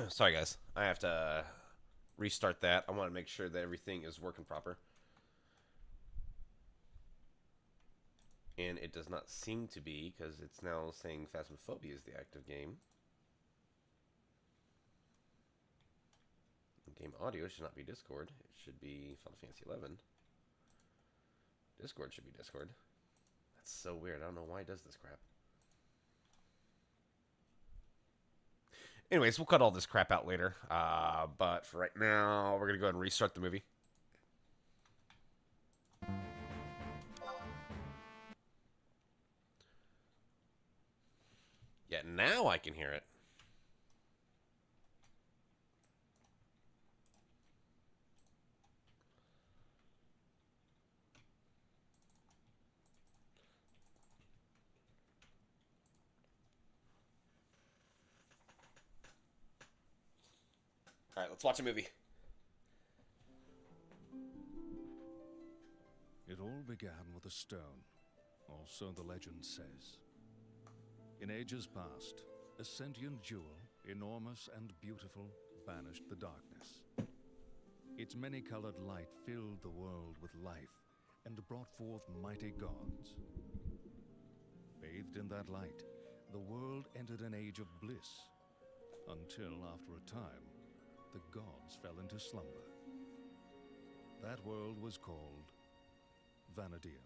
Sorry, guys. I have to restart that. I want to make sure that everything is working proper. And it does not seem to be, because it's now saying Phasmophobia is the active game. Game audio should not be Discord. It should be Final Fantasy 11. Discord should be Discord. That's so weird. I don't know why it does this crap. Anyways, we'll cut all this crap out later. But for right now, we're going to go ahead and restart the movie. Yeah, now I can hear it. All right, let's watch a movie. It all began with a stone, or so the legend says. In ages past, a sentient jewel, enormous and beautiful, banished the darkness. Its many-colored light filled the world with life and brought forth mighty gods. Bathed in that light, the world entered an age of bliss, until after a time, the gods fell into slumber. That world was called Vana'diel.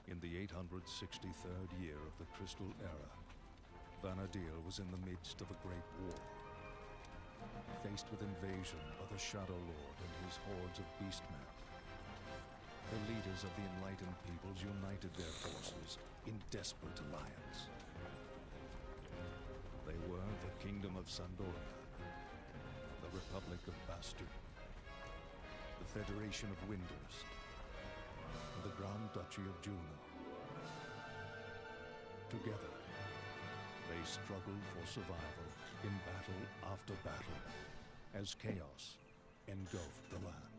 In the 863rd year of the Crystal Era, Vana'diel was in the midst of a great war. Faced with invasion by the Shadow Lord and his hordes of beastmen, the leaders of the enlightened peoples united their forces in desperate alliance. They were the Kingdom of Sandoria, the Republic of Bastur, the Federation of Windurst, and the Grand Duchy of Juno. Together, they struggled for survival in battle after battle as chaos engulfed the land.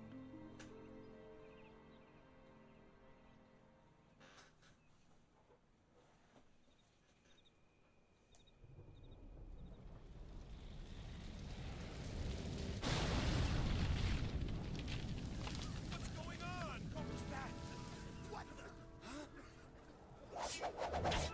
What's going on? What was that? What the? Huh? Damn it!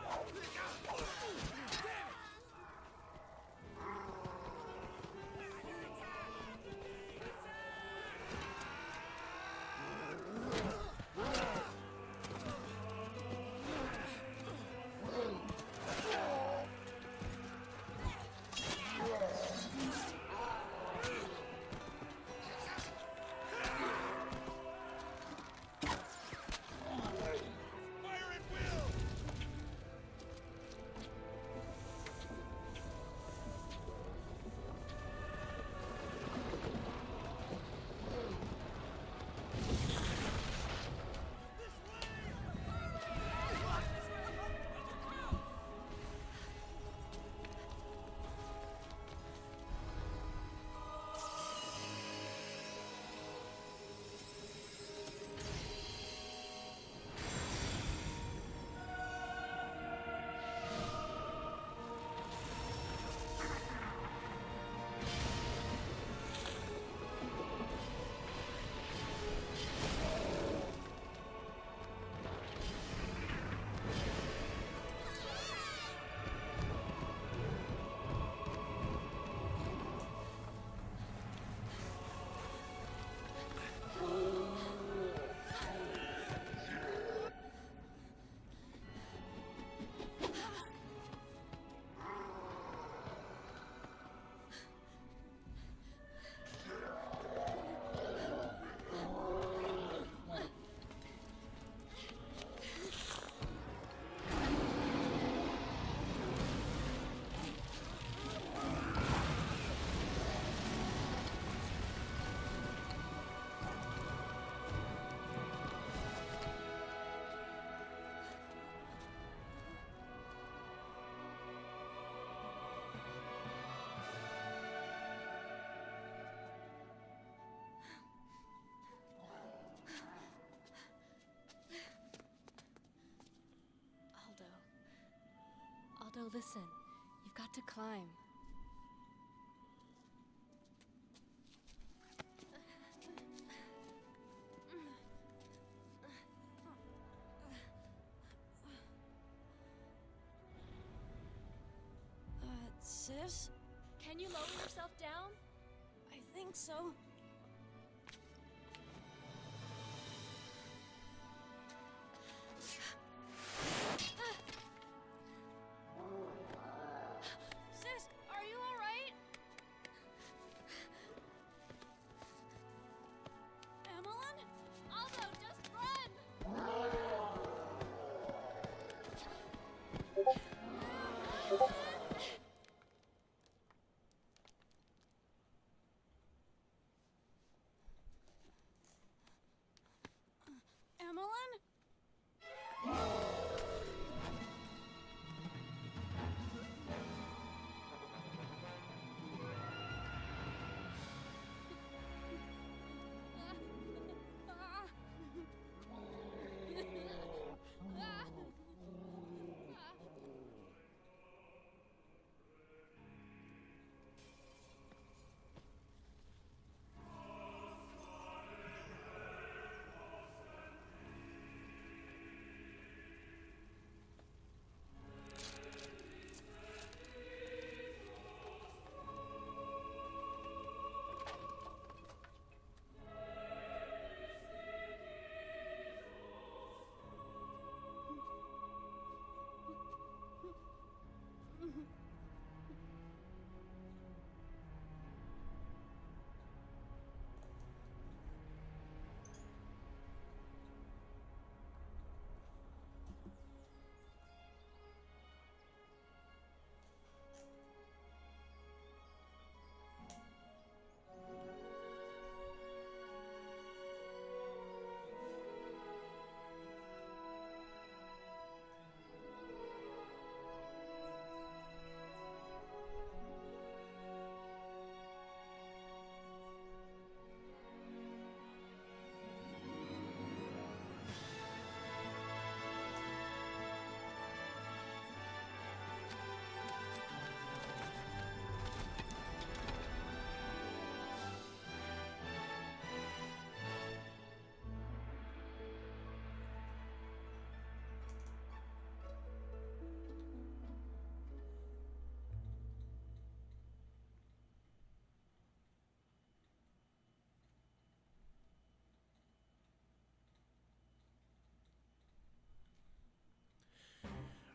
Shadow, listen. You've got to climb. Sis? Can you lower yourself down? I think so. Sis, are you alright? Emmeline? Aldo, just run! Emmeline?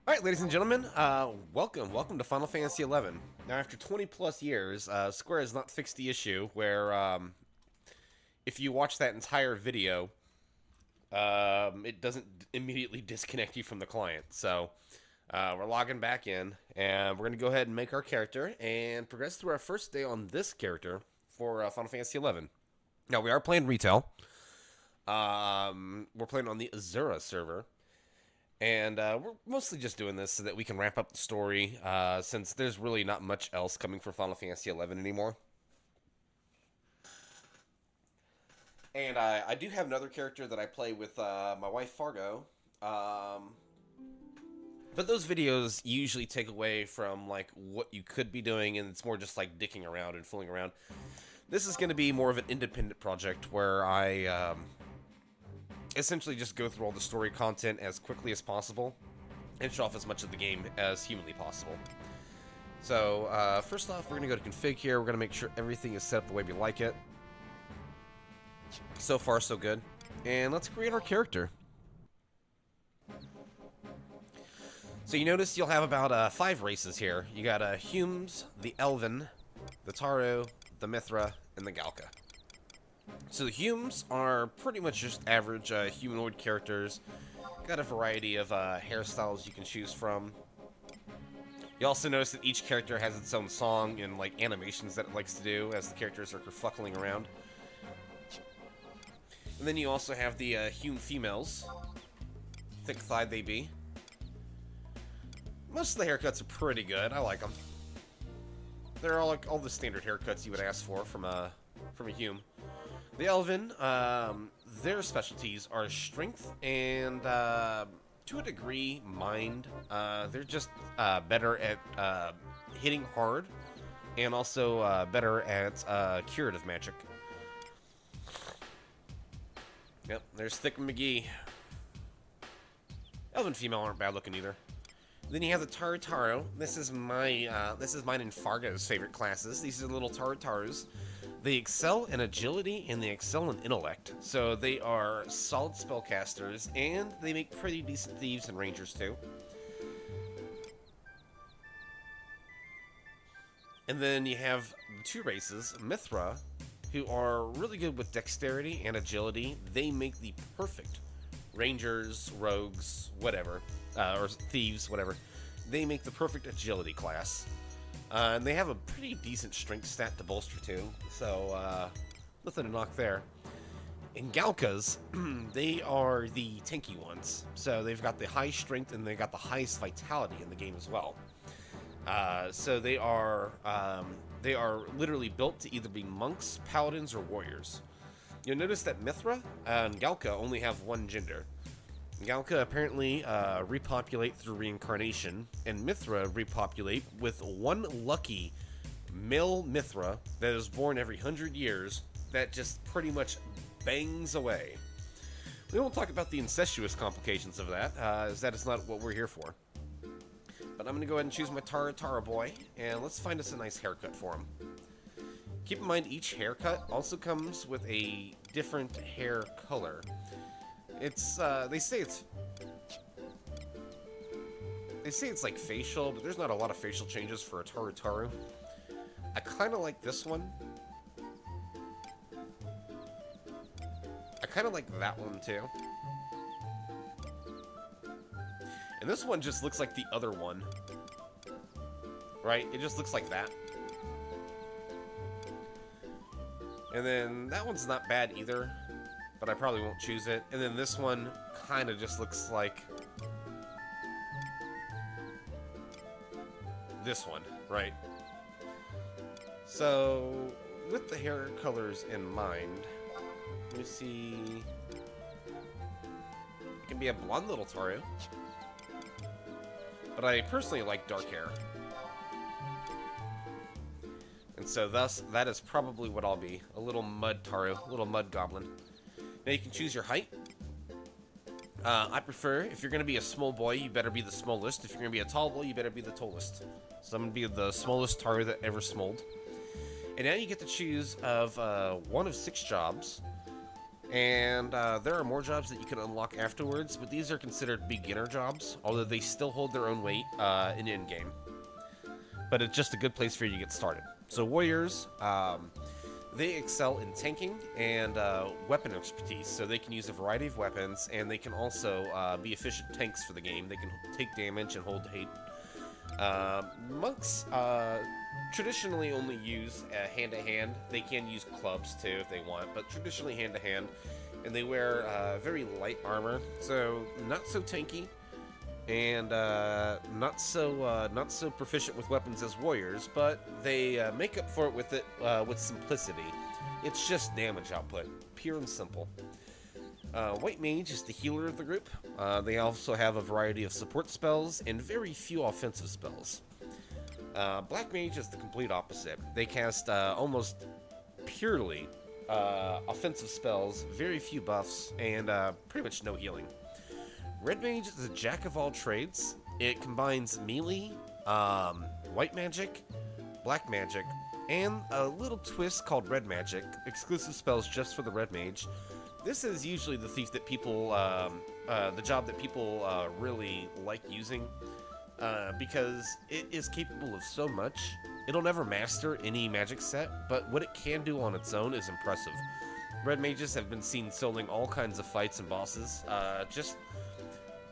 All right, ladies and gentlemen, welcome to Final Fantasy XI. Now, after 20 plus years, Square has not fixed the issue where if you watch that entire video, it doesn't immediately disconnect you from the client. So we're logging back in, and we're going to go ahead and make our character and progress through our first day on this character for Final Fantasy XI. Now, we are playing retail. We're playing on the Azura server. And we're mostly just doing this so that we can wrap up the story, since there's really not much else coming for Final Fantasy XI anymore. And I do have another character that I play with my wife, Fargo. But those videos usually take away from like what you could be doing, and it's more just like dicking around and fooling around. This is going to be more of an independent project where I essentially just go through all the story content as quickly as possible and show off as much of the game as humanly possible. So, first off, we're going to go to config here. We're going to make sure everything is set up the way we like it. So far, so good. And let's create our character. So you notice you'll have about 5 races here. You got Humes, the Elven, the Taro, the Mithra, and the Galka. So the Humes are pretty much just average humanoid characters. Got a variety of hairstyles you can choose from. You also notice that each character has its own song and like animations that it likes to do as the characters are kerfuckling around. And then you also have the Hume females. Thick-thighed they be. Most of the haircuts are pretty good. I like them. They're all like all the standard haircuts you would ask for from a Hume. The Elven, their specialties are strength and to a degree, mind. They're just better at hitting hard, and also better at curative magic. Yep, there's Thick McGee. Elven female aren't bad looking either. Then you have the Tartaro. This is mine and Fargo's favorite classes. These are the little Tartaros. They excel in agility and they excel in intellect. So they are solid spellcasters, and they make pretty decent thieves and rangers too. And then you have the two races, Mithra, who are really good with dexterity and agility. They make the perfect rangers, rogues, whatever, or thieves, whatever. They make the perfect agility class. And they have a pretty decent strength stat to bolster too, so nothing to knock there. And Galkas, they are the tanky ones. So they've got the high strength and they've got the highest vitality in the game as well. So they are literally built to either be monks, paladins, or warriors. You'll notice that Mithra and Galka only have one gender. Galka apparently repopulate through reincarnation, and Mithra repopulate with one lucky male Mithra that is born every 100 years that just pretty much bangs away. We won't talk about the incestuous complications of that, as that is not what we're here for. But I'm going to go ahead and choose my Tara boy, and let's find us a nice haircut for him. Keep in mind, each haircut also comes with a different hair color. It's, they say it's like facial, but there's not a lot of facial changes for a Tarutaru. I kind of like this one. I kind of like that one too. And this one just looks like the other one. Right? It just looks like that. And then that one's not bad either, but I probably won't choose it. And then this one kind of just looks like this one, right? So, with the hair colors in mind, let me see. It can be a blonde little Taru, but I personally like dark hair. And so thus, that is probably what I'll be. A little mud Taru, a little mud goblin. Now you can choose your height. I prefer, if you're going to be a small boy, you better be the smallest. If you're going to be a tall boy, you better be the tallest. So I'm going to be the smallest Taru that ever smold. And now you get to choose of one of 6 jobs. And there are more jobs that you can unlock afterwards, but these are considered beginner jobs, although they still hold their own weight in in-game. But it's just a good place for you to get started. So warriors, they excel in tanking and weapon expertise, so they can use a variety of weapons, and they can also be efficient tanks for the game. They can take damage and hold hate. Monks traditionally only use hand-to-hand. They can use clubs too if they want, but traditionally hand-to-hand. And they wear very light armor, so not so tanky, and not so proficient with weapons as warriors, but they make up for it with simplicity. It's just damage output, pure and simple. White Mage is the healer of the group. They also have a variety of support spells and very few offensive spells. Black Mage is the complete opposite. They cast almost purely offensive spells, very few buffs, and pretty much no healing. Red Mage is a jack of all trades. It combines melee, white magic, black magic, and a little twist called red magic, exclusive spells just for the Red Mage. This is usually the thief that people, the job that people really like using, because it is capable of so much. It'll never master any magic set, but what it can do on its own is impressive. Red Mages have been seen soloing all kinds of fights and bosses. Just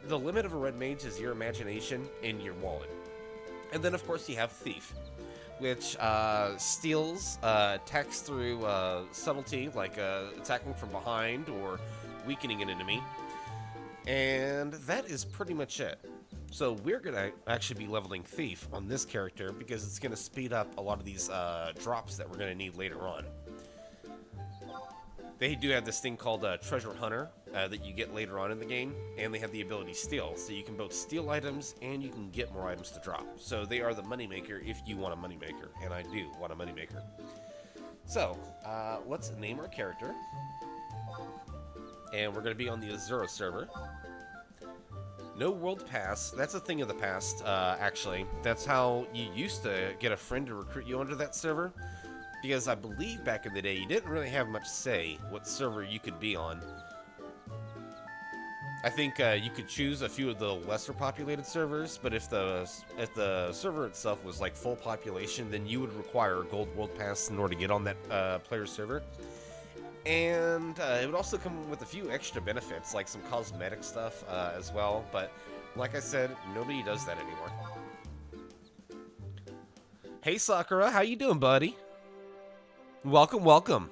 the limit of a Red Mage is your imagination and your wallet. And then, of course, you have Thief, which steals, attacks through subtlety, like attacking from behind or weakening an enemy. And that is pretty much it. So we're going to actually be leveling Thief on this character because it's going to speed up a lot of these drops that we're going to need later on. they do have this thing called Treasure Hunter that you get later on in the game, and they have the ability Steal, so you can both steal items and you can get more items to drop. So they are the moneymaker if you want a moneymaker, and I do want a moneymaker. So, let's name our character. And we're going to be on the Azura server. No world pass. That's a thing of the past, actually. That's how you used to get a friend to recruit you onto that server. Because I believe back in the day, you didn't really have much say what server you could be on. I think you could choose a few of the lesser populated servers, but if the server itself was like full population, then you would require a gold world pass in order to get on that player's server. And it would also come with a few extra benefits, like some cosmetic stuff as well. But like I said, nobody does that anymore. Hey Sakura, how you doing, buddy? Welcome, welcome.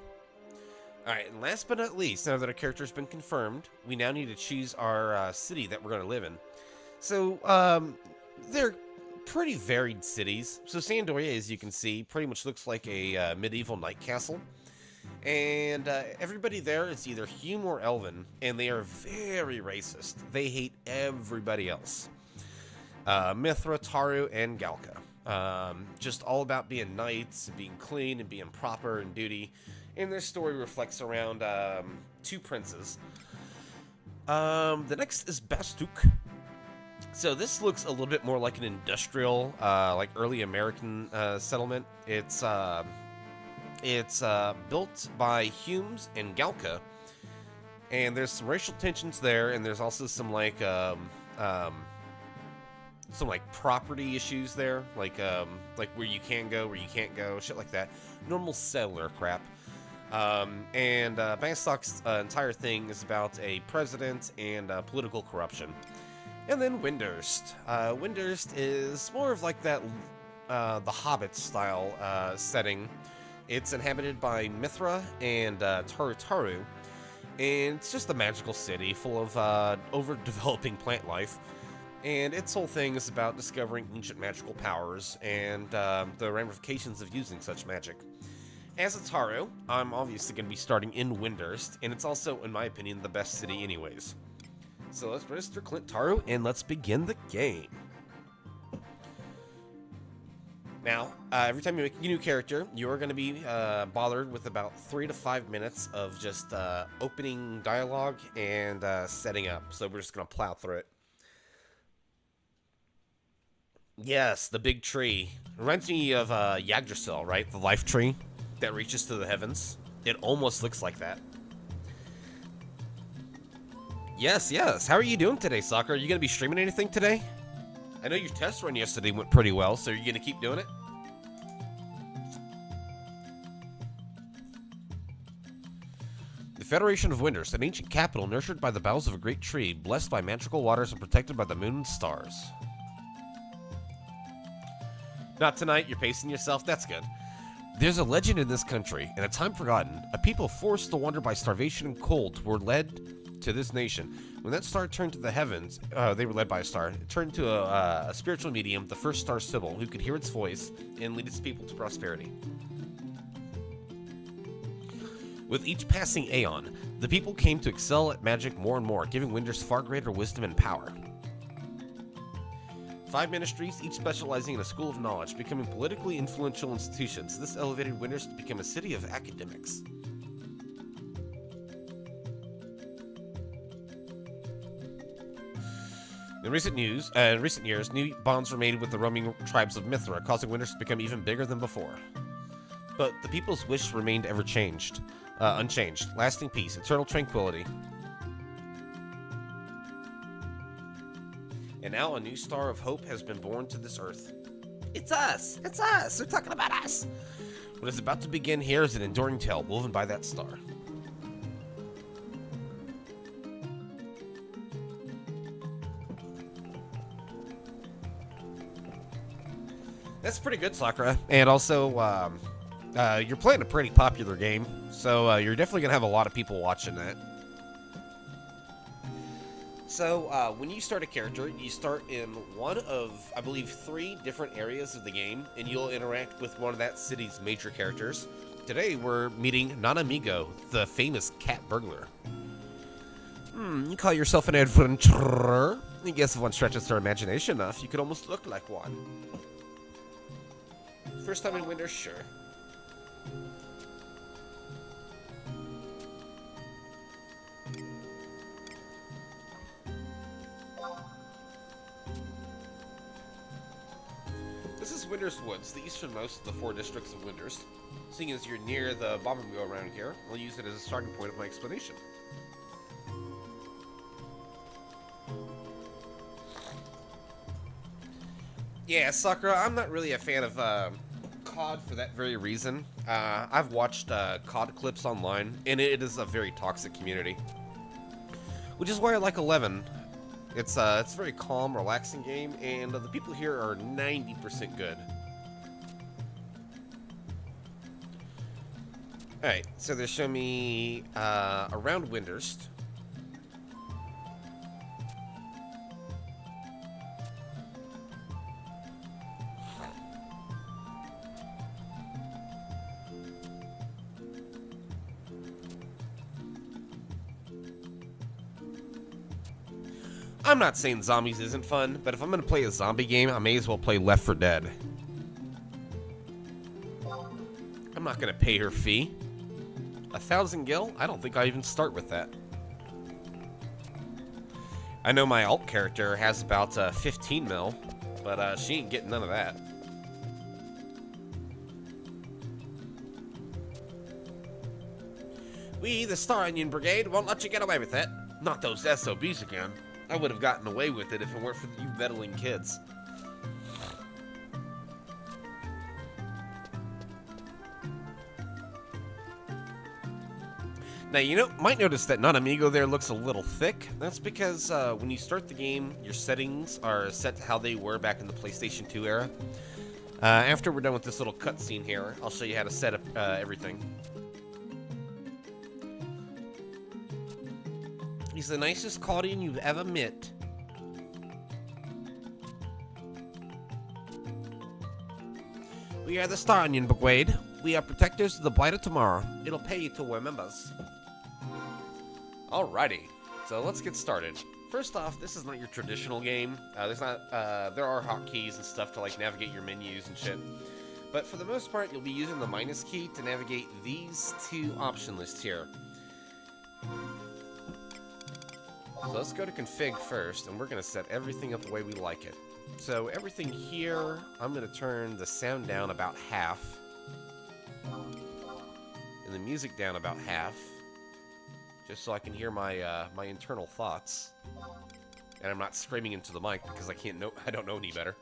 Alright, and last but not least, now that our character's been confirmed, we now need to choose our city that we're going to live in. So, they're pretty varied cities. So Sandoria, as you can see, pretty much looks like a medieval knight castle. And everybody there is either human or elven, and they are very racist. They hate everybody else. Mithra, Taru, and Galka. Just all about being knights, being clean, and being proper and duty. And their story reflects around two princes. The next is Bastuk. So this looks a little bit more like an industrial, like early American settlement. It's built by Humes and Galka, and there's some racial tensions there, and there's also some like property issues there, like where you can go, where you can't go, shit like that. Normal settler crap. And Bastuk's entire thing is about a president and political corruption. And then Windurst. Windurst is more of like that the Hobbit style setting. It's inhabited by Mithra and Taru, and it's just a magical city full of overdeveloping plant life. And its whole thing is about discovering ancient magical powers and the ramifications of using such magic. As a Taru, I'm obviously going to be starting in Windurst, and it's also, in my opinion, the best city anyways. So let's register Clint Taru, and let's begin the game. Now, every time you make a new character, you are going to be bothered with about 3 to 5 minutes of just opening dialogue and setting up. So we're just going to plow through it. Yes, the big tree. Reminds me of Yggdrasil, right? The life tree that reaches to the heavens. It almost looks like that. Yes, yes. How are you doing today, Soccer? Are you going to be streaming anything today? I know your test run yesterday went pretty well, so are you going to keep doing it? The Federation of Windurst, an ancient capital nurtured by the boughs of a great tree, blessed by magical waters and protected by the moon and stars. Not tonight, you're pacing yourself, that's good. There's a legend in this country, in a time forgotten, a people forced to wander by starvation and cold were led to this nation. When that star turned to the heavens, they were led by a star. It turned to a spiritual medium, the first star Sybil, who could hear its voice and lead its people to prosperity. With each passing aeon, the people came to excel at magic more and more, giving Windurst far greater wisdom and power. 5 ministries, each specializing in a school of knowledge, becoming politically influential institutions. This elevated Windurst to become a city of academics. In recent years, new bonds were made with the roaming tribes of Mithra, causing Windurst to become even bigger than before. But the people's wish remained unchanged, lasting peace, eternal tranquility. And now a new star of hope has been born to this earth. It's us! It's us! They're talking about us! What is about to begin here is an enduring tale woven by that star. That's pretty good, Sakura. And also, you're playing a pretty popular game, so you're definitely going to have a lot of people watching that. So, when you start a character, you start in one of, I believe, 3 different areas of the game, and you'll interact with one of that city's major characters Today we're meeting Nanamigo, the famous cat burglar. You call yourself an adventurer? I guess if one stretches their imagination enough, you could almost look like one. First time in Windurst, sure. This is Windurst Woods, the easternmost of the 4 districts of Windurst. Seeing as you're near the Bombermobile around here, I'll use it as a starting point of my explanation. Yeah, Sakura, I'm not really a fan of COD for that very reason. I've watched COD clips online, and it is a very toxic community. Which is why I like 11. It's a very calm, relaxing game, and the people here are 90% good. Alright, so they show me around Windurst. I'm not saying zombies isn't fun, but if I'm going to play a zombie game, I may as well play Left 4 Dead. I'm not going to pay her fee. 1,000 gil? I don't think I even start with that. I know my alt character has about 15 mil, but she ain't getting none of that. We, the Star Onion Brigade, won't let you get away with it. Not those SOBs again. I would have gotten away with it if it weren't for you meddling kids. Now, you might notice that Nanamigo there looks a little thick. That's because when you start the game, your settings are set to how they were back in the PlayStation 2 era. After we're done with this little cutscene here, I'll show you how to set up everything. He's the nicest Claudian you've ever met. We are the Star Onion Brigade. We are protectors of the blight of tomorrow. It'll pay you to wear members. Alrighty, so let's get started. First off, this is not your traditional game. There are hotkeys and stuff to like navigate your menus and shit. But for the most part, you'll be using the minus key to navigate these 2 option lists here. So let's go to config first, and we're going to set everything up the way we like it. So everything here, I'm going to turn the sound down about half. And the music down about half. Just so I can hear my my internal thoughts. And I'm not screaming into the mic because I don't know any better.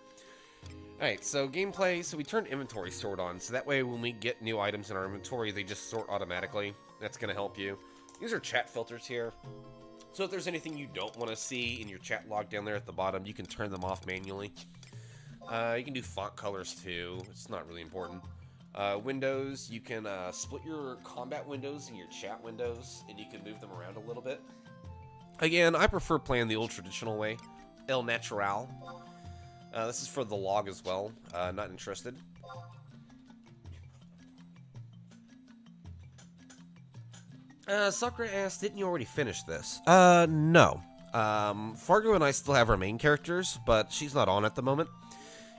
Alright, so gameplay, so we turned inventory sort on, so that way when we get new items in our inventory, they just sort automatically. That's going to help you. These are chat filters here. So if there's anything you don't want to see in your chat log down there at the bottom, you can turn them off manually. You can do font colors too. It's not really important. Windows, you can split your combat windows and your chat windows, and you can move them around a little bit. Again, I prefer playing the old traditional way, El Natural. This is for the log as well. Not interested. Sakura asked, didn't you already finish this? No. Fargo and I still have our main characters, but she's not on at the moment.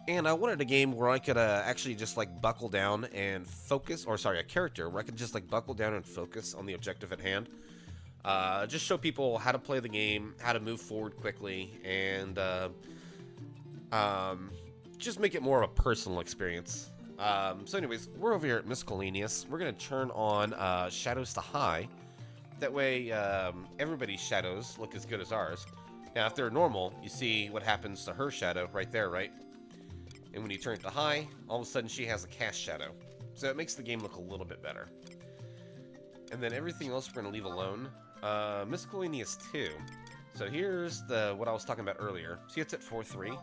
And I wanted a game where I could actually just like buckle down and focus, or sorry, a character where I could just like buckle down and focus on the objective at hand. Just show people how to play the game, how to move forward quickly, and just make it more of a personal experience. So anyways, we're over here at Miscellaneous. We're going to turn on shadows to high. That way, everybody's shadows look as good as ours. Now, if they're normal, you see what happens to her shadow right there, right? And when you turn it to high, all of a sudden she has a cast shadow. So it makes the game look a little bit better. And then everything else we're going to leave alone. Miscellaneous 2. So here's what I was talking about earlier. See, it's at 4.3.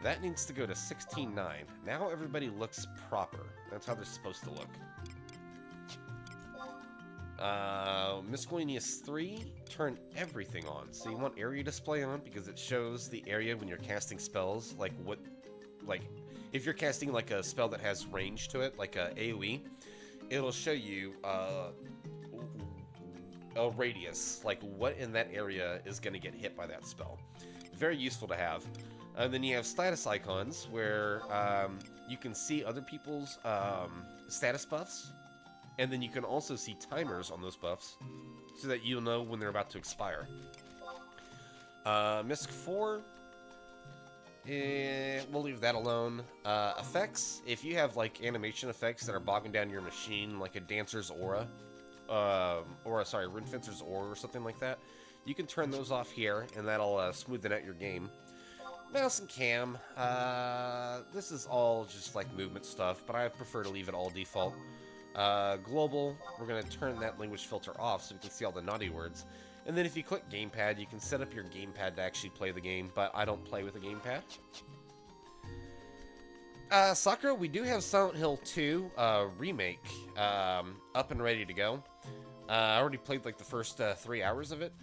That needs to go to 16.9. Now everybody looks proper. That's how they're supposed to look. Miscellaneous 3, turn everything on. So you want area display on because it shows the area when you're casting spells, like if you're casting like a spell that has range to it, like a AoE, it'll show you a radius, like what in that area is going to get hit by that spell. Very useful to have. And then you have status icons where you can see other people's status buffs, and then you can also see timers on those buffs so that you'll know when they're about to expire. Misc 4, we'll leave that alone. Effects, if you have like animation effects that are bogging down your machine, like a dancer's aura, Rune Fencer's aura or something like that, you can turn those off here, and that'll smoothen out your game. Mouse and cam, this is all just like movement stuff, but I prefer to leave it all default. Global, we're going to turn that language filter off so we can see all the naughty words. And then if you click gamepad, you can set up your gamepad to actually play the game, but I don't play with a gamepad. Sakura, we do have Silent Hill 2 remake up and ready to go. I already played like the first 3 hours of it.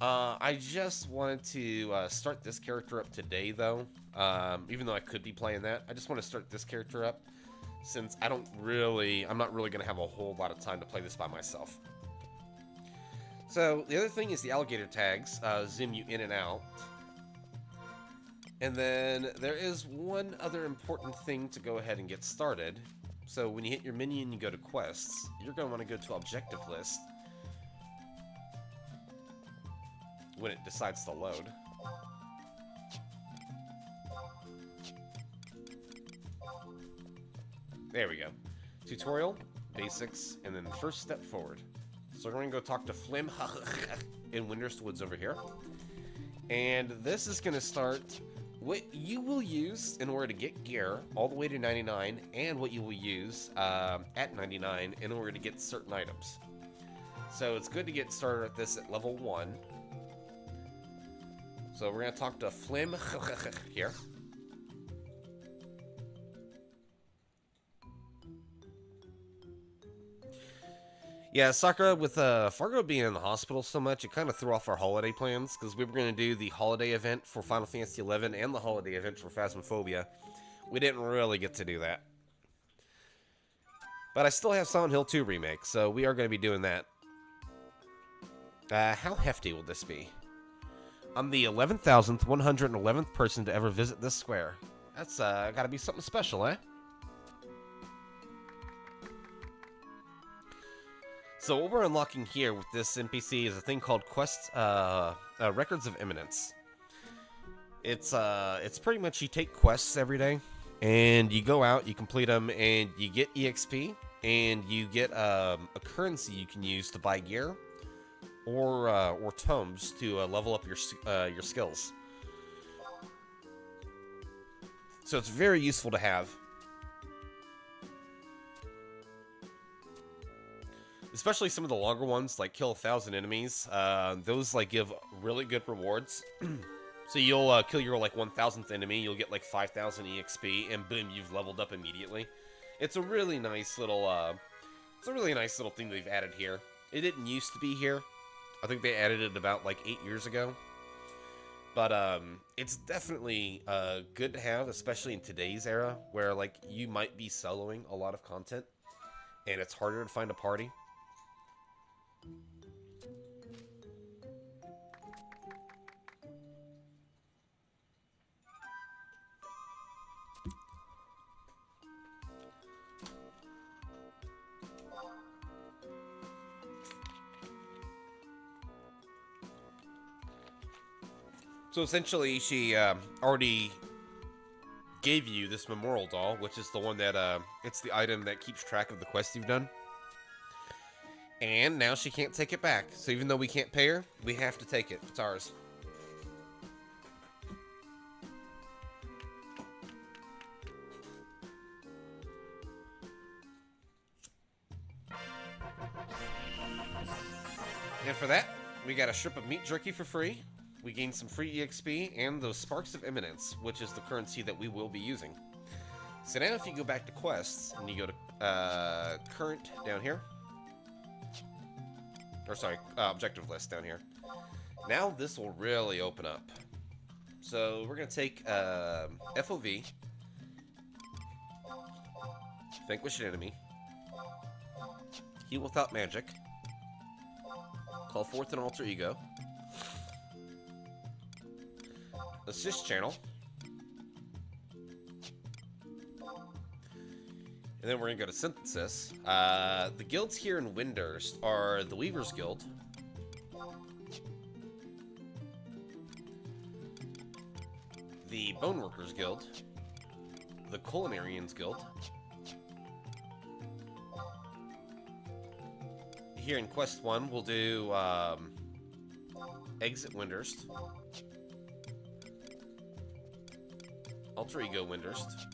I just wanted to start this character up today, though. Even though I could be playing that, I just want to start this character up since I'm not really going to have a whole lot of time to play this by myself. So the other thing is the alligator tags zoom you in and out. And then there is one other important thing to go ahead and get started. So when you hit your menu and you go to quests, you're going to want to go to objective list when it decides to load. There we go. Tutorial, basics, and then first step forward. So we're going to go talk to Flim in Windurst Woods over here. And this is going to start what you will use in order to get gear all the way to 99, and what you will use at 99 in order to get certain items. So it's good to get started at this at level 1. So we're going to talk to Flim here. Yeah, Sakura, with Fargo being in the hospital so much, it kind of threw off our holiday plans, because we were going to do the holiday event for Final Fantasy XI and the holiday event for Phasmophobia. We didn't really get to do that. But I still have Silent Hill 2 Remake, so we are going to be doing that. How hefty will this be? I'm the 11,111th person to ever visit this square. That's got to be something special, eh? So what we're unlocking here with this NPC is a thing called Records of Eminence. It's pretty much you take quests every day, and you go out, you complete them, and you get EXP, and you get a currency you can use to buy gear, or tomes to level up your skills. So it's very useful to have. Especially some of the longer ones, like kill 1,000 enemies. Those like give really good rewards. So you'll kill your like 1,000th enemy, you'll get like 5,000 EXP, and boom, you've leveled up immediately. It's a really nice little thing they've added here. It didn't used to be here. I think they added it about like 8 years ago. But it's definitely good to have, especially in today's era, where like you might be soloing a lot of content, and it's harder to find a party. So essentially, she already gave you this memorial doll, which is the one that, it's the item that keeps track of the quests you've done. And now she can't take it back. So even though we can't pay her, we have to take it. It's ours. And for that, we got a strip of meat jerky for free. We gained some free EXP and those Sparks of Eminence, which is the currency that we will be using. So now if you go back to quests, and you go to current down here, or sorry, objective list down here, now this will really open up. So we're going to take FOV, Vanquish an Enemy, Heal without magic. Call forth an alter ego. Assist channel. And then we're going to go to synthesis. The guilds here in Windurst are the Weaver's Guild. The Boneworkers Guild. The Culinarians Guild. Here in Quest 1, we'll do Exit Windurst. Alter Ego Windurst.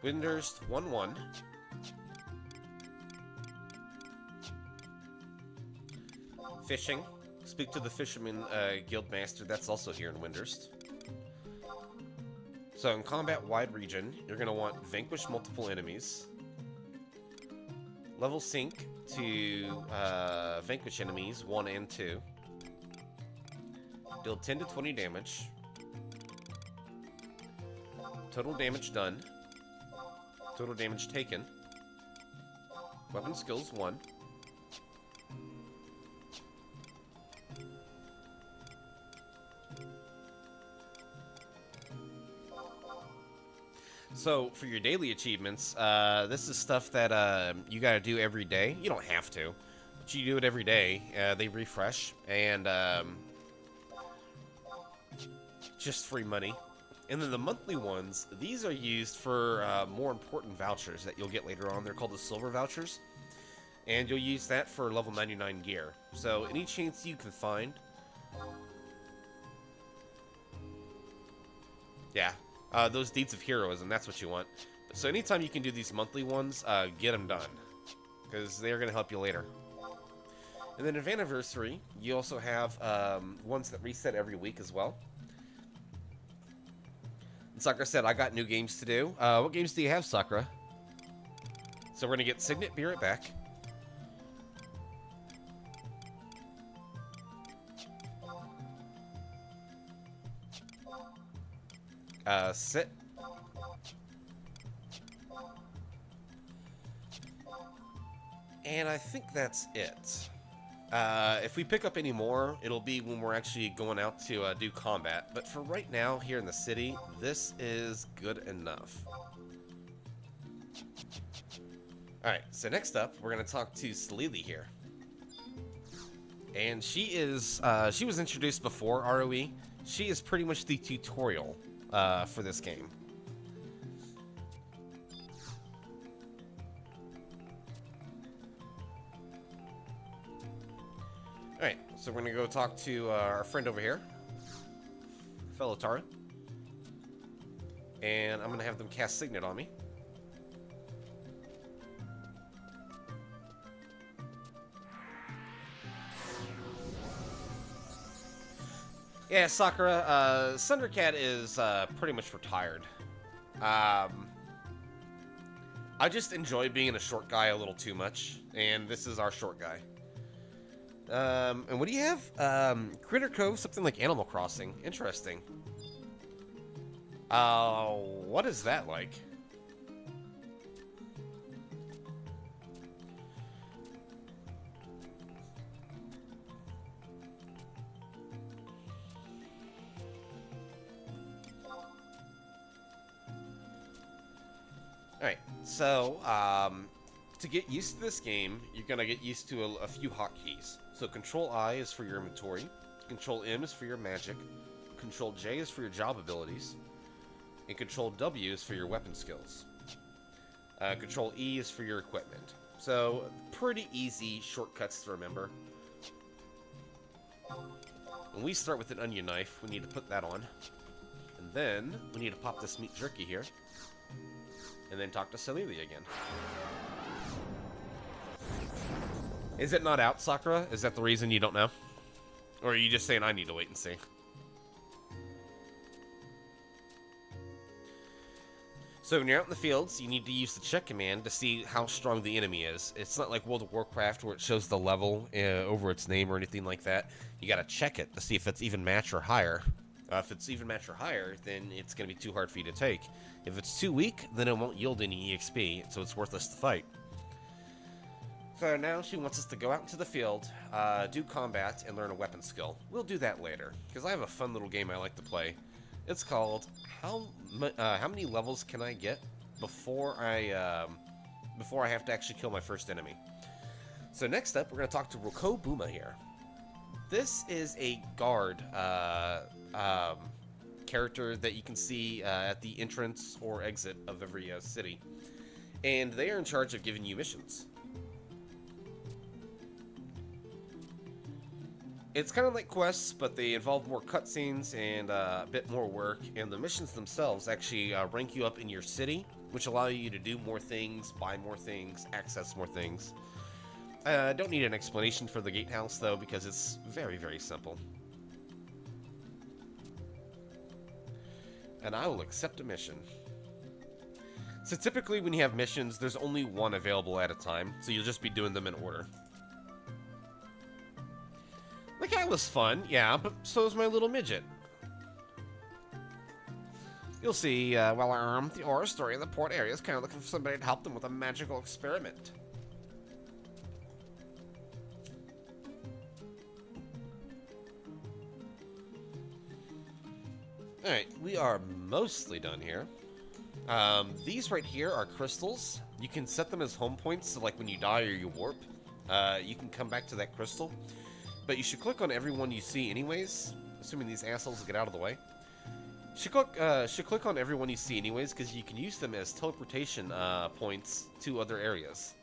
Windurst 1-1. Fishing. Speak to the Fisherman Guild Master. That's also here in Windurst. So in combat wide region, you're going to want vanquish multiple enemies. Level sync to vanquish enemies 1 and 2. Deal 10 to 20 damage. Total damage done. Total damage taken. Weapon skills 1. So, for your daily achievements, this is stuff that you gotta do every day. You don't have to, but you do it every day. They refresh, and just free money. And then the monthly ones, these are used for more important vouchers that you'll get later on. They're called the silver vouchers. And you'll use that for level 99 gear. So any chance you can find. Yeah, those deeds of heroism, that's what you want. So anytime you can do these monthly ones, get them done. Because they're going to help you later. And then of Anniversary, you also have ones that reset every week as well. And Sakura said, I got new games to do. What games do you have, Sakura? So we're going to get Signet, be right back. Sit. And I think that's it. If we pick up any more, it'll be when we're actually going out to do combat. But for right now, here in the city, this is good enough. Alright, so next up, we're going to talk to Salili here. And she is, she was introduced before ROE. She is pretty much the tutorial for this game. Alright, so we're going to go talk to our friend over here, fellow Tara. And I'm going to have them cast Signet on me. Yeah, Sakura, Thundercat is pretty much retired. I just enjoy being a short guy a little too much, and this is our short guy. And what do you have? Critter Cove, something like Animal Crossing. Interesting. What is that like? Alright, so, to get used to this game, you're gonna get used to a few hotkeys. So Control I is for your inventory, Control M is for your magic, Control J is for your job abilities, and Control W is for your weapon skills. Control E is for your equipment. So, pretty easy shortcuts to remember. When we start with an onion knife, we need to put that on. And then, we need to pop this meat jerky here. And then talk to Salili again. Is it not out, Sakura? Is that the reason you don't know? Or are you just saying I need to wait and see? So when you're out in the fields, you need to use the check command to see how strong the enemy is. It's not like World of Warcraft where it shows the level over its name or anything like that. You gotta check it to see if it's even match or higher. If it's even match or higher, then it's going to be too hard for you to take. If it's too weak, then it won't yield any EXP, so it's worthless to fight. So now she wants us to go out into the field, do combat, and learn a weapon skill. We'll do that later, because I have a fun little game I like to play. It's called How Many Levels Can I Get Before I have to actually kill my first enemy. So next up, we're going to talk to Roko Buma here. This is a guard character that you can see at the entrance or exit of every city. And they are in charge of giving you missions. It's kind of like quests, but they involve more cutscenes and a bit more work. And the missions themselves actually rank you up in your city, which allow you to do more things, buy more things, access more things. Don't need an explanation for the gatehouse, though, because it's very, very simple. And I will accept a mission. So typically when you have missions, there's only one available at a time, so you'll just be doing them in order. The guy was fun, yeah, but so is my little midget. You'll see, well, the Aura story in the port area is kind of looking for somebody to help them with a magical experiment. Alright, we are mostly done here. These right here are crystals. You can set them as home points, so like when you die or you warp, you can come back to that crystal. But you should click on every one you see anyways, assuming these assholes get out of the way. Should click on every one you see anyways, because you can use them as teleportation points to other areas.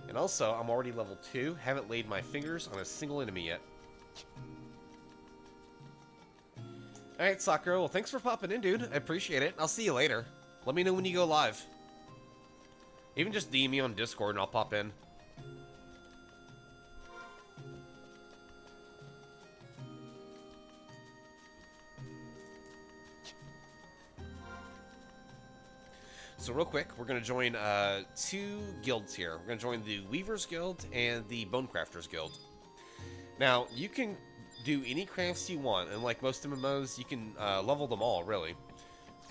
And also, I'm already level 2, haven't laid my fingers on a single enemy yet. Alright, Sakura, well thanks for popping in, dude. I appreciate it. I'll see you later. Let me know when you go live. Even just DM me on Discord and I'll pop in. So real quick, we're going to join 2 guilds here. We're going to join the Weaver's Guild and the Bonecrafters Guild. Now, you can do any crafts you want, and like most MMOs, you can level them all, really.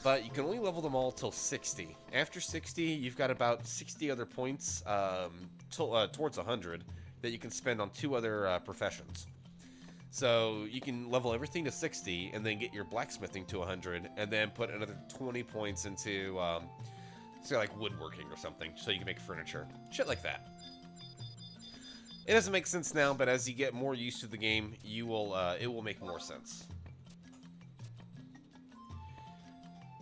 But you can only level them all till 60. After 60, you've got about 60 other points towards 100 that you can spend on 2 other professions. So you can level everything to 60, and then get your blacksmithing to 100, and then put another 20 points into... say like woodworking or something, so you can make furniture. Shit like that. It doesn't make sense now, but as you get more used to the game, you will it will make more sense.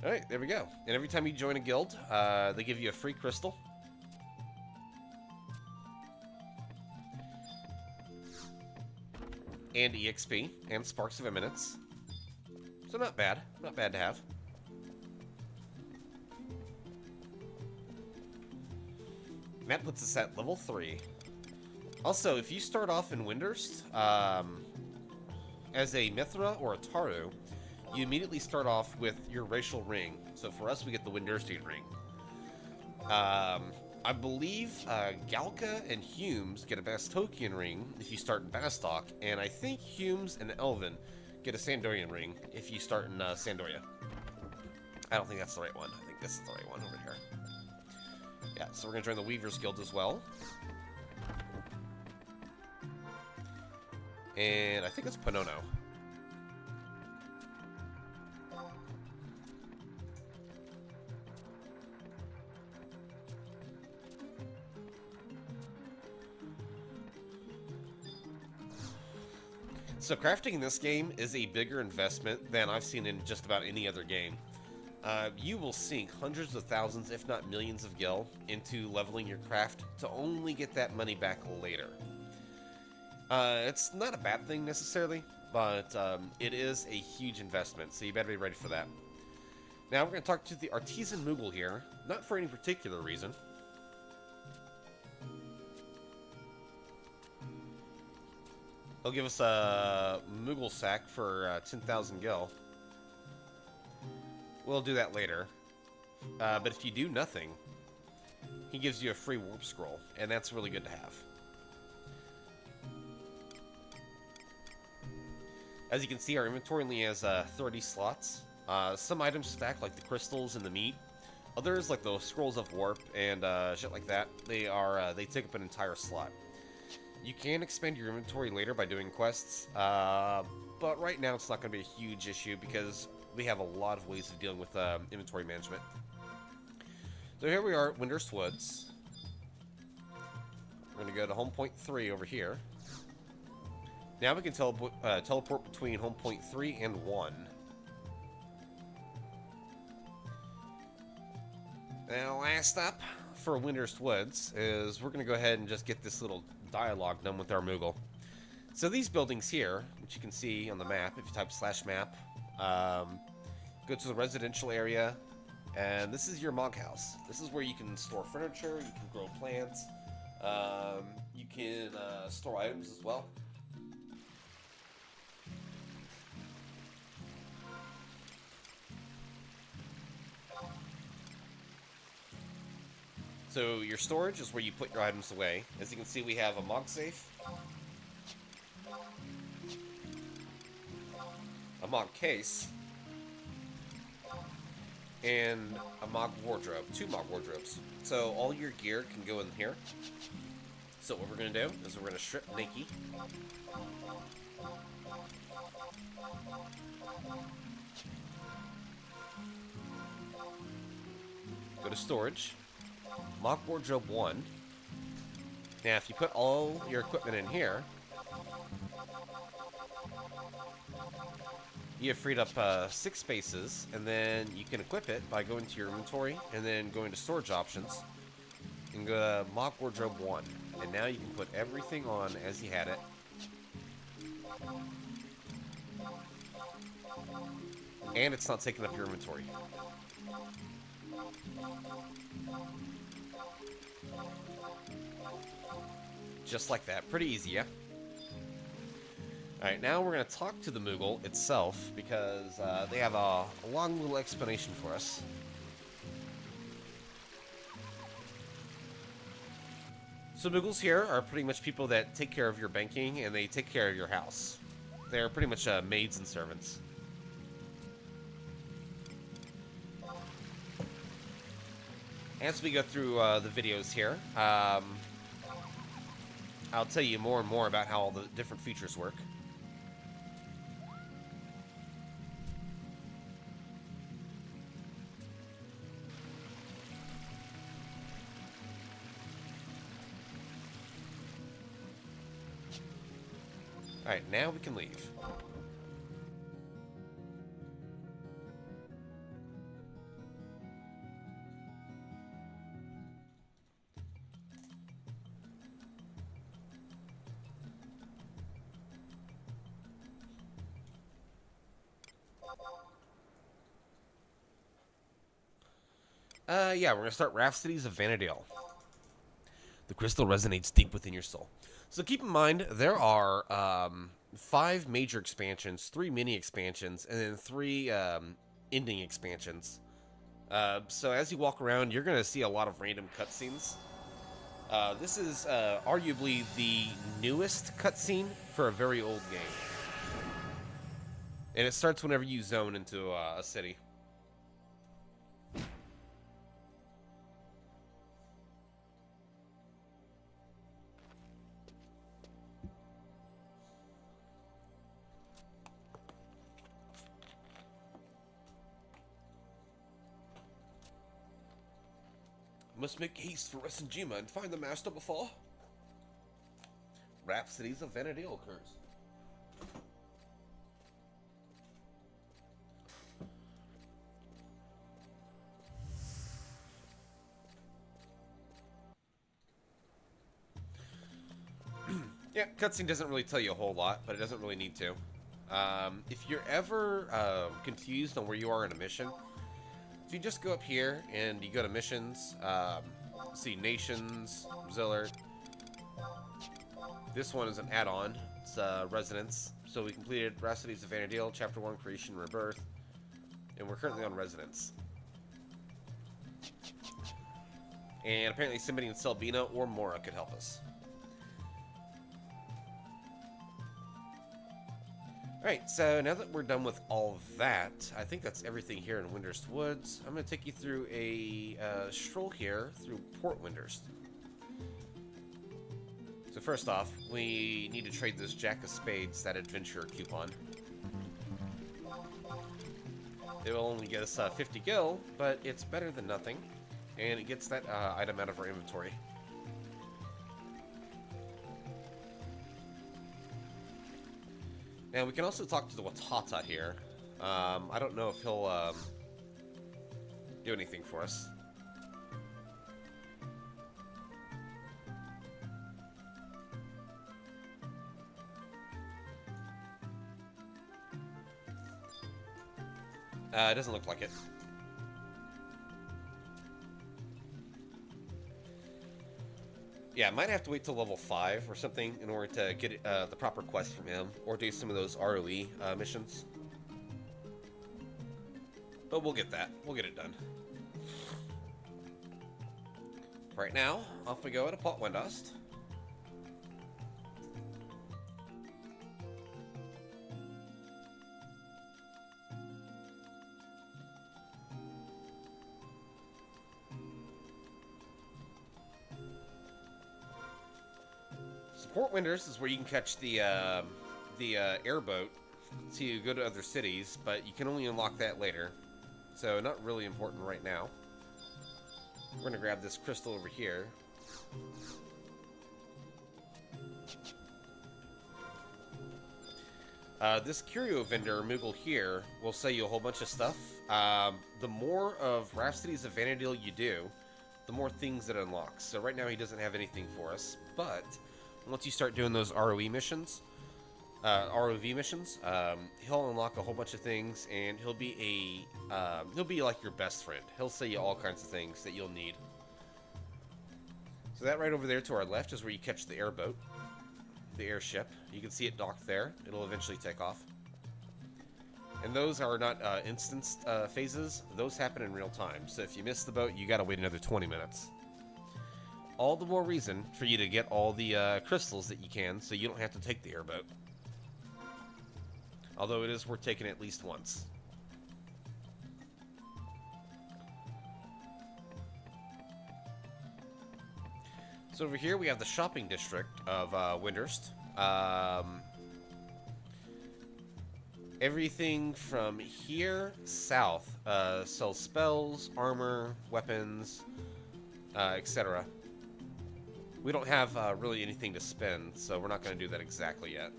Alright, there we go. And every time you join a guild, they give you a free crystal. And EXP, and Sparks of Eminence. So not bad. Not bad to have. That puts us at level 3. Also, if you start off in Windurst, as a Mithra or a Taru, you immediately start off with your racial ring. So for us, we get the Windurstian ring. I believe Galka and Humes get a Bastokian ring if you start in Bastok, and I think Humes and Elven get a Sandorian ring if you start in Sandoria. I don't think that's the right one. I think this is the right one over here. Yeah, so we're going to join the Weaver's Guild as well. And I think it's Panono. So crafting in this game is a bigger investment than I've seen in just about any other game. You will sink hundreds of thousands, if not millions of gil into leveling your craft to only get that money back later. It's not a bad thing necessarily, but it is a huge investment, so you better be ready for that. Now we're going to talk to the Artisan Moogle here, not for any particular reason. He'll give us a Moogle sack for 10,000 gil. We'll do that later. But if you do nothing, he gives you a free warp scroll, and that's really good to have. As you can see, our inventory only has 30 slots. Some items stack, like the crystals and the meat. Others, like the scrolls of warp and shit like that, they take up an entire slot. You can expand your inventory later by doing quests, but right now it's not going to be a huge issue because we have a lot of ways of dealing with inventory management. So here we are at Windurst Woods. We're going to go to home point 3 over here. Now we can teleport between home point 3 and 1. Now, last up for Windurst Woods is we're going to go ahead and just get this little dialogue done with our Moogle. So these buildings here, which you can see on the map, if you type /map, go to the residential area, and this is your Mog House. This is where you can store furniture, you can grow plants, you can store items as well. So your storage is where you put your items away. As you can see, we have a Mog safe, a Mog case, and a Mog wardrobe. 2 Mog wardrobes. So all your gear can go in here. So what we're going to do is we're going to strip Nikki. Go to storage. Mog wardrobe 1. Now if you put all your equipment in here, you have freed up 6 spaces, and then you can equip it by going to your inventory and then going to storage options and go to Mog wardrobe 1. And now you can put everything on as you had it. And it's not taking up your inventory. Just like that. Pretty easy, yeah? Alright, now we're going to talk to the Moogle itself, because they have a long little explanation for us. So Moogles here are pretty much people that take care of your banking, and they take care of your house. They're pretty much maids and servants. As we go through the videos here, I'll tell you more and more about how all the different features work. Alright, now we can leave. Yeah, we're going to start Rhapsodies of Vana'diel. The crystal resonates deep within your soul. So keep in mind, there are 5 major expansions, 3 mini expansions, and then 3 ending expansions. So as you walk around, you're going to see a lot of random cutscenes. This is arguably the newest cutscene for a very old game. And it starts whenever you zone into a city. Must make haste for Resengima and find the master before Rhapsodies of Vana'diel occurs. Yeah, cutscene doesn't really tell you a whole lot, but it doesn't really need to. If you're ever confused on where you are in a mission, if you just go up here and you go to missions, see Nations, Zillard. This one is an add-on. It's Residence. So we completed Rhapsodies of Vana'diel, Chapter 1, Creation and Rebirth. And we're currently on Residence. And apparently somebody in Selbina or Mora could help us. Alright, so now that we're done with all that, I think that's everything here in Windurst Woods. I'm going to take you through a stroll here through Port Windurst. So first off, we need to trade this Jack of Spades, that adventurer coupon. It will only get us 50 gil, but it's better than nothing, and it gets that item out of our inventory. Now we can also talk to the Watata here. I don't know if he'll do anything for us. It doesn't look like it. Yeah, I might have to wait till level 5 or something in order to get the proper quest from him, or do some of those ROE missions. But we'll get that. We'll get it done. Right now, off we go to Port Windurst. Port Windurst is where you can catch the airboat to go to other cities, but you can only unlock that later. So not really important right now. We're gonna grab this crystal over here. This curio vendor, Moogle here, will sell you a whole bunch of stuff. The more of Rhapsodies of Vanadil you do, the more things it unlocks. So right now he doesn't have anything for us, but once you start doing those ROV missions, he'll unlock a whole bunch of things, and he'll be like your best friend. He'll sell you all kinds of things that you'll need. So that right over there to our left is where you catch the airboat, the airship. You can see it docked there. It'll eventually take off. And those are not instanced phases. Those happen in real time. So if you miss the boat, you gotta wait another 20 minutes. All the more reason for you to get all the crystals that you can, so you don't have to take the airboat. Although it is worth taking at least once. So over here we have the shopping district of Windurst. Everything from here south sells spells, armor, weapons, etc. We don't have really anything to spend, so we're not going to do that exactly yet.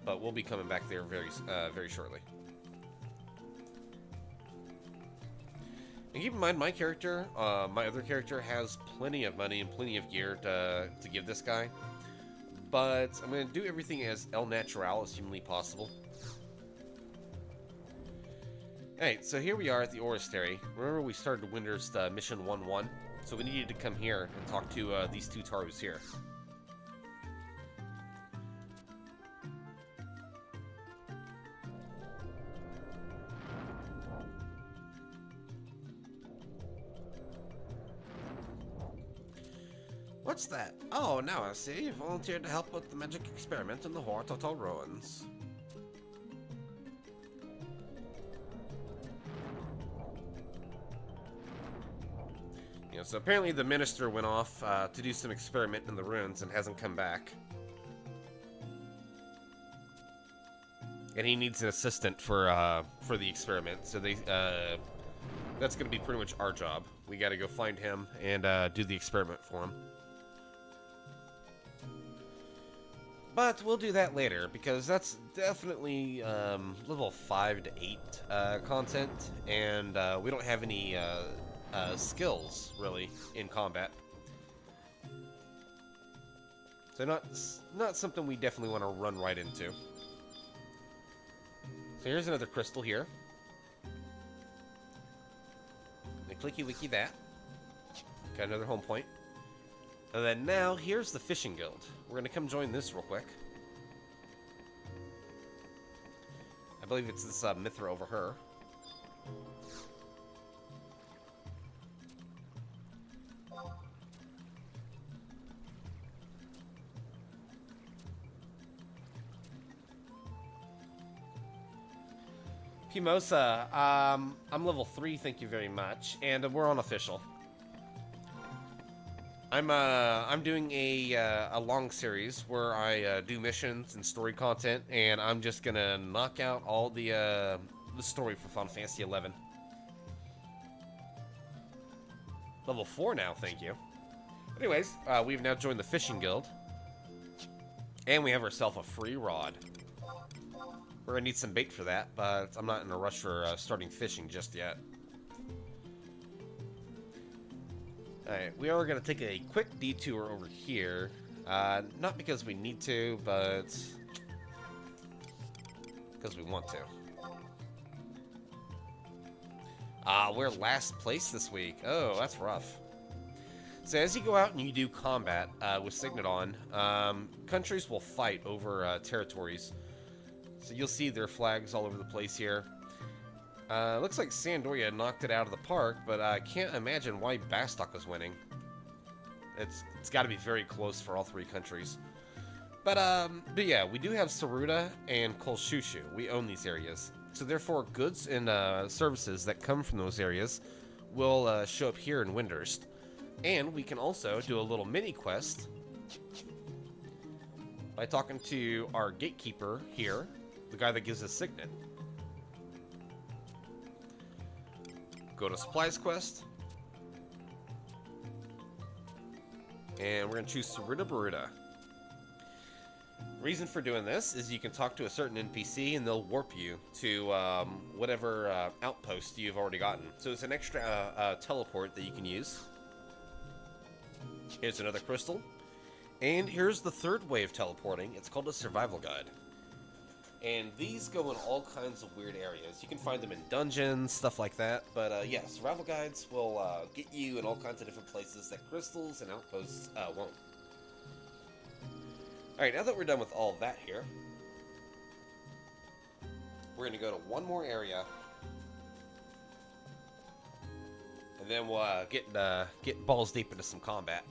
But we'll be coming back there very shortly. And keep in mind, my character, my other character, has plenty of money and plenty of gear to give this guy. But I'm going to do everything as El Natural as humanly possible. Alright, so here we are at the Oristary. Remember we started Windurst Mission 1-1? So we needed to come here and talk to these two Tarus here. What's that? Oh, now I see. You volunteered to help with the magic experiment in the Hortotal ruins. So apparently the minister went off to do some experiment in the ruins and hasn't come back. And he needs an assistant for the experiment. So that's going to be pretty much our job. We got to go find him and do the experiment for him. But we'll do that later, because that's definitely level 5 to 8 content, and we don't have any skills, really, in combat. So not something we definitely want to run right into. So here's another crystal here. And clicky wicky that. Got another home point. And then now, here's the fishing guild. We're going to come join this real quick. I believe it's this Mithra over her. Pimosa, I'm level 3, thank you very much, and we're on official. I'm doing a long series where I do missions and story content, and I'm just gonna knock out all the story for Final Fantasy 11. Level 4 now, thank you. Anyways, we've now joined the fishing guild, and we have ourselves a free rod. We're gonna need some bait for that, but I'm not in a rush for starting fishing just yet. Alright, we are gonna take a quick detour over here. Not because we need to, but because we want to. We're last place this week. Oh, that's rough. So as you go out and you do combat with Signodon, countries will fight over territories. So you'll see their flags all over the place here. Looks like Sandoria knocked it out of the park, but I can't imagine why Bastok is winning. It's got to be very close for all three countries. But yeah, we do have Saruta and Kolshushu. We own these areas. So therefore, goods and services that come from those areas will show up here in Windurst. And we can also do a little mini quest by talking to our gatekeeper here, the guy that gives us Signet. Go to Supplies Quest. And we're going to choose Saruta Baruta. Reason for doing this is you can talk to a certain NPC and they'll warp you to whatever outpost you've already gotten. So it's an extra teleport that you can use. Here's another crystal. And here's the third way of teleporting. It's called a survival guide. And these go in all kinds of weird areas. You can find them in dungeons, stuff like that. But yeah, survival guides will get you in all kinds of different places that crystals and outposts won't. Alright, now that we're done with all that here, we're going to go to one more area. And then we'll get balls deep into some combat.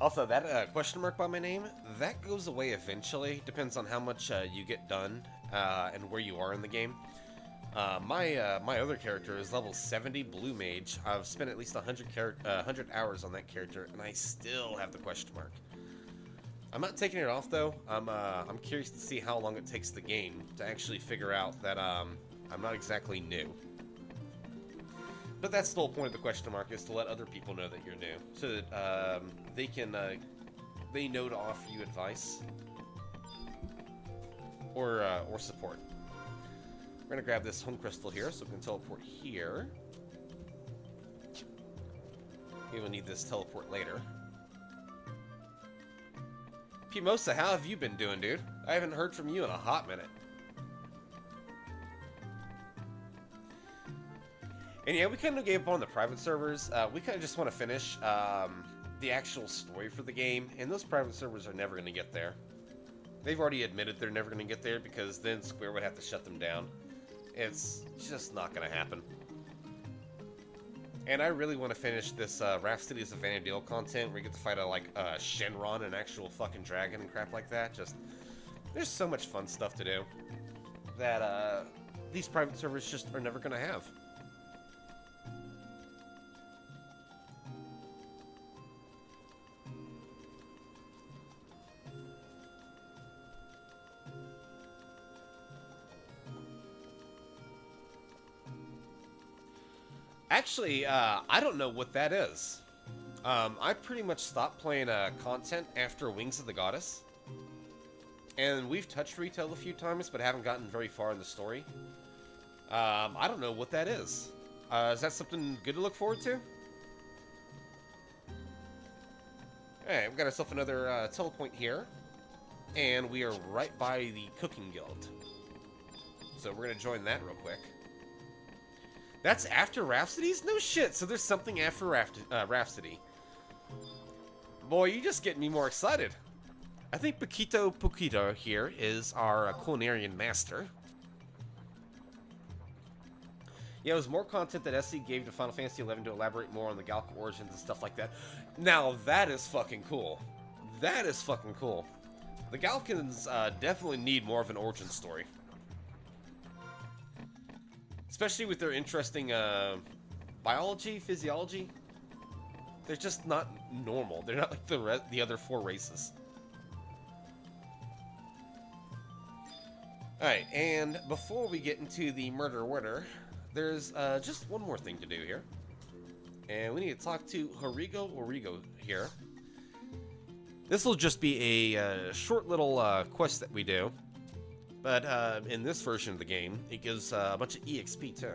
Also, that question mark by my name, that goes away eventually. Depends on how much you get done and where you are in the game. My other character is level 70 Blue Mage. I've spent at least 100 hours on that character, and I still have the question mark. I'm not taking it off though. I'm curious to see how long it takes the game to actually figure out that I'm not exactly new. But that's the whole point of the question mark, is to let other people know that you're new, so that they know to offer you advice or support. We're gonna grab this home crystal here, so we can teleport here. We will need this teleport later. Pimosa, how have you been doing, dude? I haven't heard from you in a hot minute. And yeah, we kind of gave up on the private servers. We kind of just want to finish the actual story for the game, and those private servers are never going to get there. They've already admitted they're never going to get there, because then Square would have to shut them down. It's just not going to happen. And I really want to finish this Raft Cities of Vanadil content, where you get to fight Shenron, an actual fucking dragon and crap like that. Just, there's so much fun stuff to do that these private servers just are never going to have. Actually, I don't know what that is. I pretty much stopped playing content after Wings of the Goddess. And we've touched retail a few times, but haven't gotten very far in the story. I don't know what that is. Is that something good to look forward to? Alright, we got ourselves another telepoint here. And we are right by the cooking guild. So we're going to join that real quick. That's after Rhapsody's? No shit, so there's something after Rhapsody. Boy, you just getting me more excited. I think Paquito Poquito here is our culinarian master. Yeah, it was more content that SC gave to Final Fantasy XI to elaborate more on the Galca origins and stuff like that. Now, that is fucking cool. That is fucking cool. The Galcans definitely need more of an origin story. Especially with their interesting biology, physiology. They're just not normal. They're not like the other 4 races. Alright, and before we get into the murder order, there's just one more thing to do here. And we need to talk to Origo here. This will just be a short little quest that we do. But in this version of the game, it gives a bunch of EXP too.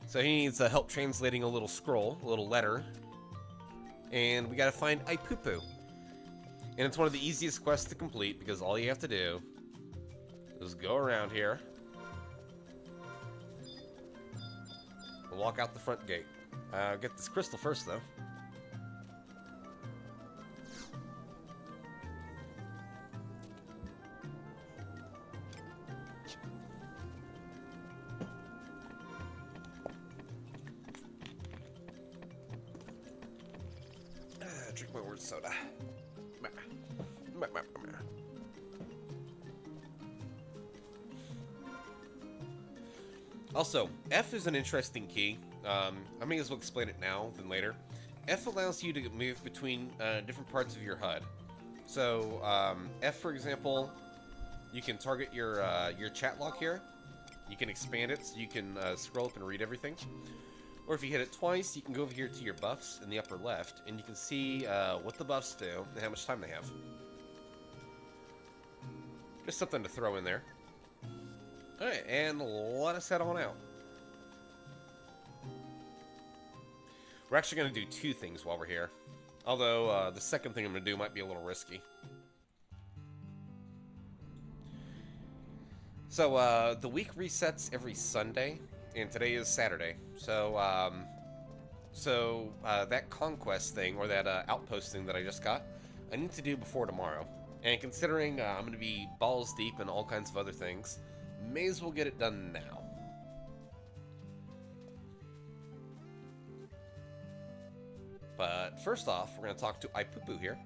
So he needs help translating a little scroll, a little letter. And we gotta find Ipupu. And it's one of the easiest quests to complete because all you have to do is go around here and walk out the front gate. Get this crystal first though. Drink my word soda. Also, F is an interesting key. I may as well explain it now than later. F allows you to move between different parts of your HUD. So, F, for example, you can target your chat log here. You can expand it so you can scroll up and read everything. Or if you hit it twice, you can go over here to your buffs in the upper left, and you can see what the buffs do and how much time they have. Just something to throw in there. Alright, and let us head on out. We're actually going to do 2 things while we're here. Although, the second thing I'm going to do might be a little risky. So, the week resets every Sunday, and today is Saturday. So, that conquest thing, or that outpost thing that I just got, I need to do before tomorrow. And considering I'm going to be balls deep in all kinds of other things, may as well get it done now. But first off, we're going to talk to Ipupu here.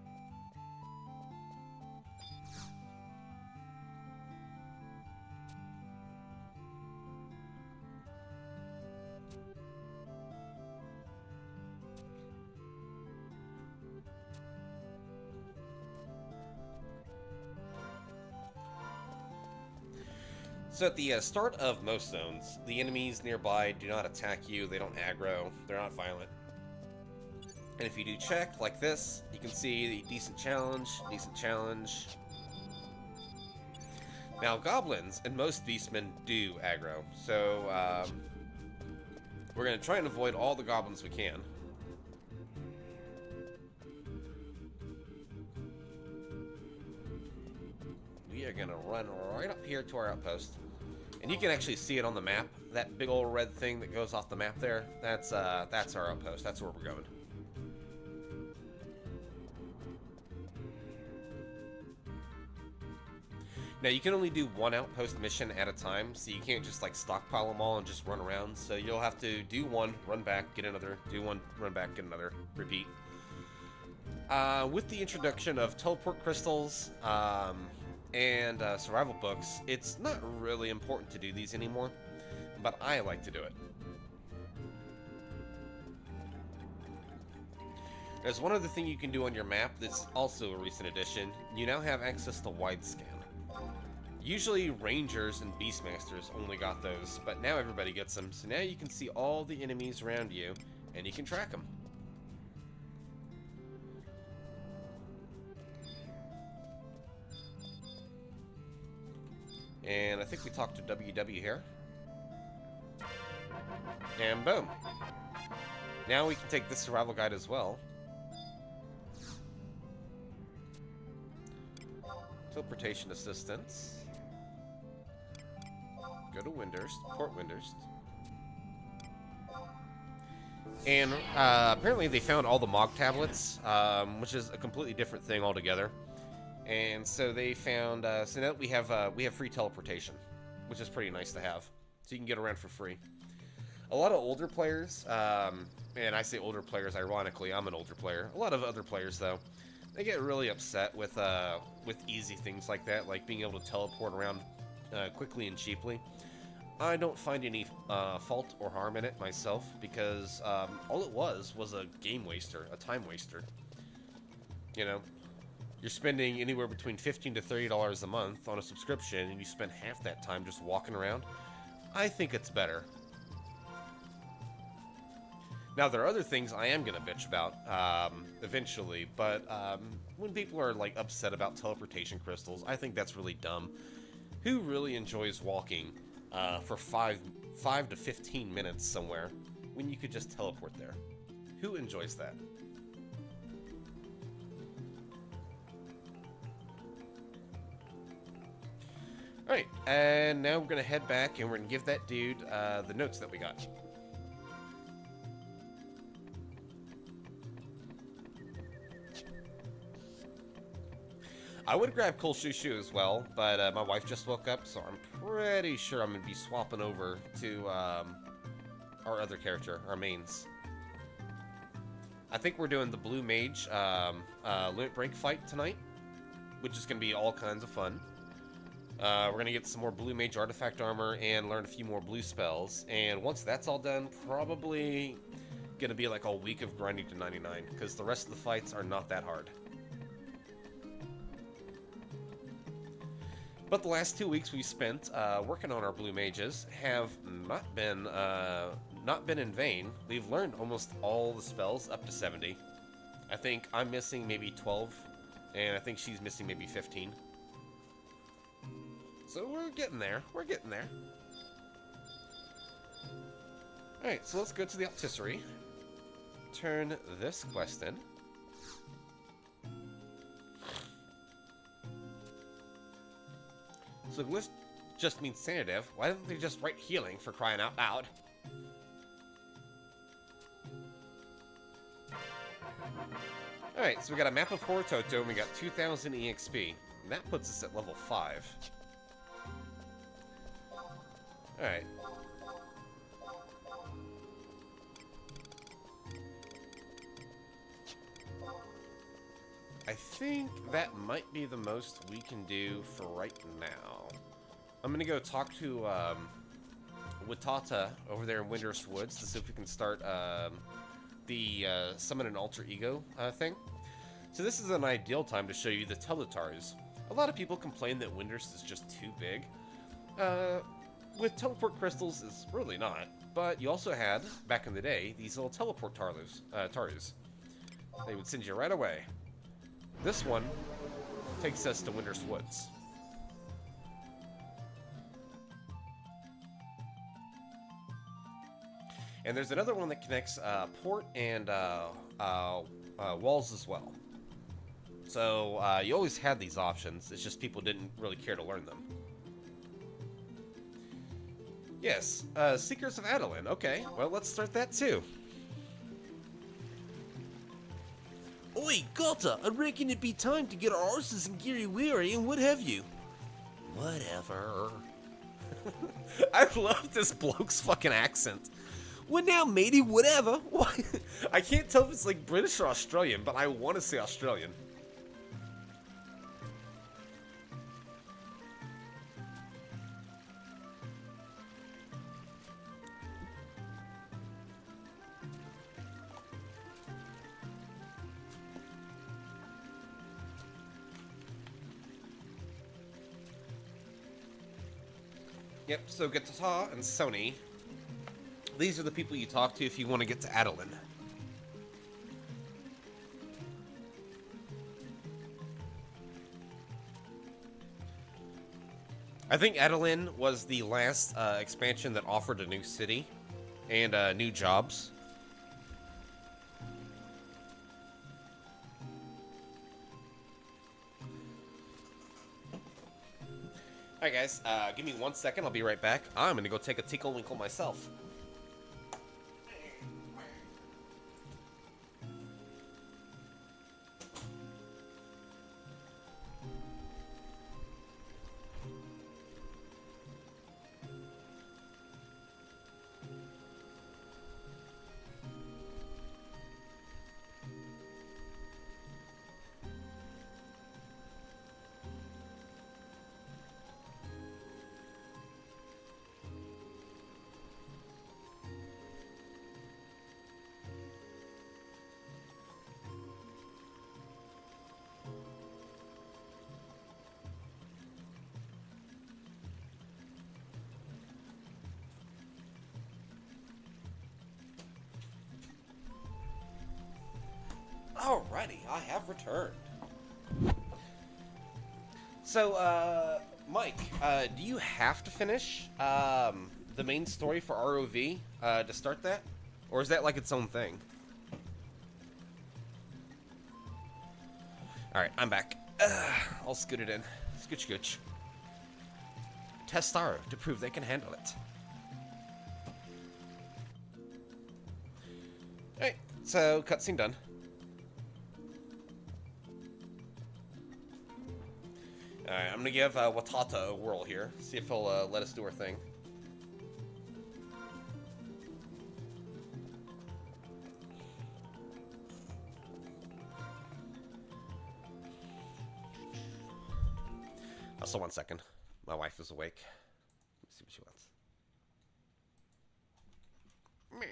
So at the start of most zones, the enemies nearby do not attack you, they don't aggro, they're not violent. And if you do check, like this, you can see the decent challenge. Now goblins and most beastmen do aggro, so we're going to try and avoid all the goblins we can. We are going to run right up here to our outpost. And you can actually see it on the map. That big old red thing that goes off the map there, that's our outpost. That's where we're going. Now, you can only do 1 outpost mission at a time, so you can't just, like, stockpile them all and just run around. So you'll have to do 1, run back, get another, do 1, run back, get another, repeat. With the introduction of teleport crystals, and survival books, it's not really important to do these anymore, but I like to do it. There's one other thing you can do on your map that's also a recent addition. You now have access to wide scan. Usually rangers and beastmasters only got those, but now everybody gets them, so now you can see all the enemies around you, and you can track them. And I think we talked to WW here. And boom. Now we can take this survival guide as well. Teleportation assistance. Go to Windurst, Port Windurst. And apparently they found all the Mog tablets, which is a completely different thing altogether. And so they found, so now we have free teleportation, which is pretty nice to have. So you can get around for free. A lot of older players, and I say older players ironically, I'm an older player. A lot of other players though, they get really upset with easy things like that, like being able to teleport around quickly and cheaply. I don't find any fault or harm in it myself, because all it was a game waster, a time waster. You know, you're spending anywhere between $15 to $30 a month on a subscription, and you spend half that time just walking around. I think it's better. Now, there are other things I am going to bitch about eventually, but when people are like upset about teleportation crystals, I think that's really dumb. Who really enjoys walking for 5 to 15 minutes somewhere when you could just teleport there? Who enjoys that? Alright, and now we're going to head back and we're going to give that dude the notes that we got. I would grab Cool Shoo Shoo as well, but my wife just woke up, so I'm pretty sure I'm going to be swapping over to our other character, our mains. I think we're doing the Blue Mage Limit Break fight tonight, which is going to be all kinds of fun. We're going to get some more Blue Mage Artifact Armor and learn a few more blue spells, and once that's all done, probably going to be like a week of grinding to 99, because the rest of the fights are not that hard. But the last 2 weeks we spent working on our Blue Mages have not been in vain. We've learned almost all the spells up to 70. I think I'm missing maybe 12, and I think she's missing maybe 15. So we're getting there. We're getting there. Alright, so let's go to the Optisserie. Turn this quest in. So glyph just means sanative. Why don't they just write healing, for crying out loud? Alright, so we got a map of Horatoto and we got 2,000 EXP. And that puts us at level 5. Alright. I think that might be the most we can do for right now. I'm gonna go talk to Watata over there in Windurst Woods to see if we can start the summon an alter ego thing. So this is an ideal time to show you the Teletars. A lot of people complain that Windurst is just too big. With teleport crystals, it's really not. But you also had, back in the day, these little teleport Tarus. They would send you right away. This one takes us to Windurst Woods. And there's another one that connects Port and Walls as well. So you always had these options, it's just people didn't really care to learn them. Yes, Seekers of Adeline. Okay, well, let's start that too. Oi, Gota, I reckon it'd be time to get our horses and geary weary and what have you. Whatever. I love this bloke's fucking accent. What now, matey? Whatever. Why? I can't tell if it's like British or Australian, but I want to say Australian. Yep, so Gata and Sony. These are the people you talk to if you want to get to Adeline. I think Adeline was the last expansion that offered a new city and new jobs. Alright, guys, give me 1 second. I'll be right back. I'm gonna go take a tinkle winkle myself. Alrighty, I have returned. So, Mike, do you have to finish the main story for ROV to start that? Or is that like its own thing? Alright, I'm back. I'll scoot it in. Scooch scooch. Test Starro to prove they can handle it. Alright, so cutscene done. Alright, I'm gonna give Watata a whirl here. See if he'll let us do our thing. Also, 1 second. My wife is awake. Let's see what she wants. Meh.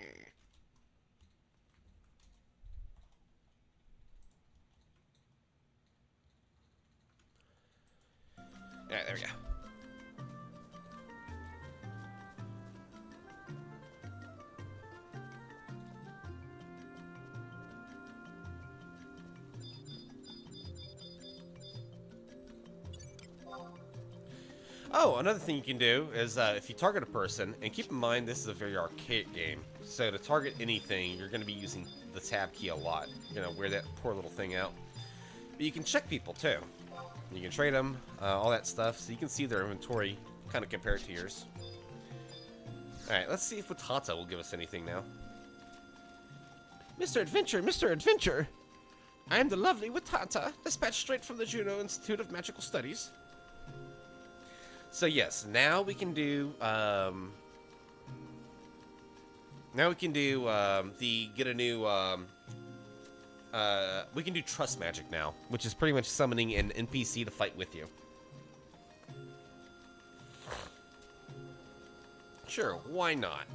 Alright, there we go. Oh, another thing you can do is if you target a person, and keep in mind this is a very archaic game, so to target anything, you're going to be using the tab key a lot. You're going to wear that poor little thing out. But you can check people too. You can trade them, all that stuff, so you can see their inventory, kind of compare it to yours. Alright, let's see if Watata will give us anything now. Mr. Adventure, Mr. Adventure! I am the lovely Watata, dispatched straight from the Juno Institute of Magical Studies. So yes, now we can do, we can do trust magic now, which is pretty much summoning an NPC to fight with you. Sure, why not?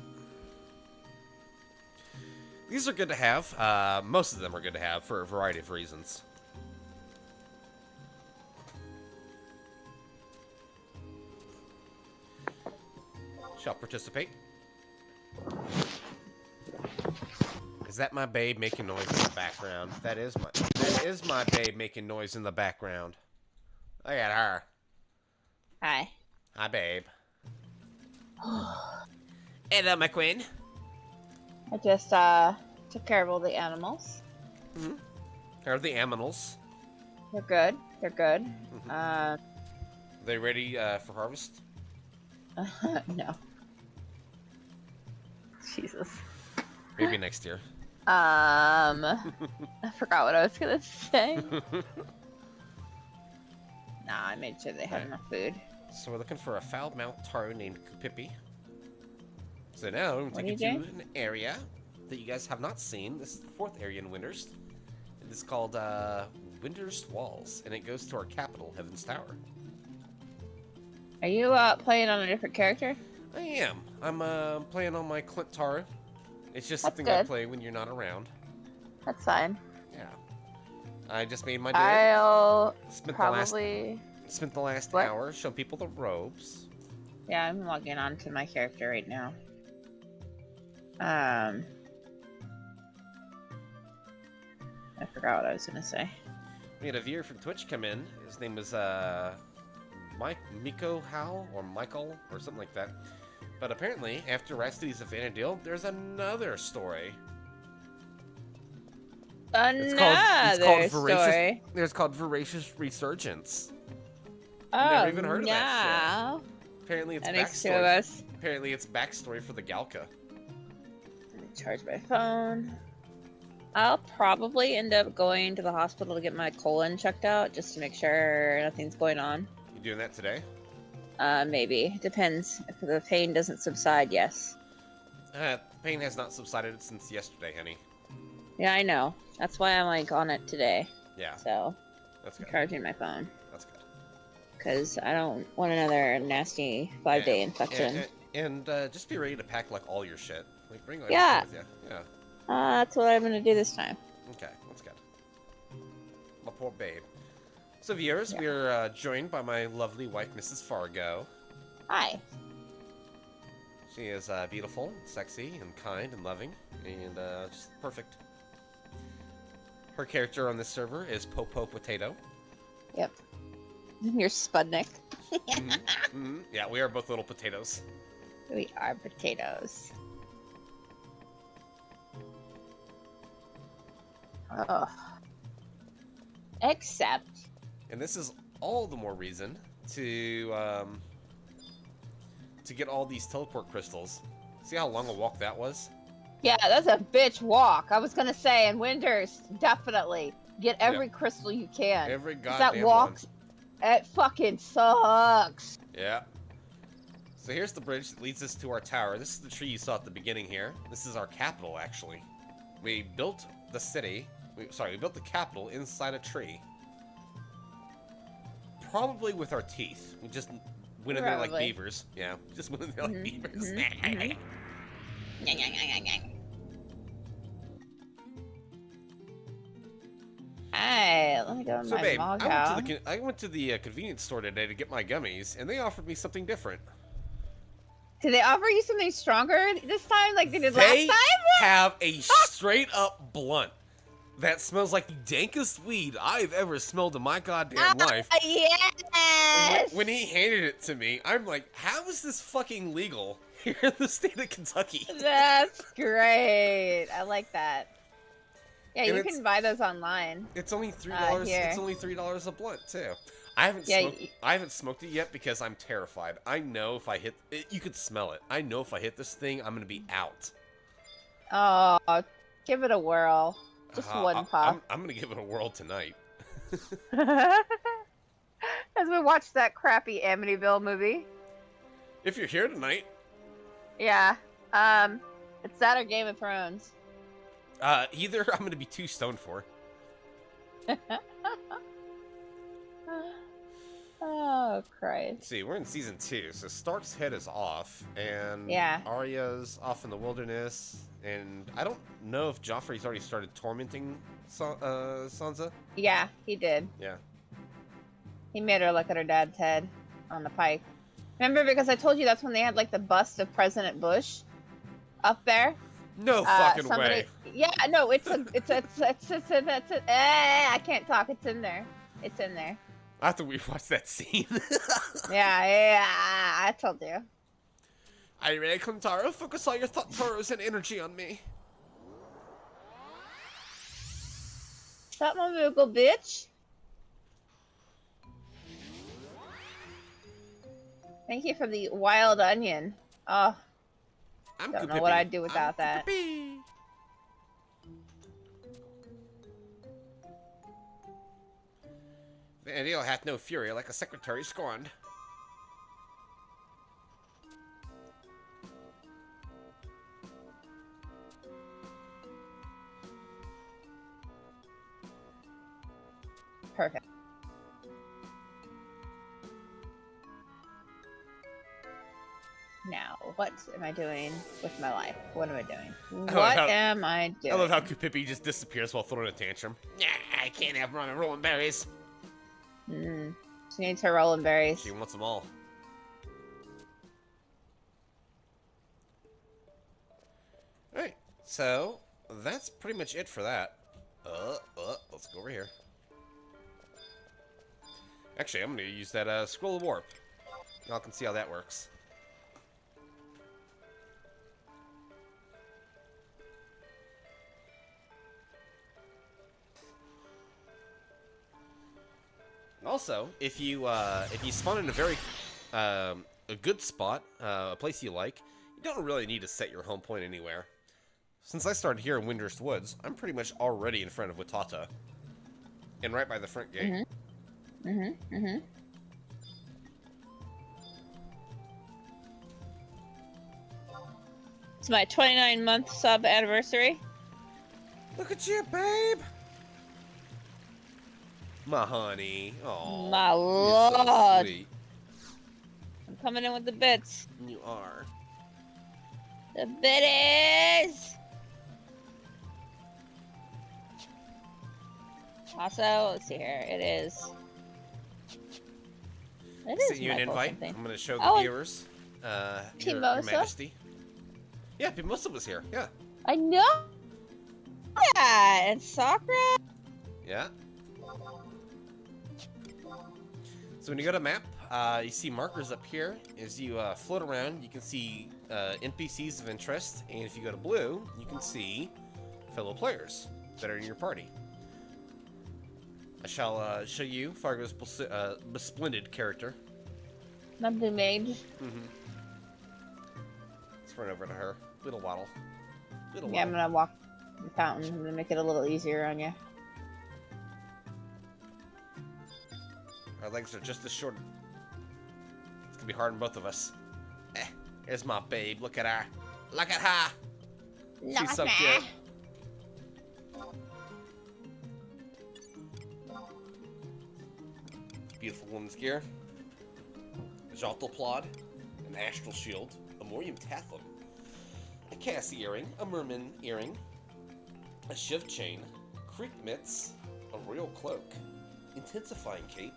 These are good to have. Most of them are good to have for a variety of reasons. Shall participate. Is that my babe making noise in the background? That is my babe making noise in the background. Look at her. Hi. Hi, babe. Hello, my queen. I just took care of all the animals. Mm-hmm. How are the animals? They're good. They're good. Mm-hmm. They ready for harvest? No. Jesus. Maybe next year. I forgot what I was gonna say. Nah, I made sure they had enough food. So we're looking for a foul-mouthed taro named Kupipi. So now I'm going to take you to an area that you guys have not seen. This is the 4th area in Windurst. It's called Windurst Walls, and it goes to our capital, Heaven's Tower. Are you playing on a different character? I am. I'm playing on my Clint Taro. It's just That's something I good. play when you're not around. That's fine. Yeah. I just made my day. I'll Spent probably... the last What? hour showing people the robes. Yeah, I'm logging on to my character right now. I forgot what I was gonna say. We had a viewer from Twitch come in. His name was Miko Howell or Michael or something like that. But apparently, after Rhapsodies of Vanadil, there's another story. Another story. It's called Voracious Resurgence. Never Oh, even heard of that no. shit. Apparently it's That makes two backstory. of us. Apparently it's backstory for the Galka. Let me charge my phone. I'll probably end up going to the hospital to get my colon checked out just to make sure nothing's going on. You doing that today? Maybe. Depends. If the pain doesn't subside, yes. Pain has not subsided since yesterday, honey. Yeah, I know. That's why I'm like on it today. Yeah, So, that's I'm good. charging my phone. That's good. Because I don't want another nasty 5-day infection. And just be ready to pack like all your shit. Like bring everything Yeah. with you. Yeah. That's what I'm gonna do this time. Okay, that's good. My poor babe. So viewers, Yeah. we're joined by my lovely wife, Mrs. Fargo. Hi. She is beautiful, sexy, and kind and loving, and just perfect. Her character on this server is Popo Potato. Yep. You're Spudnik. Yeah, we are both little potatoes. We are potatoes. Oh. Except. And this is all the more reason to get all these teleport crystals. See how long a walk that was? Yeah, that's a bitch walk. I was gonna say, in Windurst, definitely get every crystal you can. Every 'Cause goddamn that walk, one. it fucking sucks. Yeah. So here's the bridge that leads us to our tower. This is the tree you saw at the beginning here. This is our capital, actually. We built the city. We built the capital inside a tree. Probably with our teeth. We just went in there like Probably. beavers. Yeah, just went in there like beavers. Hey, let me go in So my babe, mog I house. went to the convenience store today to get my gummies, and they offered me something different. Did they offer you something stronger this time, like they did They last time? have a straight up blunt that smells like the dankest weed I've ever smelled in my goddamn life. Yes. When he handed it to me, I'm like, how is this fucking legal here in the state of Kentucky? That's great. I like that. Yeah, And you it's- can buy those online. It's only $3. Here. It's only $3 a blunt too. I haven't Yeah, smoked. I haven't smoked it yet because I'm terrified. I know if I hit, you could smell it. I know if I hit this thing, I'm gonna be out. Oh, give it a whirl. Just one puff. I'm gonna give it a whirl tonight. As we watch that crappy Amityville movie. If you're here tonight, Yeah. It's that or Game of Thrones. either I'm gonna be too stoned for. Oh, Christ. Let's see, we're in season 2, so Stark's head is off, and Yeah. Arya's off in the wilderness, and I don't know if Joffrey's already started tormenting Sansa. Yeah, he did. Yeah. He made her look at her dad's head on the pike. Remember, because I told you that's when they had like the bust of President Bush up there. No fucking somebody- way. Yeah, no, I can't talk. It's in there. It's in there. I have to rewatch that scene. Yeah, I told you. Are you ready, Clintaro? Focus all your thought toros and energy on me. Stop my Moogle, bitch. Thank you for the wild onion. Oh, I'm don't know Kupipi. what I'd do I'm without that. Kupipi. The ideal hath no fury like a secretary scorned. Perfect. Now, what am I doing with my life? What am I doing? love What how- am I doing? I love how Kupipi just disappears while throwing a tantrum. Yeah, I can't have Rana rolling berries. She needs her rolling berries. She wants them all. Alright, so that's pretty much it for that. Let's go over here. Actually, I'm gonna use that scroll of warp. Y'all can see how that works. Also, if you spawn in a very a good spot, a place you like, you don't really need to set your home point anywhere. Since I started here in Windurst Woods, I'm pretty much already in front of Watata, and right by the front gate. It's my 29-month sub anniversary. Look at you, babe! My honey. Aww. My You're so lord. sweet. I'm coming in with the bits. You are. The biddies! Also, let's see here. It is. It is Send you an Michael invite. something. I'm going to show the Oh, viewers. Your Pimosa? Majesty. Yeah, Pimosa was here. Yeah. I know that! And Sakura? Yeah. So when you go to map, you see markers up here. As you float around, you can see NPCs of interest, and if you go to blue, you can see fellow players that are in your party. I shall show you Fargo's besplendid character. My blue mage. Let's run over to her. Little waddle. Little Yeah, I'm waddle. gonna walk the fountain. I'm gonna make it a little easier on you. Our legs are just as short. It's gonna be hard on both of us. Here's my babe. Look at her. Look at her. She's so cute. Beautiful woman's gear. A Joltal Plod, an Astral Shield, a Morium Tathlum, a Cassie earring, a Merman earring, a Shiv chain, Creek mitts, a Royal cloak, Intensifying cape,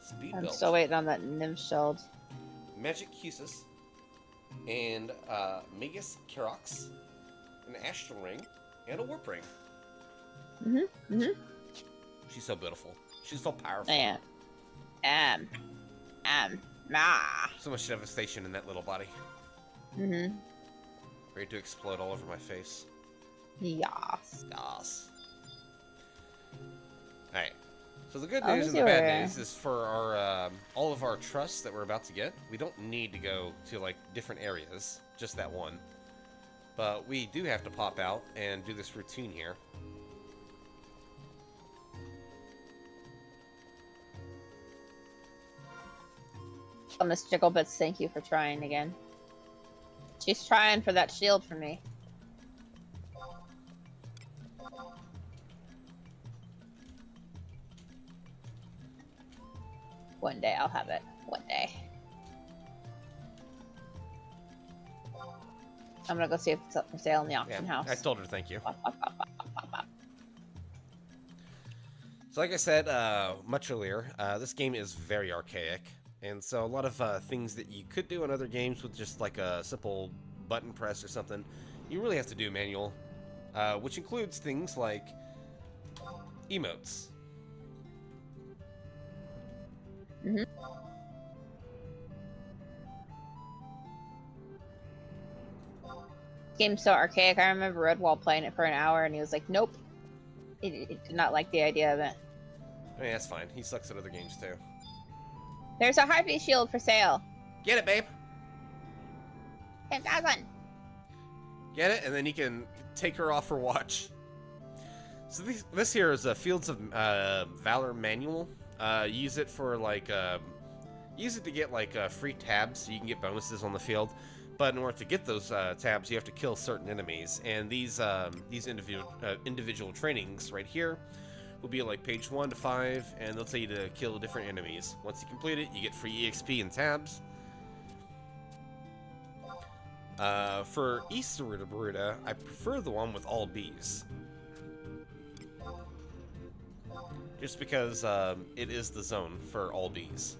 Speed I'm belt, still waiting on that nymph shield. Magic Cusis, and Magus Kerox, an Astral ring, and a Warp ring. She's so beautiful. She's so powerful. Yeah. Nah. So much devastation in that little body. Ready to explode all over my face. Yas. Yas. Alright. So the good Oh, news and let's the see bad where- news is for our all of our trusts that we're about to get, we don't need to go to like different areas, just that one. But we do have to pop out and do this routine here. Oh, Miss Jigglebits, thank you for trying again. She's trying for that shield for me. One day I'll have it. One day. I'm gonna go see if it's up for sale in the auction house. I told her thank you. So like I said much earlier, this game is very archaic. And so a lot of things that you could do in other games with just like a simple button press or something, you really have to do manual, which includes things like emotes. Game's so archaic. I remember Redwall playing it for an hour and he was like, nope. He did not like the idea of it. I mean, that's fine. He sucks at other games too. There's a Harpy shield for sale. Get it, babe. 10,000. Get it, and then you can take her off her watch. So this here is a Fields of Valor manual. Use it for like, use it to get like free tabs, so you can get bonuses on the field. But in order to get those tabs, you have to kill certain enemies, and these individual trainings right here will be like page 1 to 5, and they'll tell you to kill different enemies. Once you complete it, you get free EXP and tabs. For Easter I prefer the one with all bees. Just because it is the zone for all bees.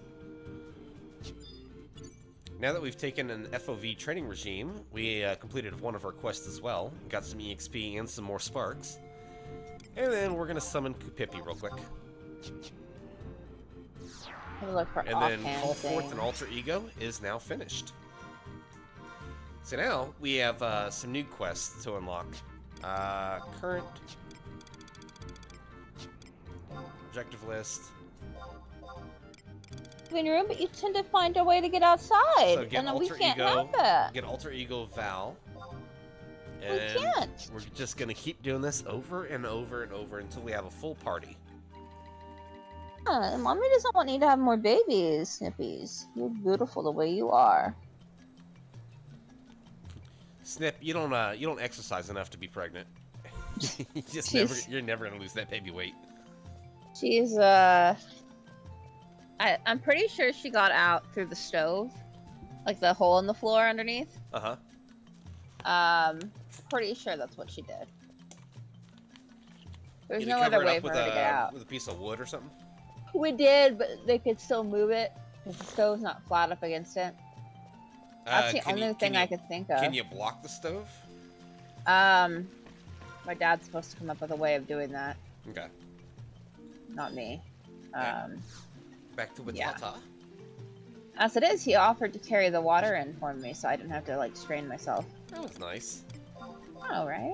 Now that we've taken an FOV training regime, we completed one of our quests as well. Got some EXP and some more sparks. And then we're going to summon Kupipi real quick. Look for And then offhand Call Forth things. an Alter Ego is now finished. So now we have some new quests to unlock. Current objective list. living room, but you tend to find a way to get outside, So get and we alter can't ego. have that. Get alter ego Val. We And can't. we're just gonna keep doing this over and over and over until we have a full party. Mommy doesn't want you to have more babies, Snippies. You're beautiful the way you are. Snip, you don't exercise enough to be pregnant. You're never gonna lose that baby weight. She's I'm pretty sure she got out through the stove, like the hole in the floor underneath. Pretty sure that's what she did. There's Can no you cover other it way up for with her to get out. with a piece of wood or something? We did, but they could still move it because the stove's not flat up against it. That's the only thing I could think of. Can you block the stove? My dad's supposed to come up with a way of doing that. Okay. Not me. Back to with yeah. Tata. As it is, he offered to carry the water in for me, so I didn't have to like strain myself. That was nice. Oh, right.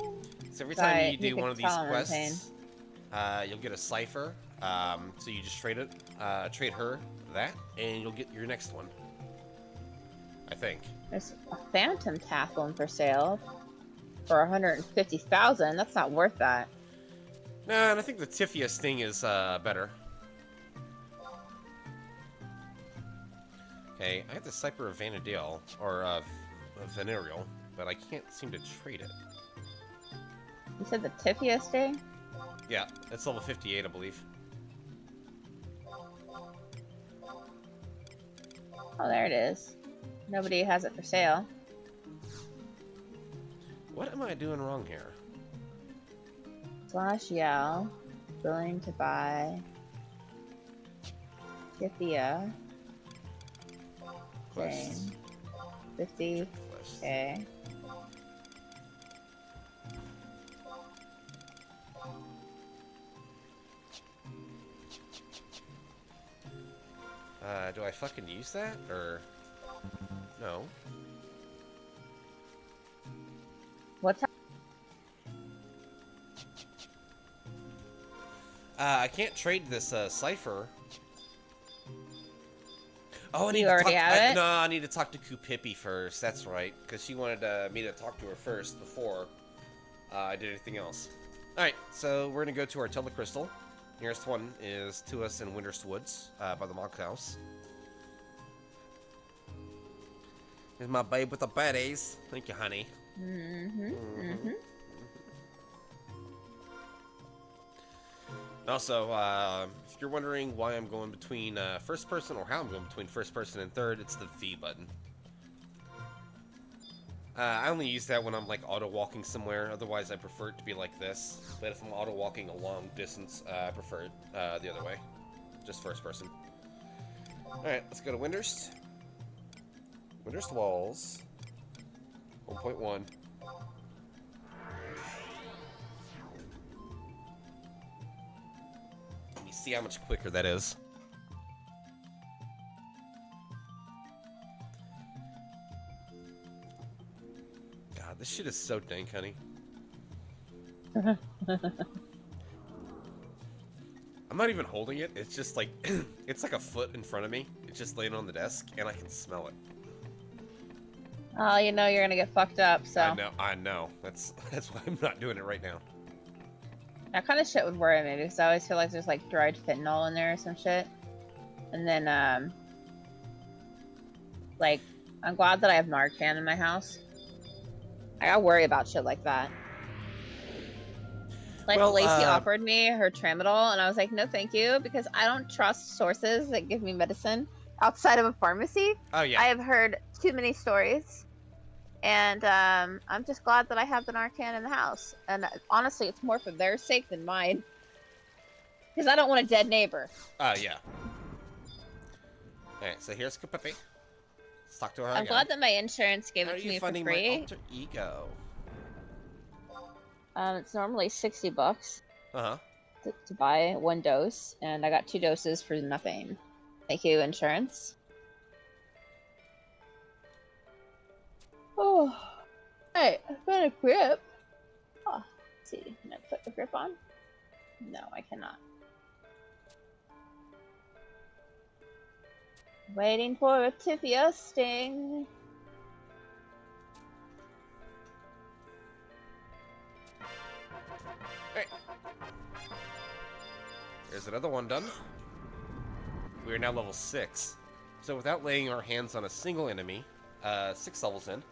So every time you He do could one of these tell I'm in pain. quests, you'll get a cipher. So you just trade her that, and you'll get your next one. I think. There's a phantom tackle for sale for 150,000. That's not worth that. Nah, and I think the Tiffius thing is better. Okay, I have the Cypher of Vanadil, or Venereal, but I can't seem to trade it. You said the Tiffius thing? Yeah, it's level 58, I believe. Oh, there it is. Nobody has it for sale. What am I doing wrong here? Slash yell. Willing to buy. Tithia. Quests. Jane. 50. Quests. Okay. Do I fucking use that, or... No. What's I can't trade this cipher. Oh, I need You to already talk, have it? No, I need to talk to Kupippy first. That's right, because she wanted me to talk to her first before I did anything else. All right, so we're gonna go to our Telecrystal. Nearest one is to us in Windurst Woods by the Monk House. Here's my babe with the baddies. Thank you, honey. Also, if you're wondering why I'm going between first person, or how I'm going between first person and third, it's the V button. I only use that when I'm like auto walking somewhere. Otherwise, I prefer it to be like this. But if I'm auto walking a long distance, I prefer it the other way, just first person. All right, let's go to Windurst. Windurst Walls. 1.1. Let me see how much quicker that is. God, this shit is so dank, honey. I'm not even holding it. It's just like, it's like a foot in front of me. It's just laying on the desk, and I can smell it. Oh, you know you're gonna get fucked up, so. I know. That's why I'm not doing it right now. That kind of shit would worry me because I always feel like there's like dried fentanyl in there or some shit. And then, like, I'm glad that I have Narcan in my house. I gotta worry about shit like that. Like, Well, Lacey offered me her tramadol, and I was like, no, thank you, because I don't trust sources that give me medicine outside of a pharmacy. Oh, yeah. I have heard too many stories. And I'm just glad that I have the Narcan in the house. And honestly, it's more for their sake than mine. Because I don't want a dead neighbor. Oh, yeah. Alright, so here's Kupippy. Let's talk to her I'm again. glad that my insurance gave How are it to you me for funding my free. alter ego? It's normally $60 Uh-huh. to buy one dose. And I got 2 doses for nothing. Thank you, insurance. Oh, hey, I've got a grip. Oh, let's see, can I put the grip on? No, I cannot. Waiting for a tibia sting. Alright. There's another one done. We are now level 6. So without laying our hands on a single enemy, 6 levels in.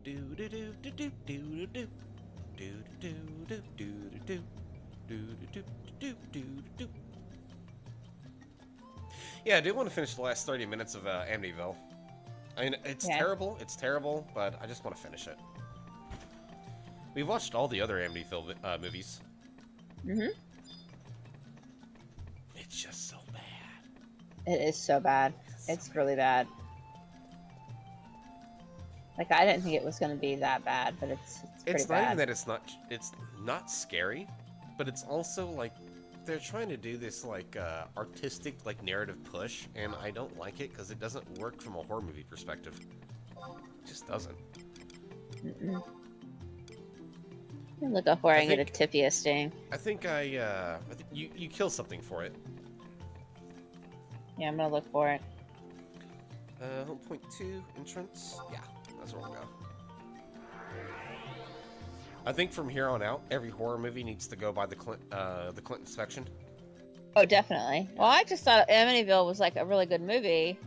Do do do do do do do do do do do do do do do do do. Yeah, I do want to finish the last 30 minutes of Amityville. I mean, it's terrible, but I just want to finish it. We've watched all the other Amityville movies. Mm-hmm. It's just so bad. It is so bad. It's really bad. Like, I didn't think it was going to be that bad, but it's pretty It's not bad. even that it's not scary, but it's also like they're trying to do this like artistic like narrative push, and I don't like it because it doesn't work from a horror movie perspective. It just doesn't. Mm-mm. Look up where I can get a tibia sting. I think you kill something for it. Yeah, I'm gonna look for it. Home point 2 entrance. Yeah, that's where we'll go. I think from here on out, every horror movie needs to go by the Clint inspection. Oh, definitely. Well, I just thought Amityville was like a really good movie.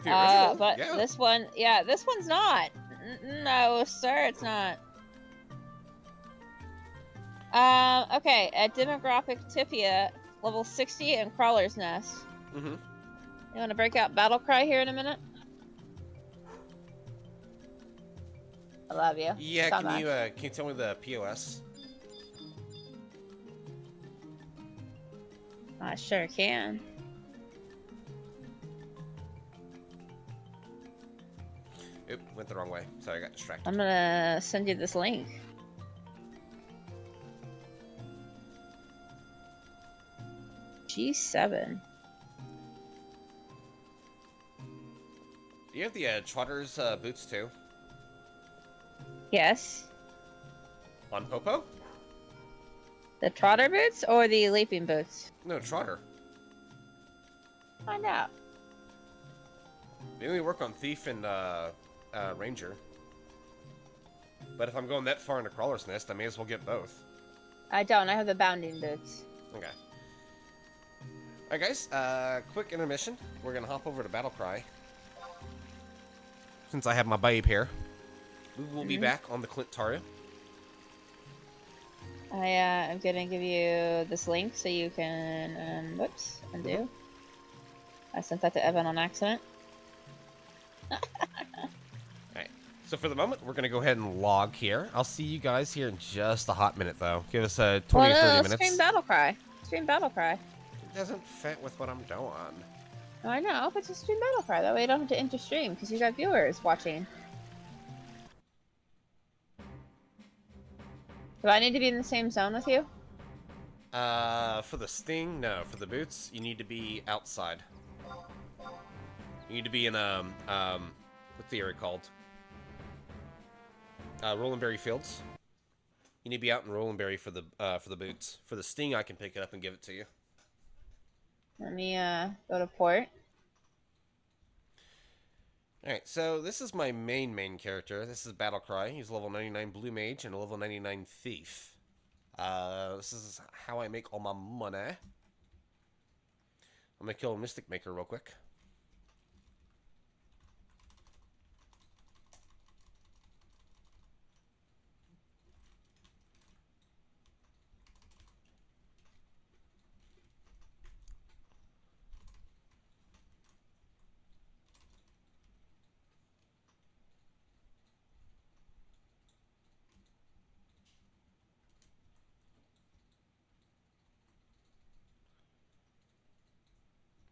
The original, But yeah. this one's not. No, sir, it's not. Okay, a demographic tibia, level 60, and Crawler's Nest. Mm-hmm. You want to break out Battle Cry here in a minute? I love you. Yeah, So can much. you tell me the POS? I sure can. Oop, went the wrong way. Sorry, I got distracted. I'm gonna send you this link. G7. Do you have the Trotter's boots too? Yes. On Popo? The Trotter boots or the Leaping boots? No, Trotter. Find out. They only work on Thief and Ranger. But if I'm going that far into Crawler's Nest, I may as well get both. I don't. I have the Bounding boots. Okay. Alright guys, quick intermission. We're gonna hop over to Battle Cry. Since I have my babe here. We will be back on the Clint Taria. I am gonna give you this link so you can, whoops, undo. I sent that to Evan on accident. Alright. So for the moment, we're gonna go ahead and log here. I'll see you guys here in just a hot minute though. Give us 20 or 30 minutes. Stream Battle Cry. Stream Battle Cry. It doesn't fit with what I'm doing. Oh, I know, but just stream Battle Cry. That way you don't have to enter stream because you got viewers watching. Do I need to be in the same zone with you? For the sting, no. For the boots, you need to be outside. You need to be in what's the area called? Rolandberry Fields. You need to be out in Rolandberry for the boots. For the sting, I can pick it up and give it to you. Let me go to port. Alright, so this is my main character. This is Battlecry. He's level 99 Blue Mage and a level 99 Thief. This is how I make all my money. I'm gonna kill a Mystic Maker real quick.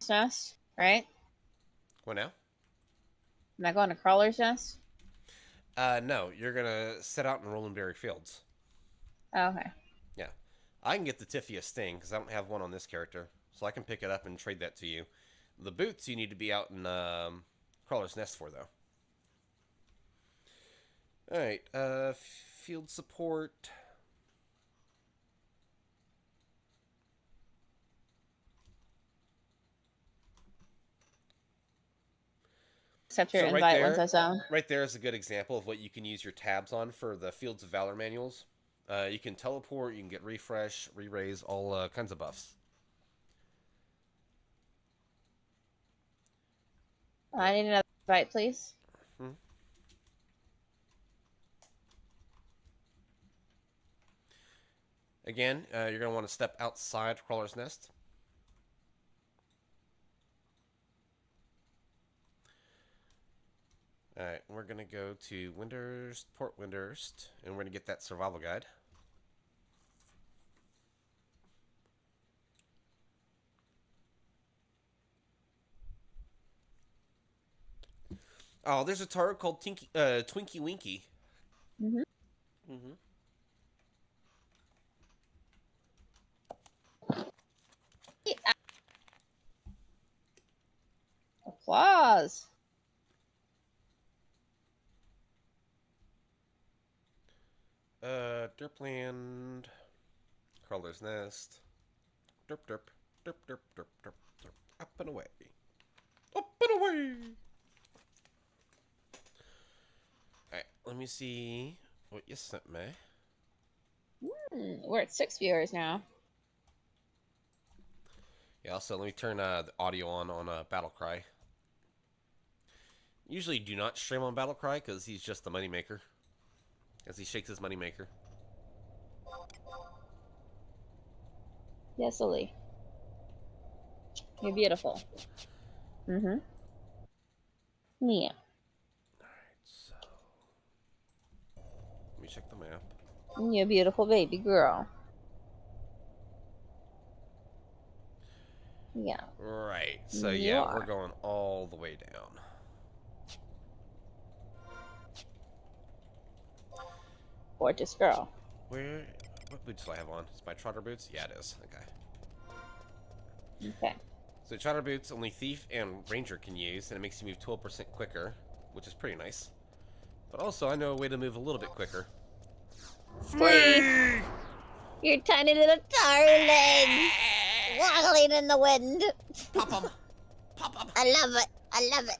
Nest, right? What now? Am I going to Crawler's Nest? No, you're gonna set out in Rolandberry Fields. Oh, okay. Yeah. I can get the Tifia Sting, because I don't have one on this character. So I can pick it up and trade that to you. The boots you need to be out in Crawler's Nest for, though. Alright, field support. Accept your So invite once I zone. right there is a good example of what you can use your tabs on for the Fields of Valor manuals. You can teleport, you can get refresh, re-raise, all kinds of buffs. I need another invite, please. Hmm. Again, you're going to want to step outside Crawler's Nest. Alright, we're going to go to Windurst, Port Windurst, and we're going to get that survival guide. Oh, there's a turret called Twinkie Winky. Mm-hmm. Mm-hmm. Applause. Derpland, Crawler's Nest, derp derp, derp derp derp derp derp, up and away, up and away. Alright, let me see what you sent me. We're at 6 viewers now. Yeah, also let me turn the audio on Battlecry. Usually do not stream on Battlecry because he's just the moneymaker. As he shakes his moneymaker. Yes, Lily. You're beautiful. Mm-hmm. Yeah. Alright, so let me check the map. You're a beautiful baby girl. Yeah. Right, so You yeah, are. we're going all the way down. Gorgeous girl. What boots do I have on? Is my trotter boots? Yeah, it is. Okay. Okay. So trotter boots only Thief and Ranger can use, and it makes you move 12% quicker, which is pretty nice. But also, I know a way to move a little bit quicker. Free! You're tiny little darling! Waggling in the wind. Pop 'em! Pop 'em! I love it. I love it.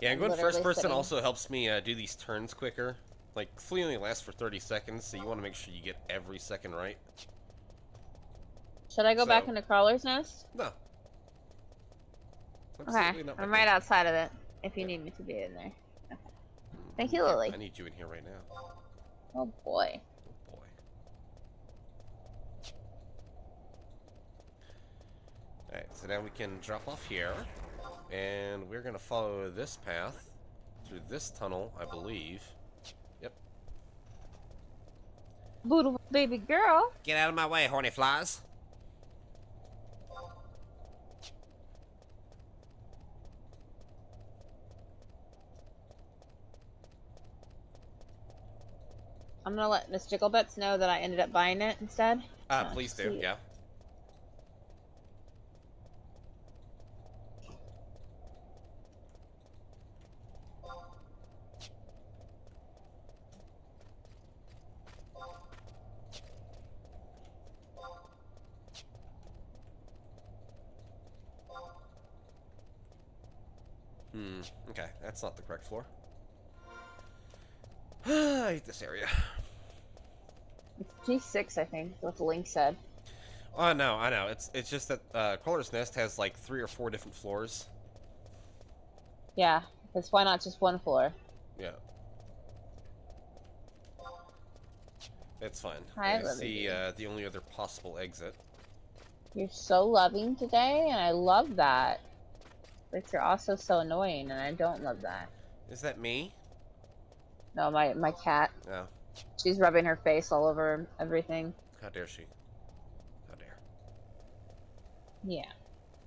Yeah, I'm going literally first person sitting. also helps me do these turns quicker. Like, Flee only lasts for 30 seconds, so you want to make sure you get every second right. Should I go So- back into Crawler's Nest? No. Okay. Absolutely not I'm my right thing. outside of it. If you Yeah. need me to be in there. Okay. Thank you, Lily. I need you in here right now. Oh boy. Oh boy. Alright, so now we can drop off here. And we're gonna follow this path through this tunnel, I believe. Yep. Beautiful baby girl. Get out of my way, horny flies. I'm gonna let Miss Jigglebutts know that I ended up buying it instead. Please do, sweet. yeah. Okay, that's not the correct floor. I hate this area. It's G6, I think. What the link said. Oh, no, I know. It's just that Crawler's Nest has like 3 or 4 different floors. Yeah, because why not just one floor? Yeah. It's fine. Hi, I see Lily. the only other possible exit. You're so loving today, and I love that. But you're also so annoying, and I don't love that. Is that me? No, my cat. No. She's rubbing her face all over everything. How dare she? How dare. Yeah.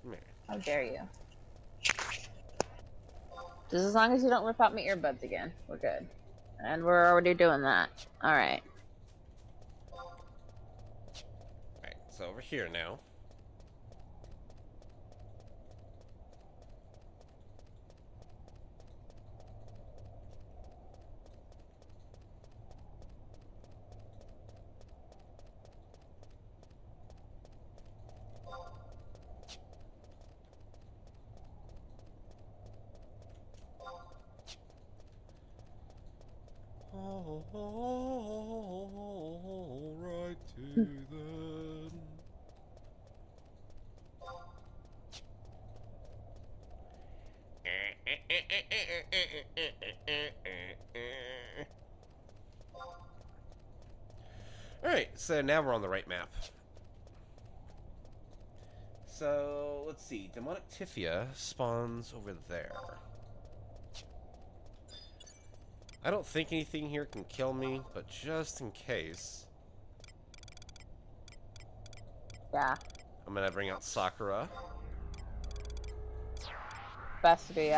Man. How dare you? Just as long as you don't rip out my earbuds again, we're good. And we're already doing that. Alright. So over here now. Right to then. Alright, so now we're on the right map. So, let's see. Demonic Tifia spawns over there. I don't think anything here can kill me, but just in case, Yeah. I'm gonna bring out Sakura, Best to be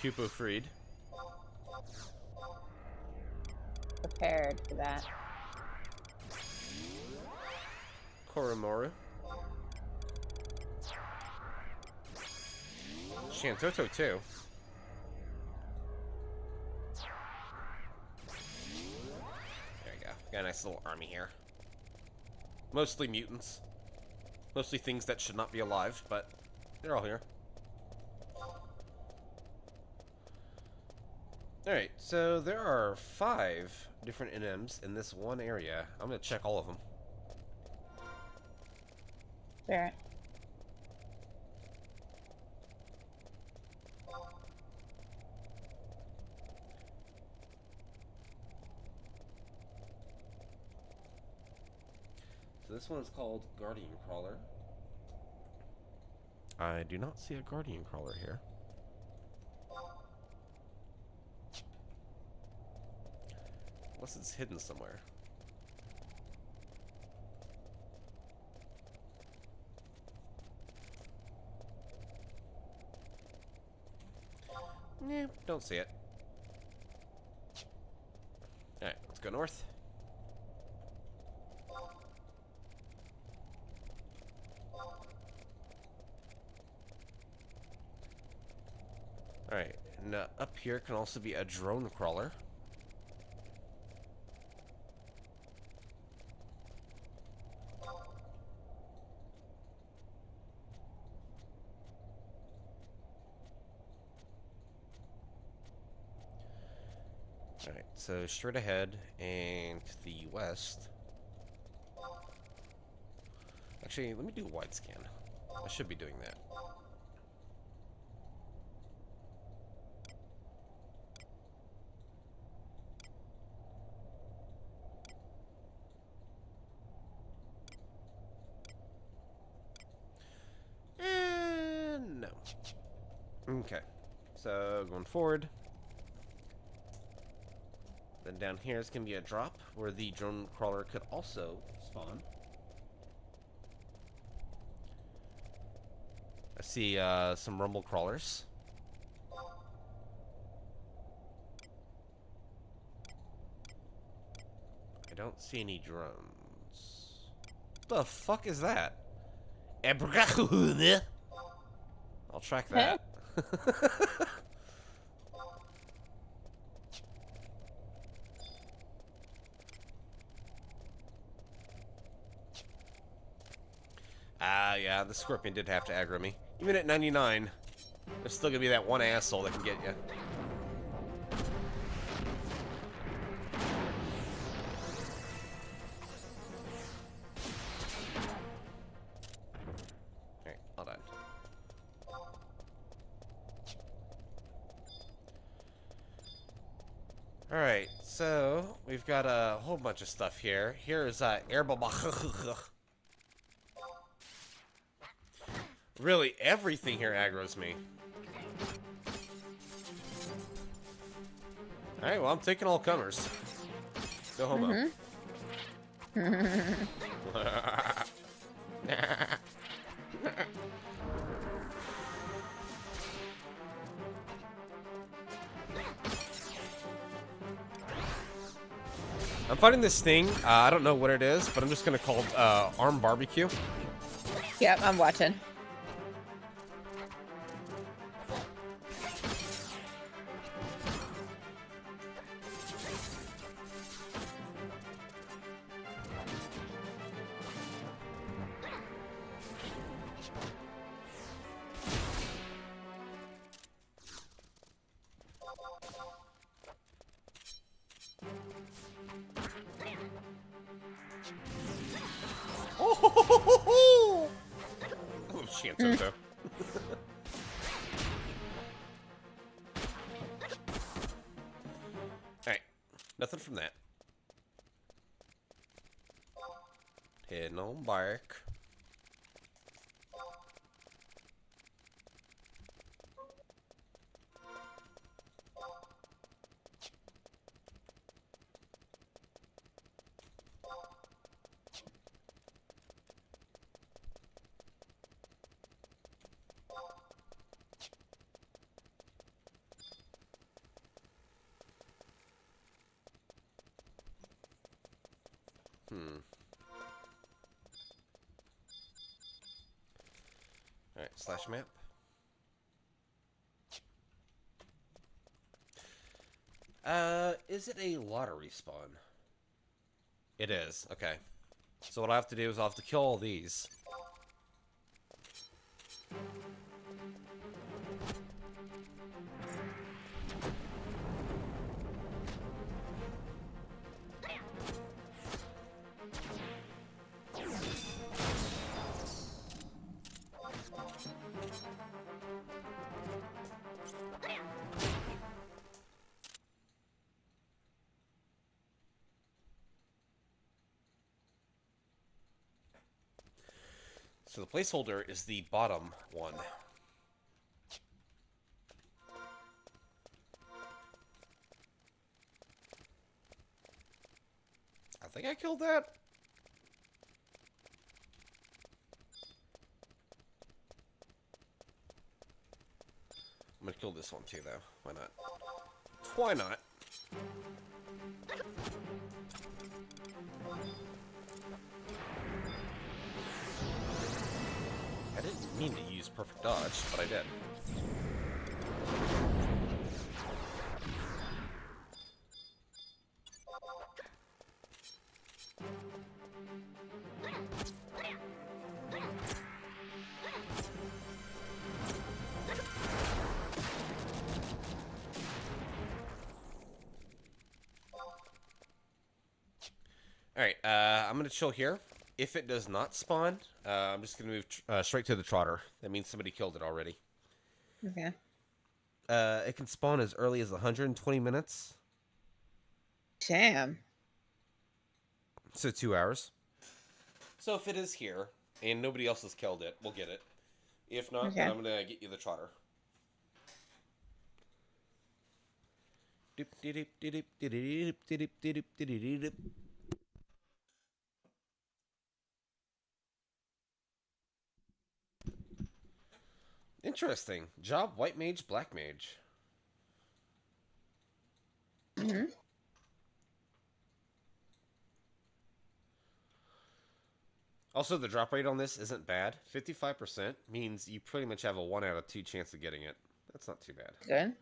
Kupo Freed, prepared for that. Koromoru, Shantoto too. There we go. Got a nice little army here. Mostly mutants. Mostly things that should not be alive, but they're all here. Alright, so there are 5 different NMs in this one area. I'm gonna check all of them. Sure. So this one is called Guardian Crawler. I do not see a Guardian Crawler here. Unless it's hidden somewhere. Nah, don't see it. Alright, let's go north. Alright, and up here can also be a drone crawler. Alright, so straight ahead and to the west. Actually, let me do a wide scan. I should be doing that. And no. Okay. So going forward. Then down here is going to be a drop where the drone crawler could also spawn. I see some rumble crawlers. I don't see any drones. The fuck is that? I'll track that. Yeah, the scorpion did have to aggro me. Even at 99, there's still gonna be that one asshole that can get you. Alright, all done. Alright, so we've got a whole bunch of stuff here. Here's Really, everything here aggroes me. Alright, well, I'm taking all comers. No homo. I'm fighting this thing. I don't know what it is, but I'm just gonna call it arm barbecue. Yep, I'm watching. Oh, chance of though. Alright, nothing from that. Heading on back. Alright, slash map. Is it a lottery spawn? It is, okay. So what I have to do is I'll have to kill all these. So the placeholder is the bottom one. I think I killed that. I'm gonna kill this one too, though. Why not? Why not? I didn't mean to use perfect dodge, but I did. Alright, I'm gonna chill here. If it does not spawn, I'm just gonna move straight to the trotter. That means somebody killed it already. Okay. It can spawn as early as 120 minutes. Damn. So 2 hours. So if it is here, and nobody else has killed it, we'll get it. If not, then I'm gonna get you the trotter. Interesting. Job white mage, black mage. Mm-hmm. Also, the drop rate on this isn't bad. 55% means you pretty much have a 1 out of 2 chance of getting it. That's not too bad. Good.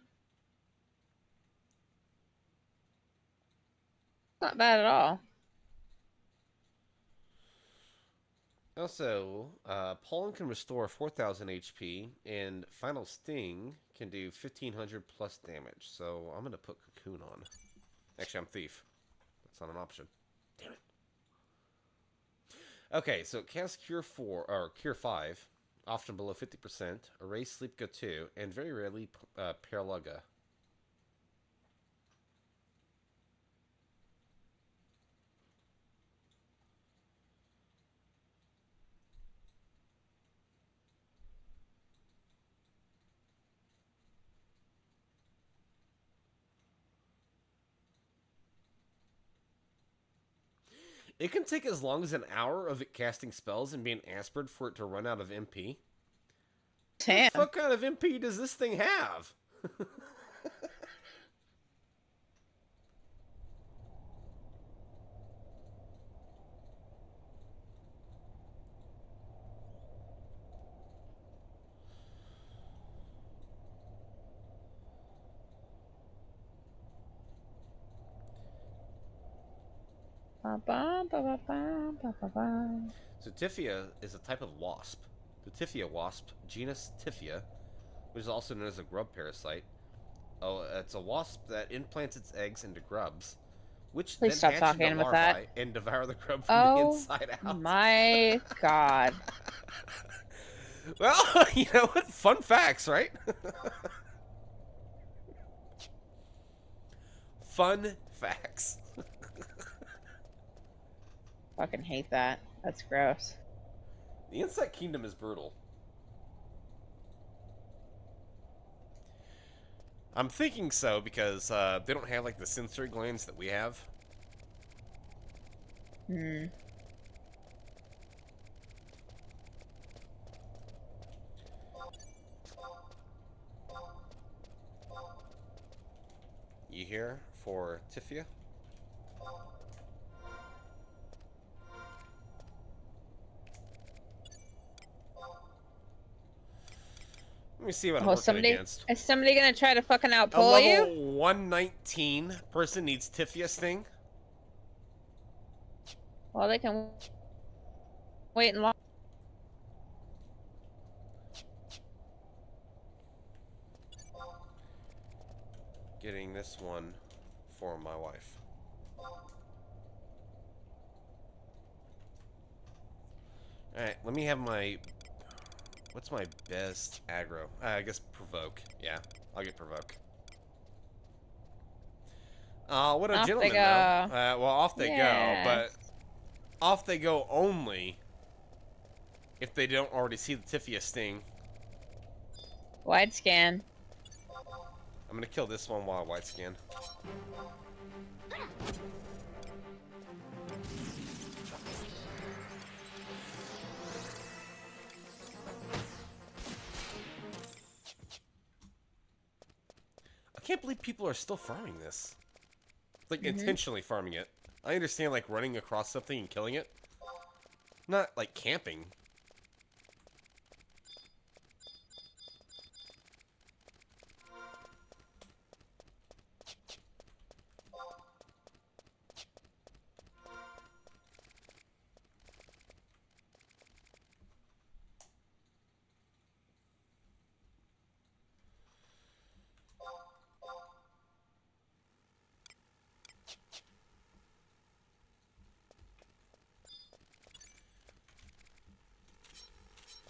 Not bad at all. Also, Pollen can restore 4,000 HP, and Final Sting can do 1,500 plus damage. So I'm going to put Cocoon on. Actually, I'm Thief. That's not an option. Damn it. Okay, so it casts Cure 4, or Cure 5, often below 50%, Erase Sleep Go 2, and very rarely Paraluga. It can take as long as an hour of it casting spells and being aspired for it to run out of MP. Damn. What kind of MP does this thing have? Ba-bum, ba-ba-bum, ba-ba-bum. So Typhia is a type of wasp. The Typhia wasp, genus Typhia, which is also known as a grub parasite. Oh, it's a wasp that implants its eggs into grubs, which Please then stop hatch into talking with larvae that. and devour the grub from the Oh inside out. my god. Well, you know what? Fun facts, right? Fun facts. Fucking hate that. That's gross. The insect kingdom is brutal. I'm thinking so because they don't have like the sensory glands that we have. Hmm. You here for Typhia? Let me see what I'm working against. Is somebody gonna try to fucking A outpull level you? 119 person needs Typhia Sting. Well, they can wait and long. Getting this one for my wife. Alright, let me have my... What's my best aggro? I guess Provoke. Yeah, I'll get Provoke. What a Off they gentleman, go. though. Well, off they go, but... Off they go only if they don't already see the Typhia Sting. Wide scan. I'm gonna kill this one while I white scan. I can't believe people are still farming this. Like, intentionally farming it. I understand, like, running across something and killing it. Not, like, camping.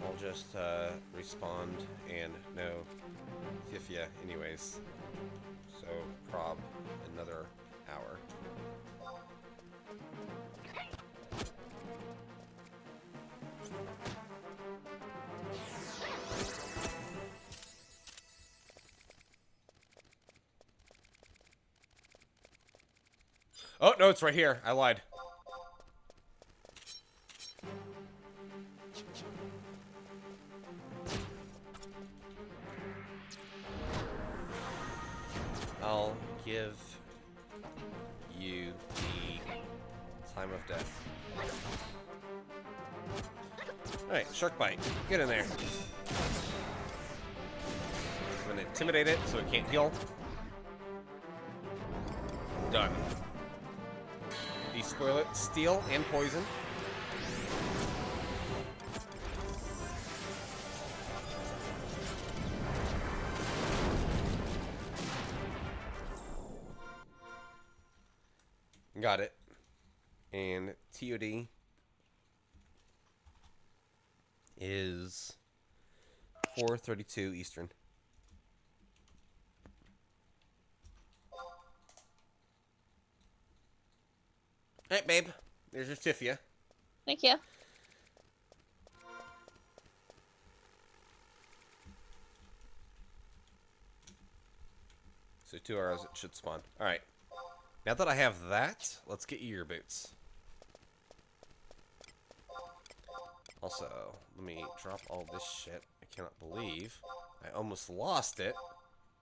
I'll just respond and no Typhia anyways. So prob another hour. Oh no, it's right here. I lied. I'll give you the time of death. Alright, shark bite. Get in there. I'm gonna intimidate it so it can't heal. Done. Despoil it. Steel and poison. Got it. And TOD is 4:32 Eastern. Alright, babe. There's your Typhia. Thank you. So 2 hours it should spawn. Alright. Now that I have that, let's get you your boots. Also, let me drop all this shit. I cannot believe I almost lost it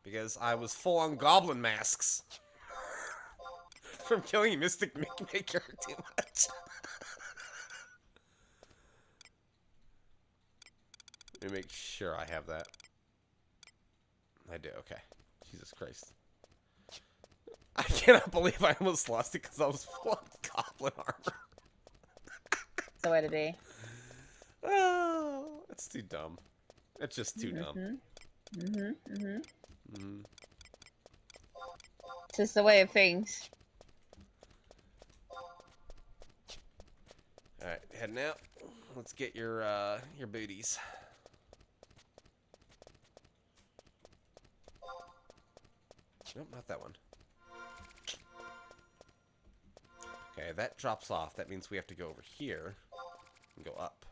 because I was full on goblin masks from killing Mystic Maker too much. Let me make sure I have that. I do, okay. Jesus Christ. I cannot believe I almost lost it because I was full on goblin armor. It's the way to be. Oh, it's too dumb. It's just too dumb. It's just the way of things. Alright, heading out. Let's get your booties. Nope, not that one. Okay, that drops off. That means we have to go over here and go up.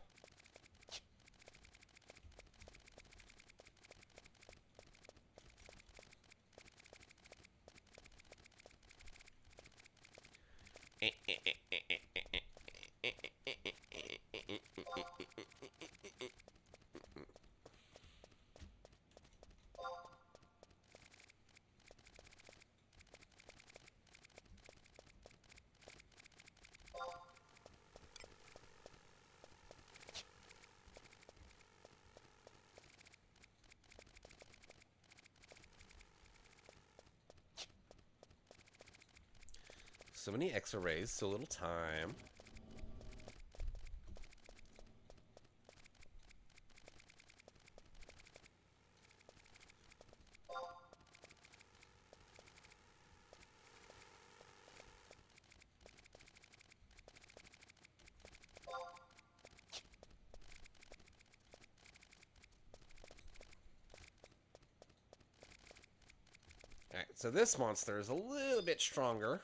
So many X-rays, so little time. Alright, so this monster is a little bit stronger.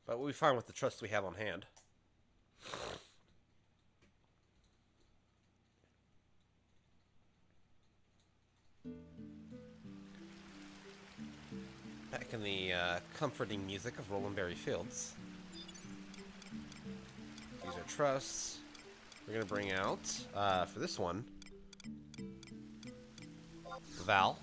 But we'll be fine with the trust we have on hand. Back in the comforting music of Rolandberry Fields. These are trusts. We're going to bring out, for this one, Val.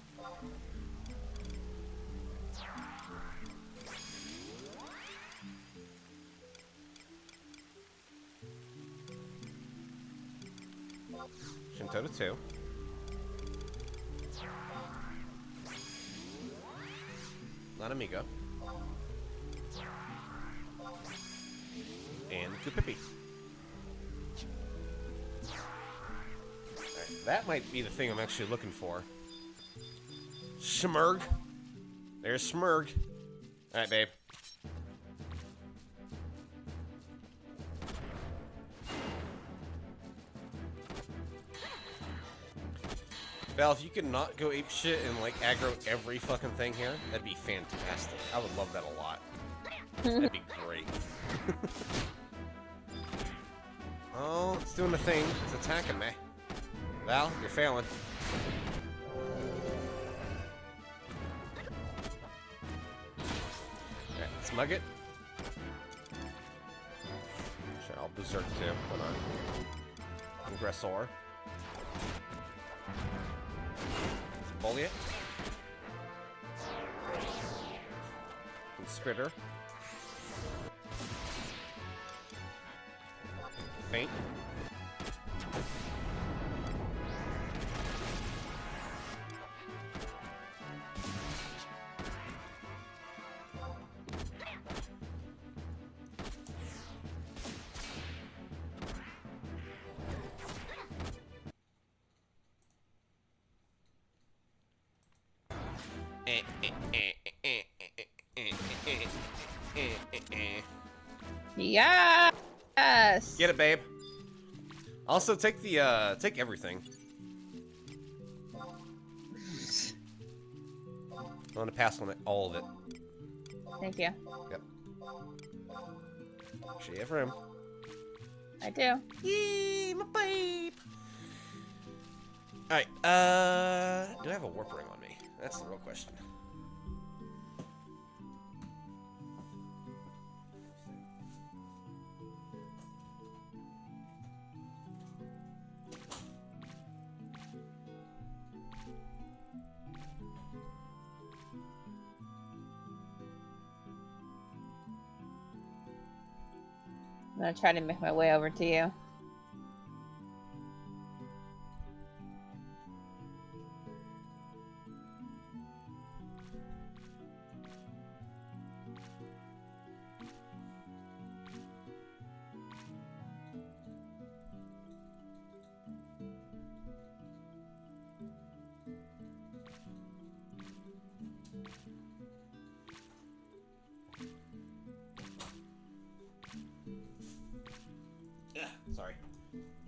Shinto to 2. Nanamigo. And Kupipi. Alright, that might be the thing I'm actually looking for. Shmurg. There's Shmurg. Alright, babe. Val, if you could not go ape shit and like aggro every fucking thing here, that'd be fantastic. I would love that a lot. That'd be great. Oh, it's doing the thing. It's attacking me. Val, you're failing. Alright, smug it. Sure, I'll berserk too. Hold on. Aggressor. Foliate. And Spitter. Faint. Yes. Get it, babe. Also, take the take everything. I want to pass on it, all of it. Thank you. Yep. She have room. I do. Yee, my babe. All right. Do I have a warp ring on me? That's the real question. I'm gonna try to make my way over to you.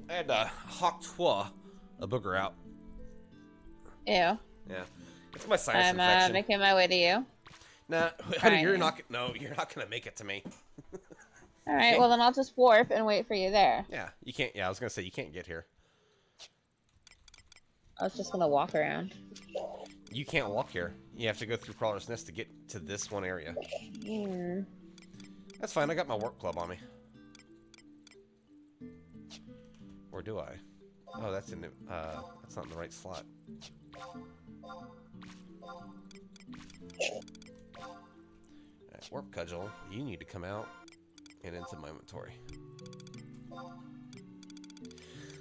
I had hawk toi, a booger out. Ew. Yeah, it's my sinus I'm infection. making my way to you. Nah, honey, Alright, you're yeah. not. No, you're not gonna make it to me. All right. Well, then I'll just warp and wait for you there. Yeah, you can't. Yeah, I was gonna say you can't get here. I was just gonna walk around. You can't walk here. You have to go through Crawler's Nest to get to this one area. Hmm. That's fine. I got my work club on me. Or do I? Oh, that's in the. That's not in the right slot. Alright, warp cudgel. You need to come out and into my inventory.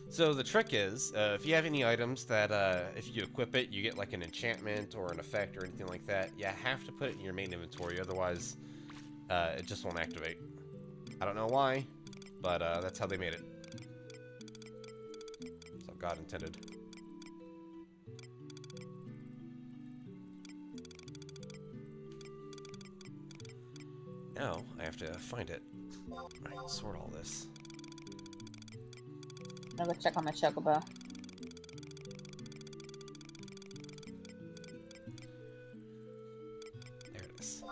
So the trick is, if you have any items that, if you equip it, you get like an enchantment or an effect or anything like that, you have to put it in your main inventory, otherwise it just won't activate. I don't know why, but that's how they made it. So God intended. Now I have to find it. Alright, sort all this. I'm gonna go check on my chocobo. There it is.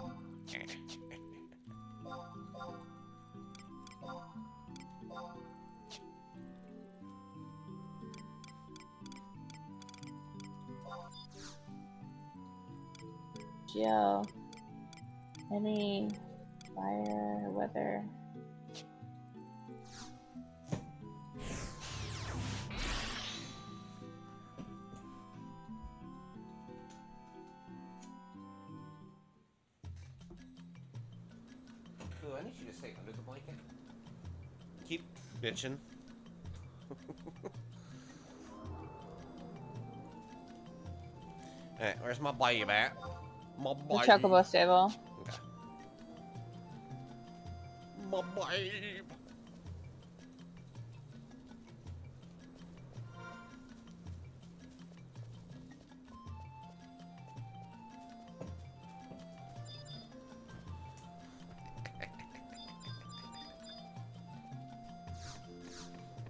Geo. Any fire, weather? Ooh, I need you to stay under the blanket. Keep bitching. Alright, where's my babe at? My The babe. chocobo stable. Okay. My babe.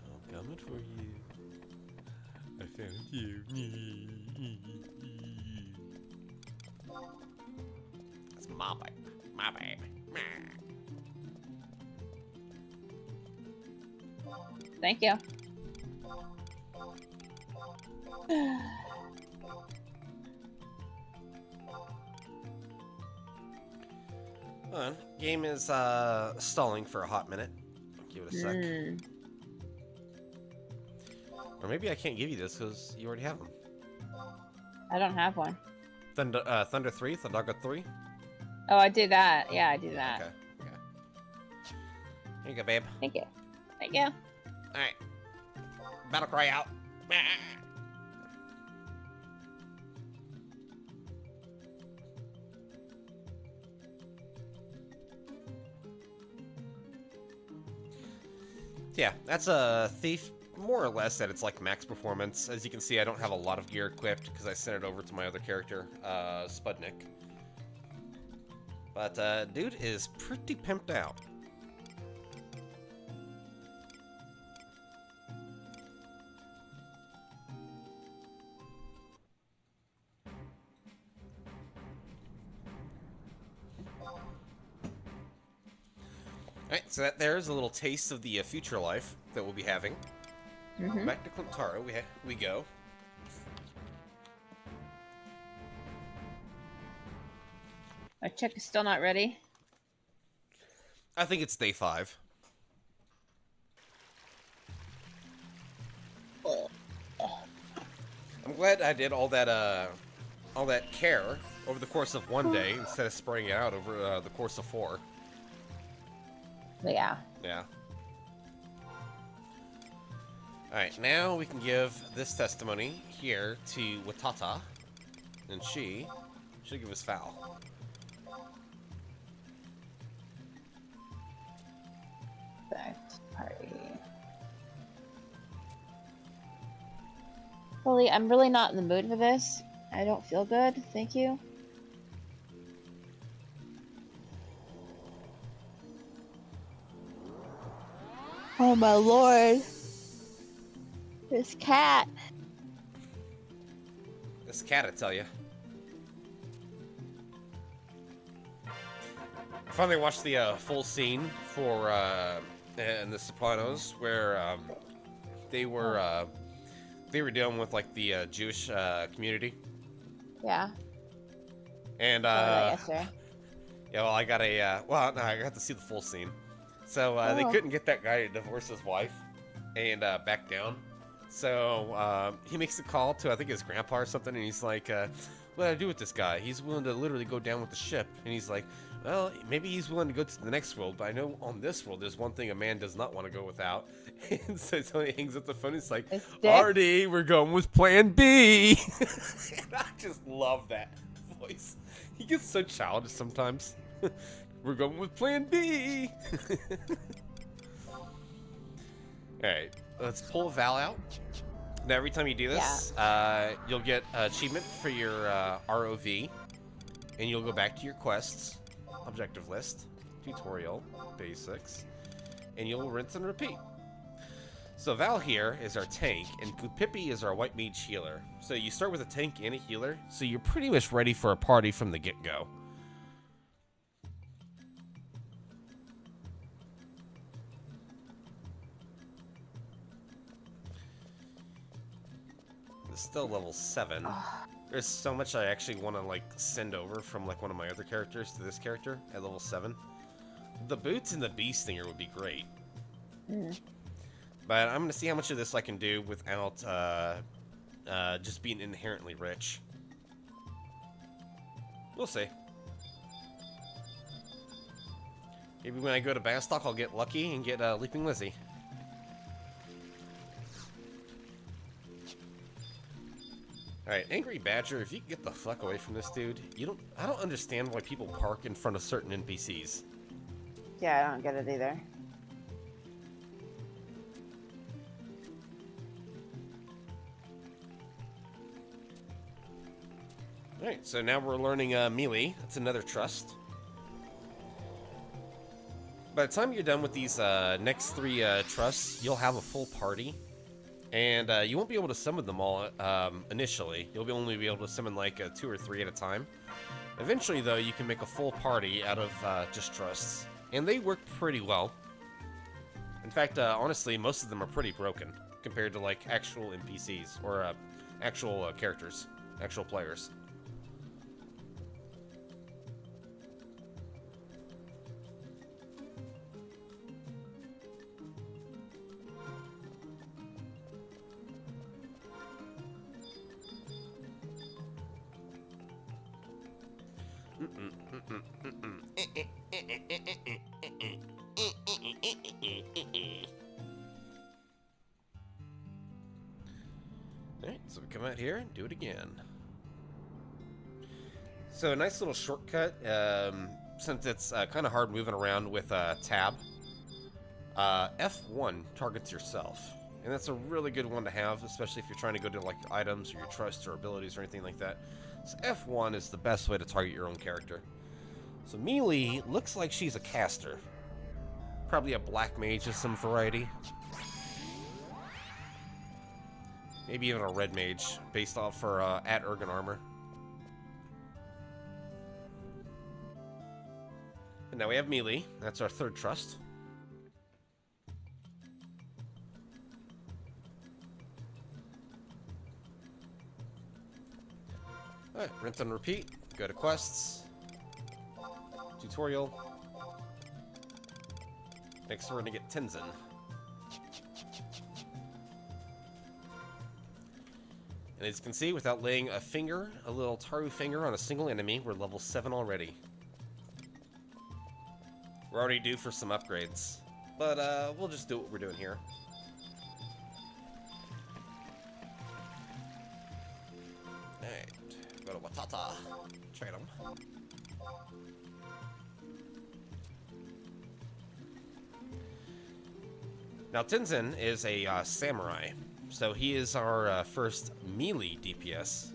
I'm coming for you. I found you. That's my baby. My baby. Thank you. Hold on. Game is stalling for a hot minute. Give it a sec. Hmm. Or maybe I can't give you this because you already have them. I don't have one. Thunder 3? Thundaga 3? Oh, I do that. Yeah, I do that. Okay. Okay. Here you go, babe. Thank you. Thank you. Alright. Battle cry out. Yeah, that's a thief, more or less, at its like max performance. As you can see, I don't have a lot of gear equipped because I sent it over to my other character, Spudnik. But dude is pretty pimped out. Alright, so that there's a little taste of the future life that we'll be having. Mm-hmm. Back to Clintara, we go. My check is still not ready. I think it's day 5. I'm glad I did all that care over the course of one day instead of spreading it out over the course of 4. But yeah. Yeah. Alright, now we can give this testimony here to Watata, and she'll give us foul. Perfect. Party. Fully, I'm really not in the mood for this. I don't feel good. Thank you. Oh my lord. This cat. This cat, I tell you. I finally watched the full scene for in The Sopranos where they were dealing with like the Jewish community. Yeah. And Yesterday. yeah, well, I got no, I got to see the full scene. So they Oh. couldn't get that guy to divorce his wife and back down. So he makes a call to I think his grandpa or something, and he's like, "What do I do with this guy? He's willing to literally go down with the ship." And he's like, "Well, maybe he's willing to go to the next world, but I know on this world there's one thing a man does not want to go without." And so he hangs up the phone. He's like, It's dick. "Artie, we're going with Plan B." And I just love that voice. He gets so childish sometimes. We're going with Plan B. Alright, let's pull a Val out. Now, every time you do this, you'll get an achievement for your ROV, and you'll go back to your quests, objective list, tutorial, basics, and you'll rinse and repeat. So Val here is our tank, and Pippi is our white mage healer. So you start with a tank and a healer, so you're pretty much ready for a party from the get-go. It's still level 7. There's so much I actually want to like send over from like one of my other characters to this character at level 7. The boots and the bee stinger would be great. But I'm gonna see how much of this I can do without just being inherently rich. We'll see. Maybe when I go to Bastock, I'll get lucky and get Leaping Lizzie. Alright, Angry Badger, if you can get the fuck away from this dude, I don't understand why people park in front of certain NPCs. Yeah, I don't get it either. Alright, so now we're learning melee. That's another trust. By the time you're done with these next 3 trusts, you'll have a full party. And you won't be able to summon them all initially. You'll only be able to summon like 2 or 3 at a time. Eventually, though, you can make a full party out of just trusts. And they work pretty well. In fact, honestly, most of them are pretty broken compared to like actual NPCs or actual characters, actual players. Alright, so we come out here and do it again. So a nice little shortcut, since it's kind of hard moving around with tab. F1 targets yourself. And that's a really good one to have, especially if you're trying to go to like items or your trusts or abilities or anything like that. So F1 is the best way to target your own character. So Mealy looks like she's a caster. Probably a black mage of some variety. Maybe even a red mage, based off her at Ergon armor. And now we have Mealy. That's our 3rd trust. Alright, rinse and repeat. Go to quests. Tutorial. Next we're gonna get Tenzin. And as you can see, without laying a little Taru finger on a single enemy, we're level 7 already. We're already due for some upgrades. But we'll just do what we're doing here. Alright, go to Watata. Trade him. Now Tenzin is a samurai, so he is our first melee DPS.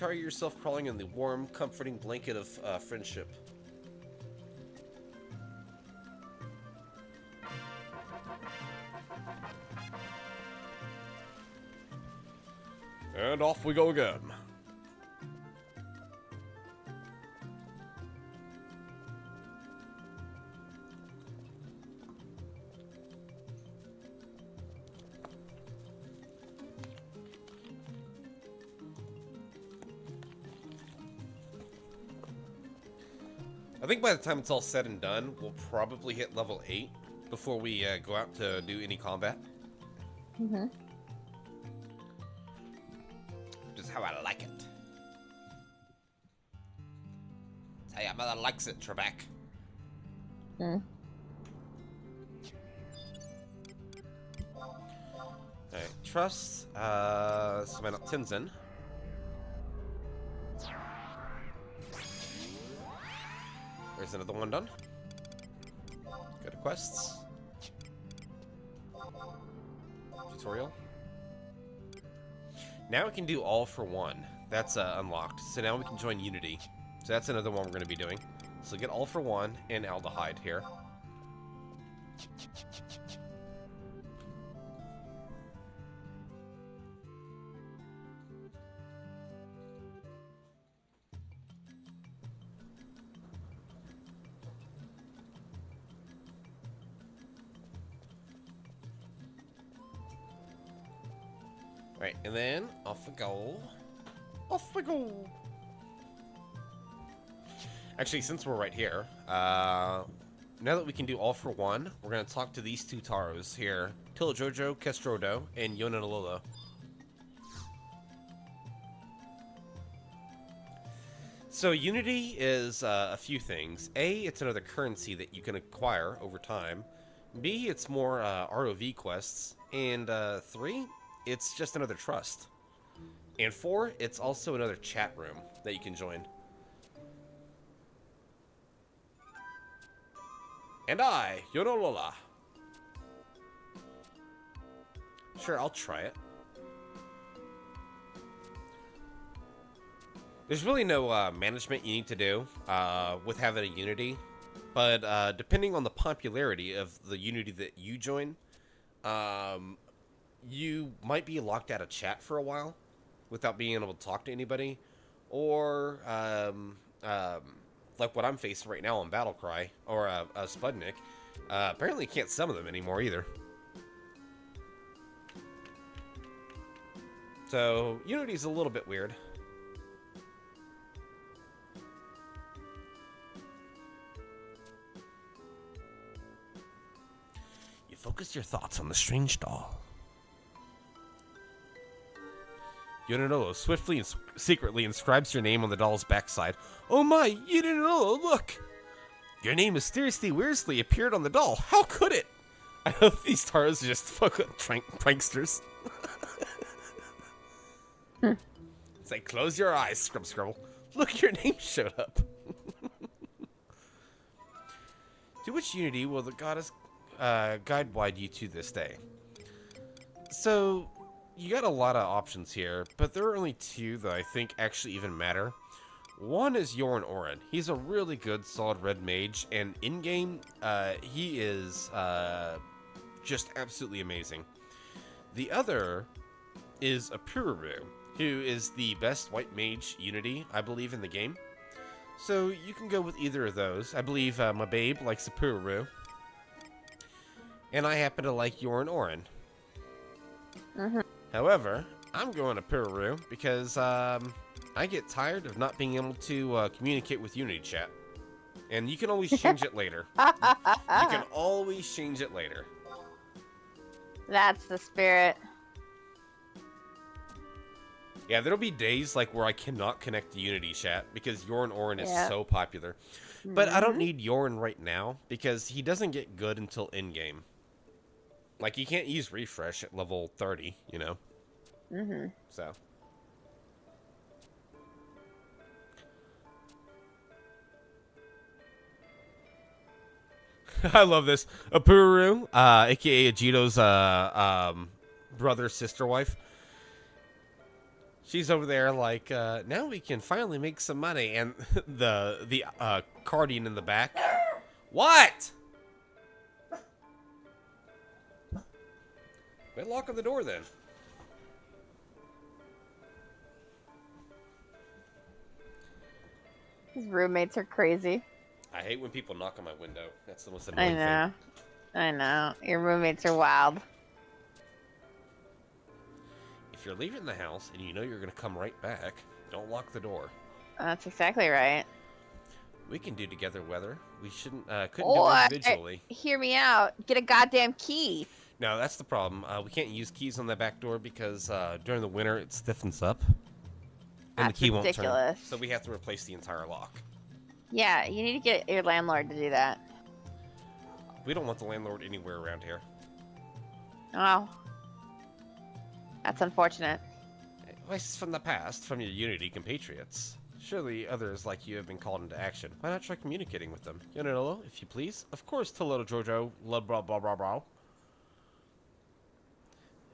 target yourself crawling in the warm, comforting blanket of friendship. And off we go again. I think by the time it's all said and done, we'll probably hit level 8 before we go out to do any combat. Mm-hmm. Just how I like it. That's how your mother likes it, Trebek. Mm. Alright, trust, summon up Tenzin. There's another one done. Go to quests. Tutorial. Now we can do all for one. That's unlocked. So now we can join Unity. So that's another one we're going to be doing. So get all for one and aldehyde here. Right, and then off we go. Off we go. Actually, since we're right here, now that we can do all for one, we're going to talk to these two Taros here. Tilajojo, Kestrodo, and Yonanalola. So Unity is a few things. A, it's another currency that you can acquire over time. B, it's more ROV quests. And 3, it's just another trust. And 4, it's also another chat room that you can join. And I, Yonolola. Sure, I'll try it. There's really no management you need to do with having a Unity. But depending on the popularity of the Unity that you join, you might be locked out of chat for a while without being able to talk to anybody. Or, like what I'm facing right now on Battlecry, or Spudnik, apparently can't summon them anymore either. So, Unity's a little bit weird. You focus your thoughts on the strange doll. Yonanolo swiftly and secretly inscribes your name on the doll's backside. Oh my, Yonanolo, look! Your name mysteriously, weirdly appeared on the doll. How could it? I hope these stars are just fucking pranksters. It's like, close your eyes, Scrubble. Look, your name showed up. To which Unity will the goddess guide wide you to this day? So, you got a lot of options here, but there are only 2 that I think actually even matter. One is Yorn Orin. He's a really good solid red mage, and in-game, he is just absolutely amazing. The other is Apuraru, who is the best white mage Unity, I believe, in the game. So you can go with either of those. I believe my babe likes Apuraru, and I happen to like Yorn Orin. Mm-hmm. However, I'm going to Apuraru because I get tired of not being able to communicate with Unity chat. And you can always change it later. You can always change it later. That's the spirit. Yeah, there'll be days like where I cannot connect to Unity chat because Yorn Orin is Yeah. so popular. But I don't need Yorn right now because he doesn't get good until in-game. Like, you can't use refresh at level 30, you know? Mm-hmm. So. I love this. Apuru, a.k.a. Ajito's brother, sister, wife. She's over there like, now we can finally make some money. And the Guardian in the back. What? Quit locking the door then. His roommates are crazy. I hate when people knock on my window. That's the most I annoying thing. know. I know. Your roommates are wild. If you're leaving the house and you know you're going to come right back, don't lock the door. That's exactly right. We can do together weather. We shouldn't, couldn't Or, do it individually. hear me out. Get a goddamn key. No, that's the problem. We can't use keys on the back door because during the winter it stiffens up. And That's the key ridiculous. won't turn. So we have to replace the entire lock. Yeah, you need to get your landlord to do that. We don't want the landlord anywhere around here. Oh. That's unfortunate. Voices from the past, from your Unity compatriots. Surely others like you have been called into action. Why not try communicating with them? Yonolo, if you please. Of course, tell little Jojo, blah blah blah blah blah.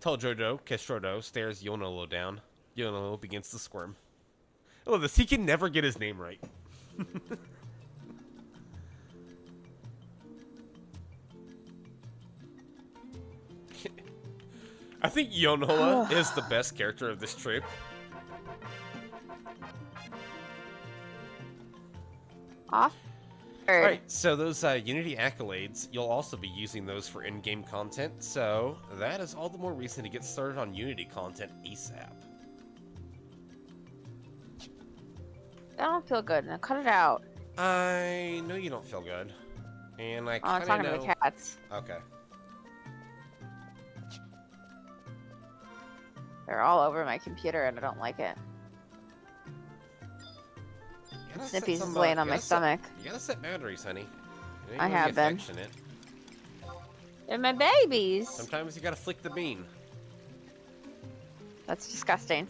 Tell Jojo, Kestrodo stares Yonolo down. Yonolo begins to squirm. I love this. He can never get his name right. I think Yonola is the best character of this trip. Off. Alright, so those Unity accolades, you'll also be using those for in-game content, so that is all the more reason to get started on Unity content ASAP. I don't feel good. Now cut it out. I know you don't feel good, and I Oh, I'm kind talking of know... to the cats. Okay. They're all over my computer and I don't like it. You gotta set Snippy's some, is laying on you my gotta set- stomach. You gotta set boundaries, honey. You ain't I gonna have be been. affectionate. They're my babies. Sometimes you gotta flick the bean. That's disgusting.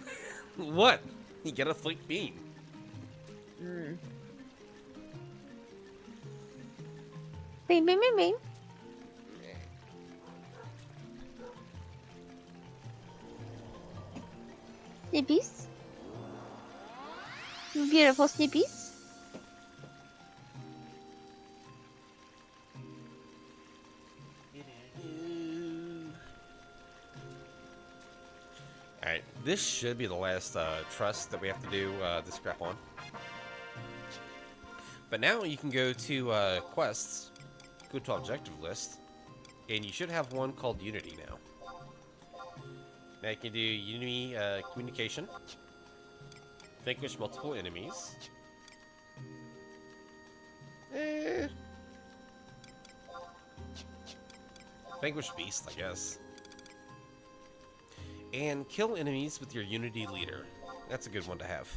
What? You gotta flick bean. Mm. Bean, bean, bean, bean. Snippies. Beautiful snippies. Alright, this should be the last trust that we have to do this scrap on. But now you can go to quests, go to objective list, and you should have one called Unity now. Now you can do Unity communication, vanquish multiple enemies. Vanquish beast, I guess. And kill enemies with your Unity leader. That's a good one to have.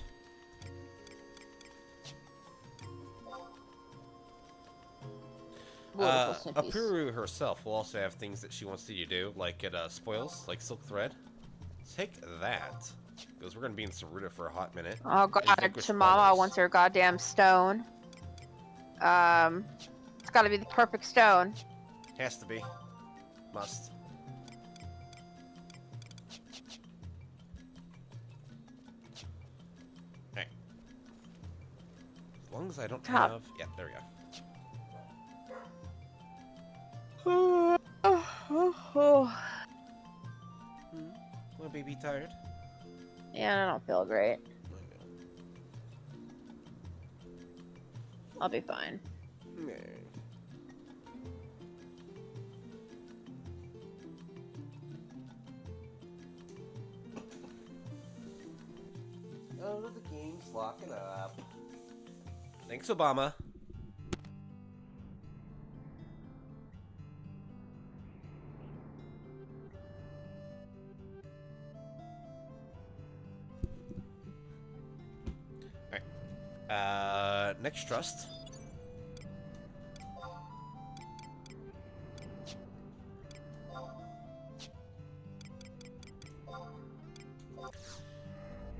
Apuru herself will also have things that she wants you to do, like it spoils, like silk thread. Take that, because we're gonna be in Saruta for a hot minute. Oh god, vanquish Shamama brothers. wants her goddamn stone. It's gotta be the perfect stone. Has to be. Must. Hey. As long as I don't Top. have... Yeah, there we go. Little baby tired? Yeah, I don't feel great. I'll be fine. Oh, the game's locking up. Thanks, Obama. Alright. Next trust.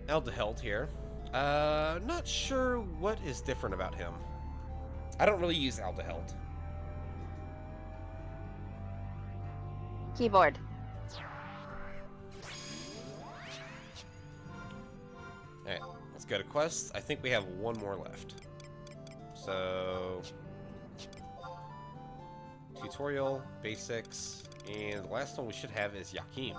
Eldeheld here. Not sure what is different about him. I don't really use Eldeheld. Keyboard. go to quests. I think we have one more left. So, tutorial, basics, and the last one we should have is Yakim.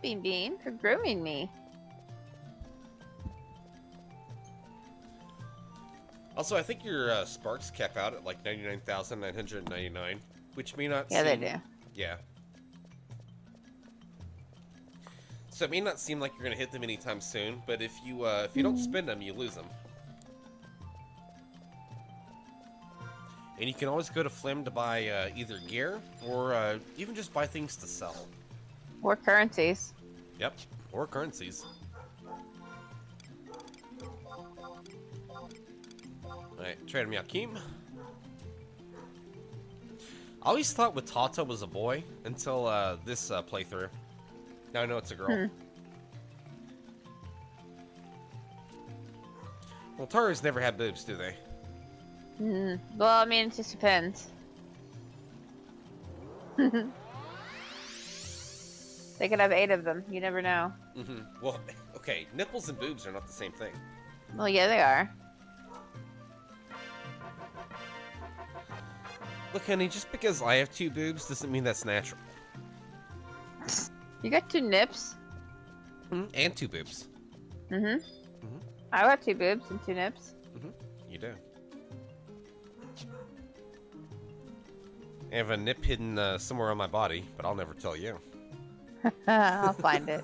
Bean Bean for grooming me. Also, I think your sparks cap out at like 99,999, which may not Yeah, seem... they do. Yeah. So it may not seem like you're going to hit them anytime soon, but if you don't spend them, you lose them. And you can always go to Flim to buy either gear or even just buy things to sell. Or currencies. Yep, or currencies. Alright, trade him Yakim. I always thought Watata was a boy until this playthrough. Now I know it's a girl. Well, Taurus never had boobs, do they? Well, I mean, it just depends. They could have 8 of them. You never know. Well, okay, nipples and boobs are not the same thing. Well, yeah, they are. Look, honey, just because I have 2 boobs doesn't mean that's natural. You got 2 nips. And 2 boobs. I got 2 boobs and 2 nips. You do. I have a nip hidden somewhere on my body, but I'll never tell you. I'll find it.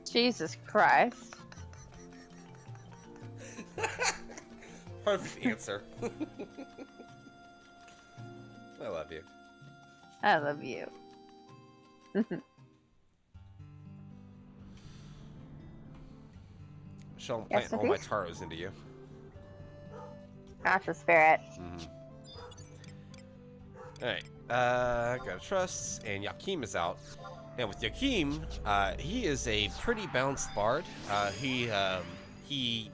Jesus Christ. Perfect answer. I love you. I love you. Show I'm Yes, planting all my please. taros into you. Gosh, the spirit. Alright, got a trust, and Yakim is out. And with Yakim, he is a pretty balanced bard. He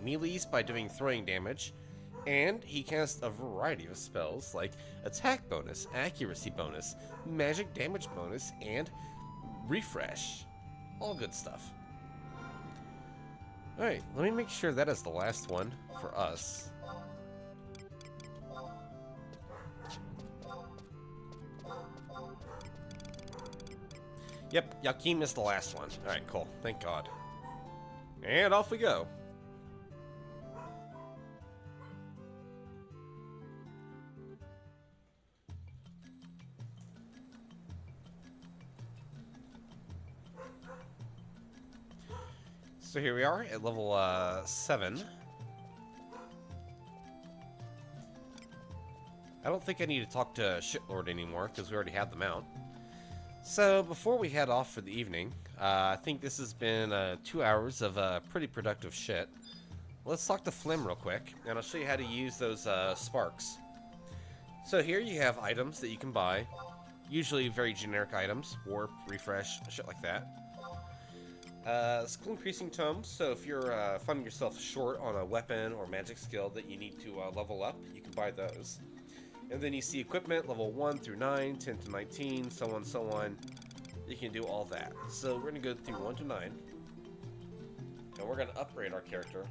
melees by doing throwing damage, and he casts a variety of spells like attack bonus, accuracy bonus, magic damage bonus, and refresh. All good stuff. Alright, let me make sure that is the last one for us. Yep, Yakim is the last one. Alright, cool. Thank God. And off we go. So here we are at level 7. I don't think I need to talk to Shitlord anymore because we already have them out. So before we head off for the evening, I think this has been 2 hours of pretty productive shit. Let's talk to Flim real quick, and I'll show you how to use those sparks. So here you have items that you can buy, usually very generic items, warp, refresh, shit like that. Skill increasing tomes, so if you're finding yourself short on a weapon or magic skill that you need to level up, you can buy those. And then you see equipment, level 1 through 9, 10 to 19, so on, so on. You can do all that. So we're going to go through 1 to 9. And we're going to upgrade our character.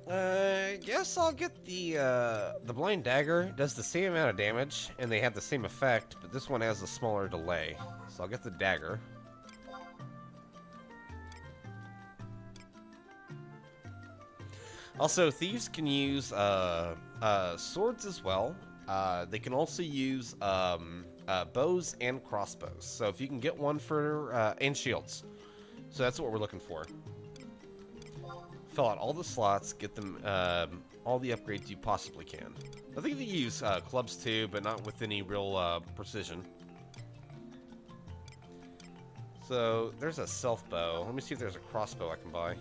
I guess I'll get the blind dagger. Does the same amount of damage, and they have the same effect, but this one has a smaller delay. So I'll get the dagger. Also, thieves can use swords as well. They can also use bows and crossbows. So if you can get one for and shields, so that's what we're looking for. Fill out all the slots, get them all the upgrades you possibly can. I think they use clubs too, but not with any real precision. So, there's a self bow. Let me see if there's a crossbow I can buy.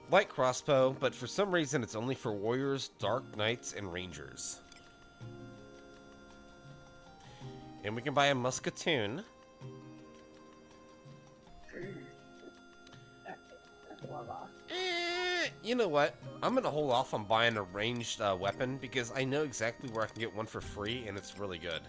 Light crossbow, but for some reason it's only for warriors, dark knights, and rangers. And we can buy a musketoon. You know what? I'm gonna hold off on buying a ranged weapon because I know exactly where I can get one for free, and it's really good.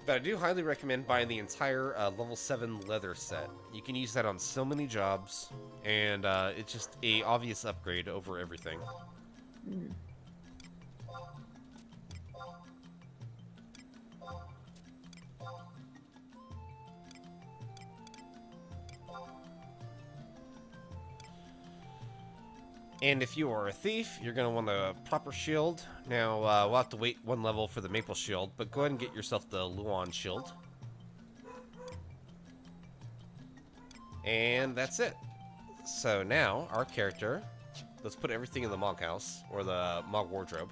But I do highly recommend buying the entire level 7 leather set. You can use that on so many jobs, and it's just a obvious upgrade over everything. And if you are a thief, you're going to want a proper shield. Now, we'll have to wait one level for the maple shield, but go ahead and get yourself the Luan shield. And that's it. So now, our character, let's put everything in the Mog house, or the Mog wardrobe.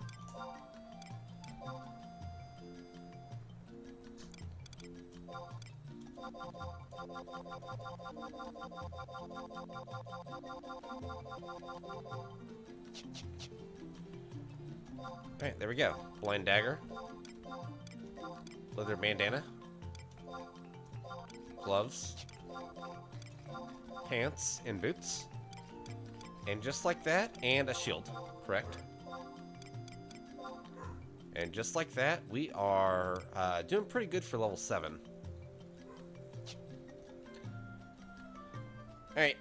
Alright, there we go. Blind dagger. Leather bandana. Gloves. Pants and boots. And just like that, and a shield, correct? And just like that, we are doing pretty good for level 7. Alright,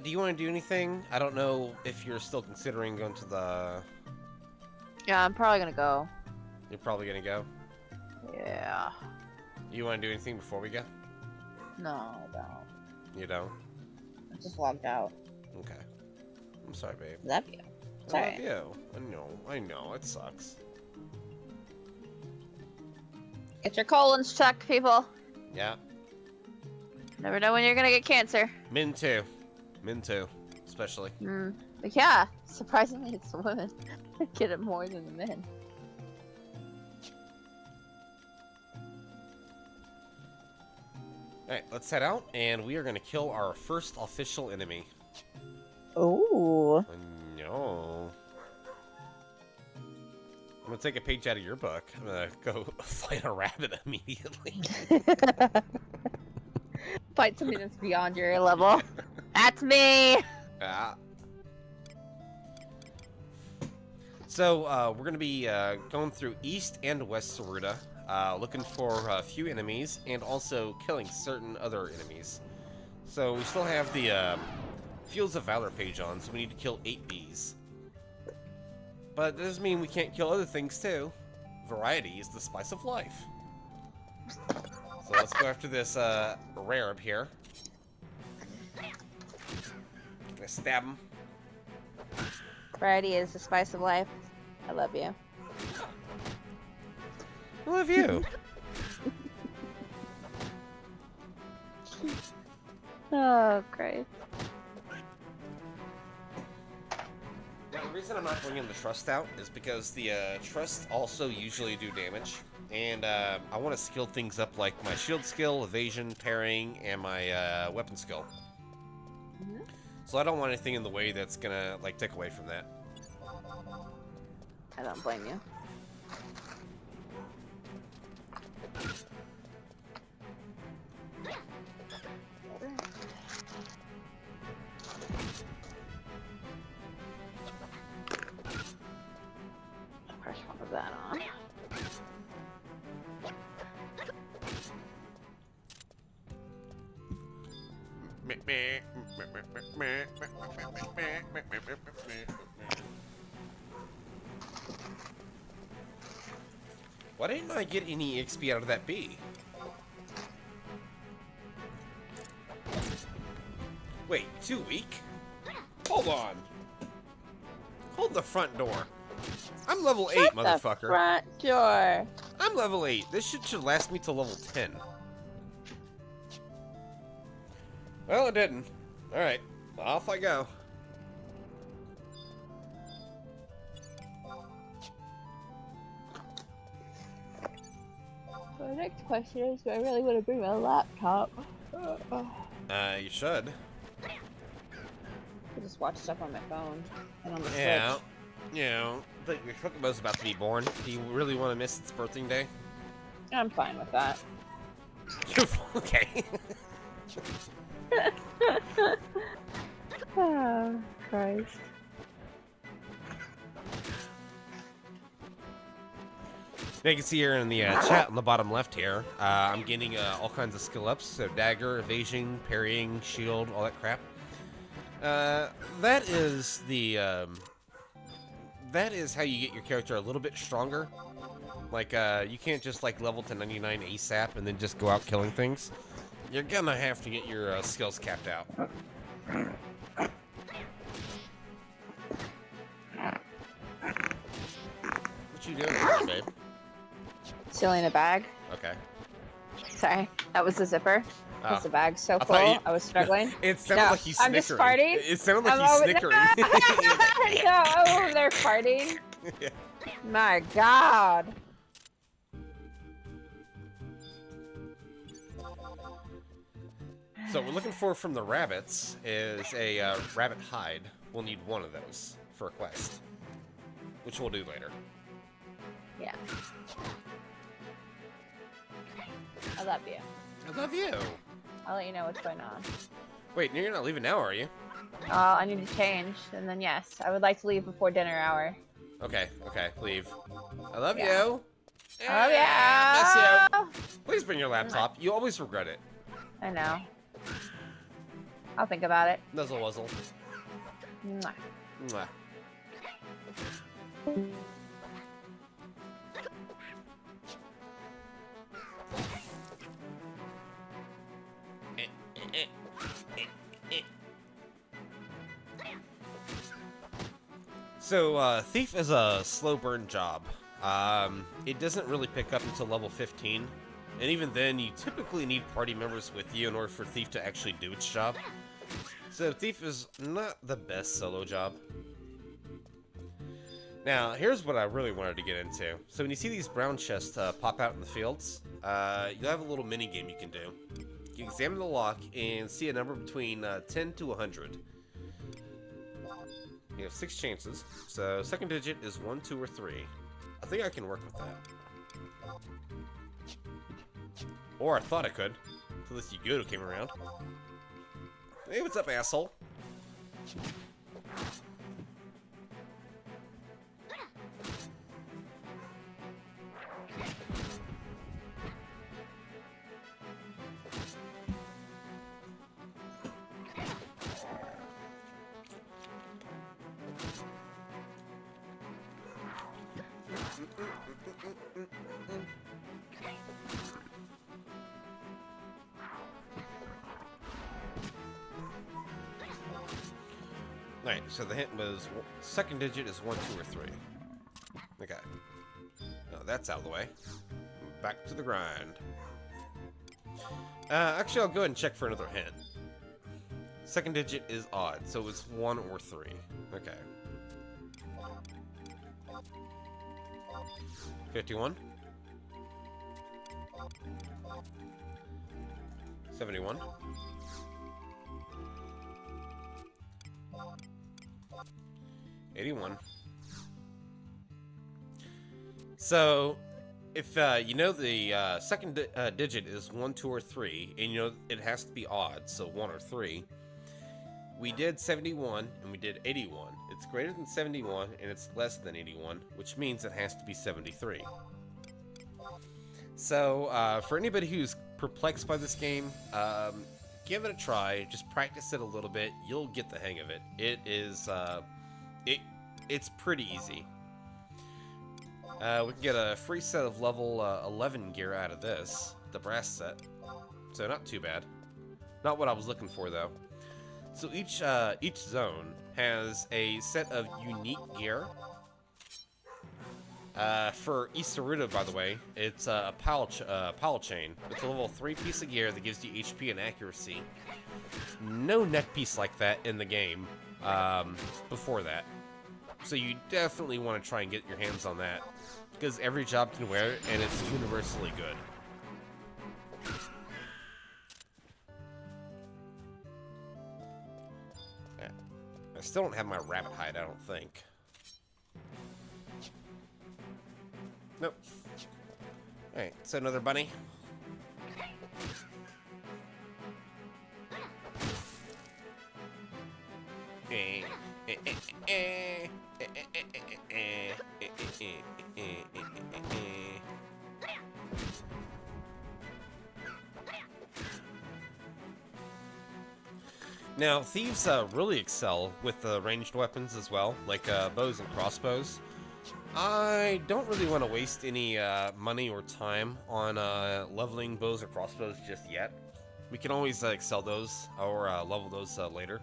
do you want to do anything? I don't know if you're still considering going to the... Yeah, I'm probably gonna go. You're probably gonna go? Yeah. You want to do anything before we go? No, I don't. You don't? I just logged out. Okay. I'm sorry, babe. Love you. I Sorry. love you. I know, it sucks. Get your colons checked, people. Yeah. Never know when you're gonna get cancer. Men too. Men too, especially. But yeah, surprisingly it's the women that get it more than the men. Alright, let's head out, and we are going to kill our first official enemy. Ooh. No. I'm going to take a page out of your book. I'm going to go fight a rabbit immediately. Fight something that's beyond your level. That's me! Ah. So, we're going to be going through East and West Saruta, looking for a few enemies, and also killing certain other enemies. So, we still have the Fields of Valor page on, so we need to kill 8 bees. But that doesn't mean we can't kill other things, too. Variety is the spice of life. So, let's go after this Rarab here. Gonna stab him. Variety is the spice of life. I love you. I love you. Oh, great. Now, the reason I'm not bringing the Trust out is because the Trust also usually do damage. And I want to skill things up like my shield skill, evasion, parrying, and my weapon skill. So I don't want anything in the way that's gonna like take away from that. I don't blame you. Press one of that on. Why didn't I get any XP out of that bee? Wait, too weak? Hold on. Hold the front door. I'm level 8, Shut motherfucker. the front door. I'm level 8. This shit should last me till level 10. Well, it didn't. Alright, off I go. The next question is, do I really want to bring my laptop? You should. I just watch stuff on my phone and on the Yeah. Switch. You know, but your Chocobo's about to be born. Do you really want to miss its birthday day? I'm fine with that. Okay. Oh, Christ. Now you can see here in the chat on the bottom left here, I'm getting all kinds of skill ups. So dagger, evasion, parrying, shield, all that crap. That is the that is how you get your character a little bit stronger. Like you can't just like level to 99 ASAP and then just go out killing things. You're gonna have to get your skills capped out. What you doing here, babe? Stealing a bag. Okay. Sorry, that was the zipper. Oh. Because the bag's so I full, thought you- I was struggling. It sounded No, like he's I'm snickering. just farting. It sounded like I'm he's over snickering. No, they're farting. Yeah. My God. So what we're looking for from the rabbits is a rabbit hide. We'll need one of those for a quest, which we'll do later. Yeah. I love you. I love you. I'll let you know what's going on. Wait, you're not leaving now, are you? I need to change, and then yes, I would like to leave before dinner hour. Okay, okay, leave. I love Yeah. you. Oh Miss yeah. you. Please bring your laptop. You always regret it. I know. I'll think about it. Nuzzle wuzzle. Mwah. Mwah. So, Thief is a slow burn job. It doesn't really pick up until level 15, and even then, you typically need party members with you in order for Thief to actually do its job. So, Thief is not the best solo job. Now, here's what I really wanted to get into. So, when you see these brown chests pop out in the fields, you'll have a little mini game you can do. You examine the lock and see a number between 10 to 100. You have 6 chances, so second digit is 1, 2, or 3. I think I can work with that. Or I thought I could, until this Yugoto came around. Hey, what's up, asshole? Alright, so the hint was second digit is 1, 2, or 3. Okay. Now that's out of the way. Back to the grind. Actually, I'll go ahead and check for another hint. Second digit is odd, so it's 1 or 3. Okay. 51. 71. 81. So, if you know the second digit is 1, 2, or 3, and you know it has to be odd, so 1 or 3, we did 71 and we did 81. It's greater than 71 and it's less than 81, which means it has to be 73. So, for anybody who's perplexed by this game, give it a try. Just practice it a little bit. You'll get the hang of it. It is, it's pretty easy. We can get a free set of level 11 gear out of this, the brass set. So not too bad. Not what I was looking for though. So each zone has a set of unique gear. For Isaruta, by the way, it's a pal chain. It's a level 3 piece of gear that gives you HP and accuracy. No neck piece like that in the game before that. So you definitely want to try and get your hands on that, because every job can wear it, and it's universally good. I still don't have my rabbit hide, I don't think. Nope. Alright, so another bunny. Now, thieves really excel with ranged weapons as well, like bows and crossbows. I don't really want to waste any money or time on leveling bows or crossbows just yet. We can always excel those or level those later.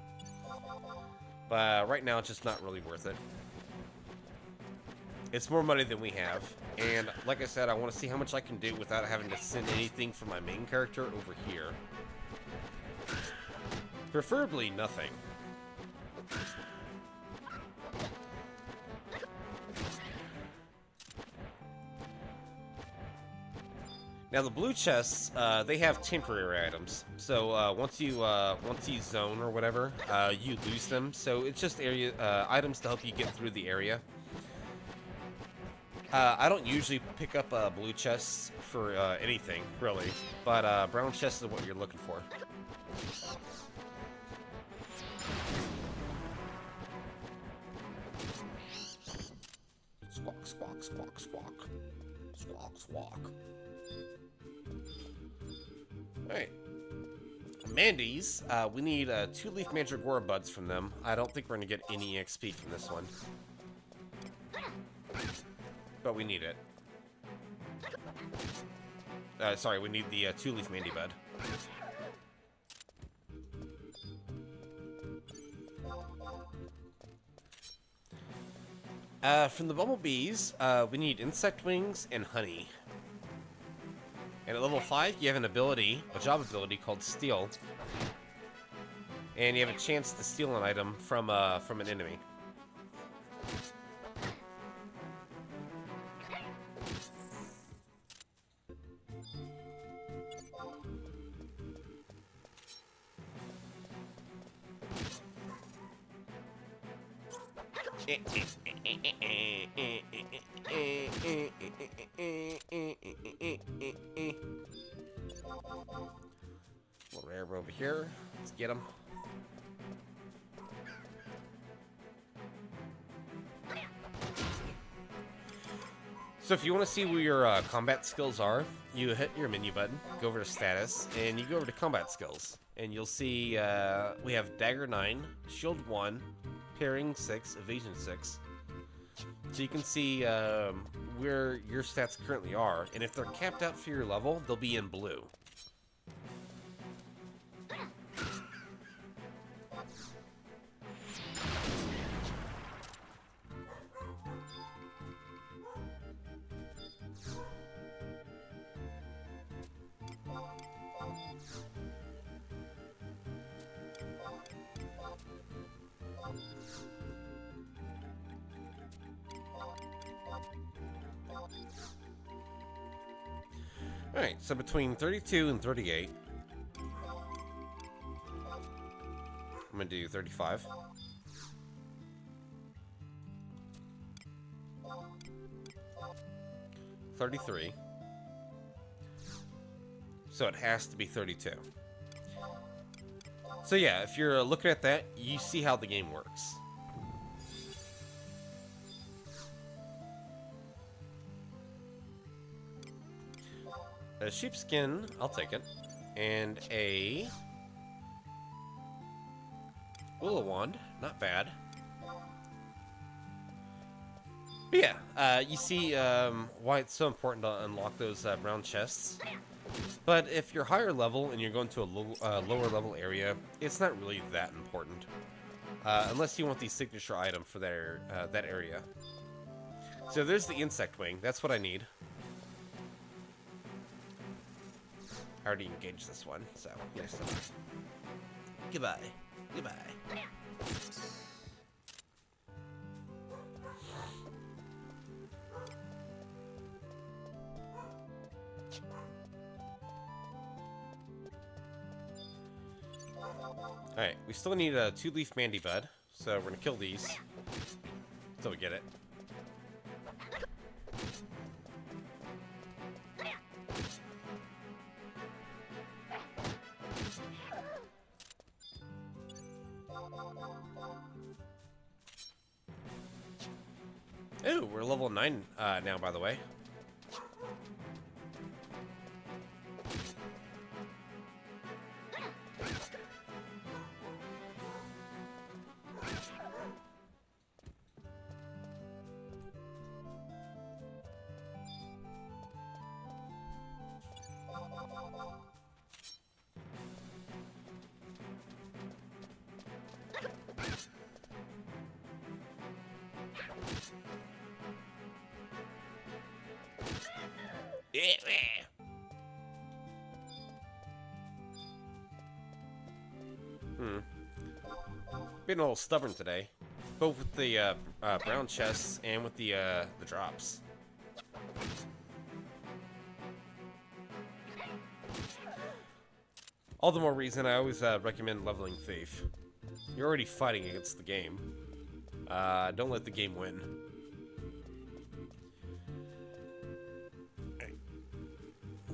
But right now, it's just not really worth it. It's more money than we have. And like I said, I want to see how much I can do without having to send anything from my main character over here. Preferably nothing. Now the blue chests, they have temporary items. So once you zone or whatever, you lose them. So it's just area items to help you get through the area. I don't usually pick up blue chests for anything really, but brown chests is what you're looking for. Squawk, squawk, squawk, squawk. Squawk, squawk. Alright. Mandy's, we need 2-leaf Mandragora buds from them. I don't think we're going to get any XP from this one. But we need it. Sorry, we need the 2-leaf Mandy bud. From the bumblebees, we need insect wings and honey. And at level 5, you have an ability, a job ability called Steal. And you have a chance to steal an item from an enemy. Little rare over here. Let's get him. So if you want to see where your combat skills are, you hit your menu button, go over to status, and you go over to combat skills. And you'll see we have Dagger 9, Shield 1, Parrying 6, Evasion 6. So you can see where your stats currently are, and if they're capped out for your level, they'll be in blue. Alright, so between 32 and 38, I'm gonna do 35. $33. So it has to be 32. So yeah, if you're looking at that, you see how the game works. A sheepskin, I'll take it. And a willow wand, not bad. But yeah, you see why it's so important to unlock those brown chests. But if you're higher level and you're going to a lower level area, it's not really that important. Unless you want the signature item for that area. So there's the insect wing. That's what I need. I already engaged this one, so here's some. Goodbye. Goodbye. Alright, we still need a 2-leaf Mandy Bud, so we're gonna kill these until we get it. Ooh, we're level 9 now, by the way. Being a little stubborn today, both with the brown chests and with the drops. All the more reason I always recommend leveling Thief. You're already fighting against the game. Don't let the game win.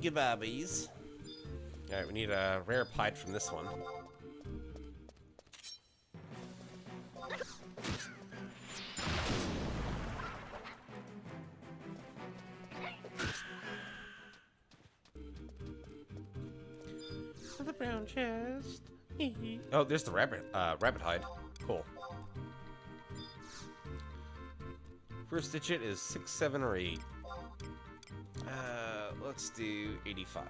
Goodbye, bees. Alright, we need a rare pied from this one. The brown chest. Oh, there's the rabbit hide. Cool. First digit is 6, 7, or 8. Let's do 85.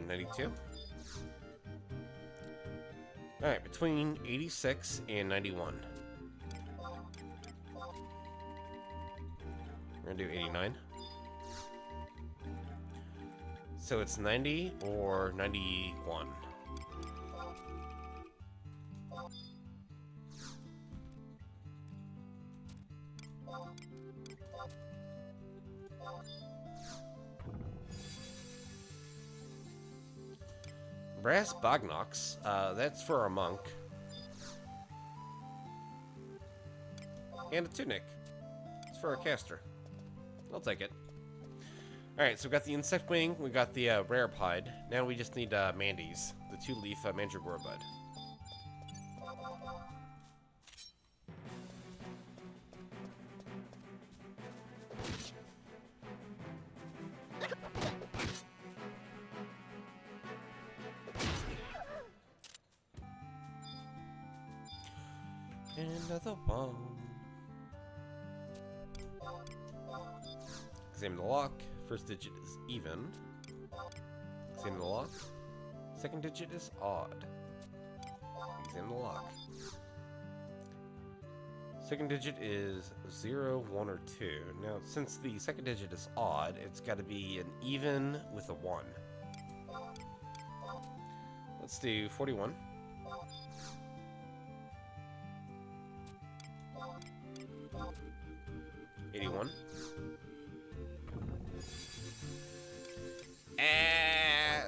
92. Alright, between 86 and 91. We're gonna do 89. So it's 90 or 91. Brass Bognox, that's for a monk. And a tunic. It's for a caster. I'll take it. Alright, so we got the insect wing, we got the rare pied. Now we just need Mandy's, the 2-leaf mandragora bud. Another one. Examine the lock. First digit is even. Examine the lock. Second digit is odd. Examine the lock. Second digit is 0, 1, or 2. Now, since the second digit is odd, it's got to be an even with a 1. Let's do 41. 81.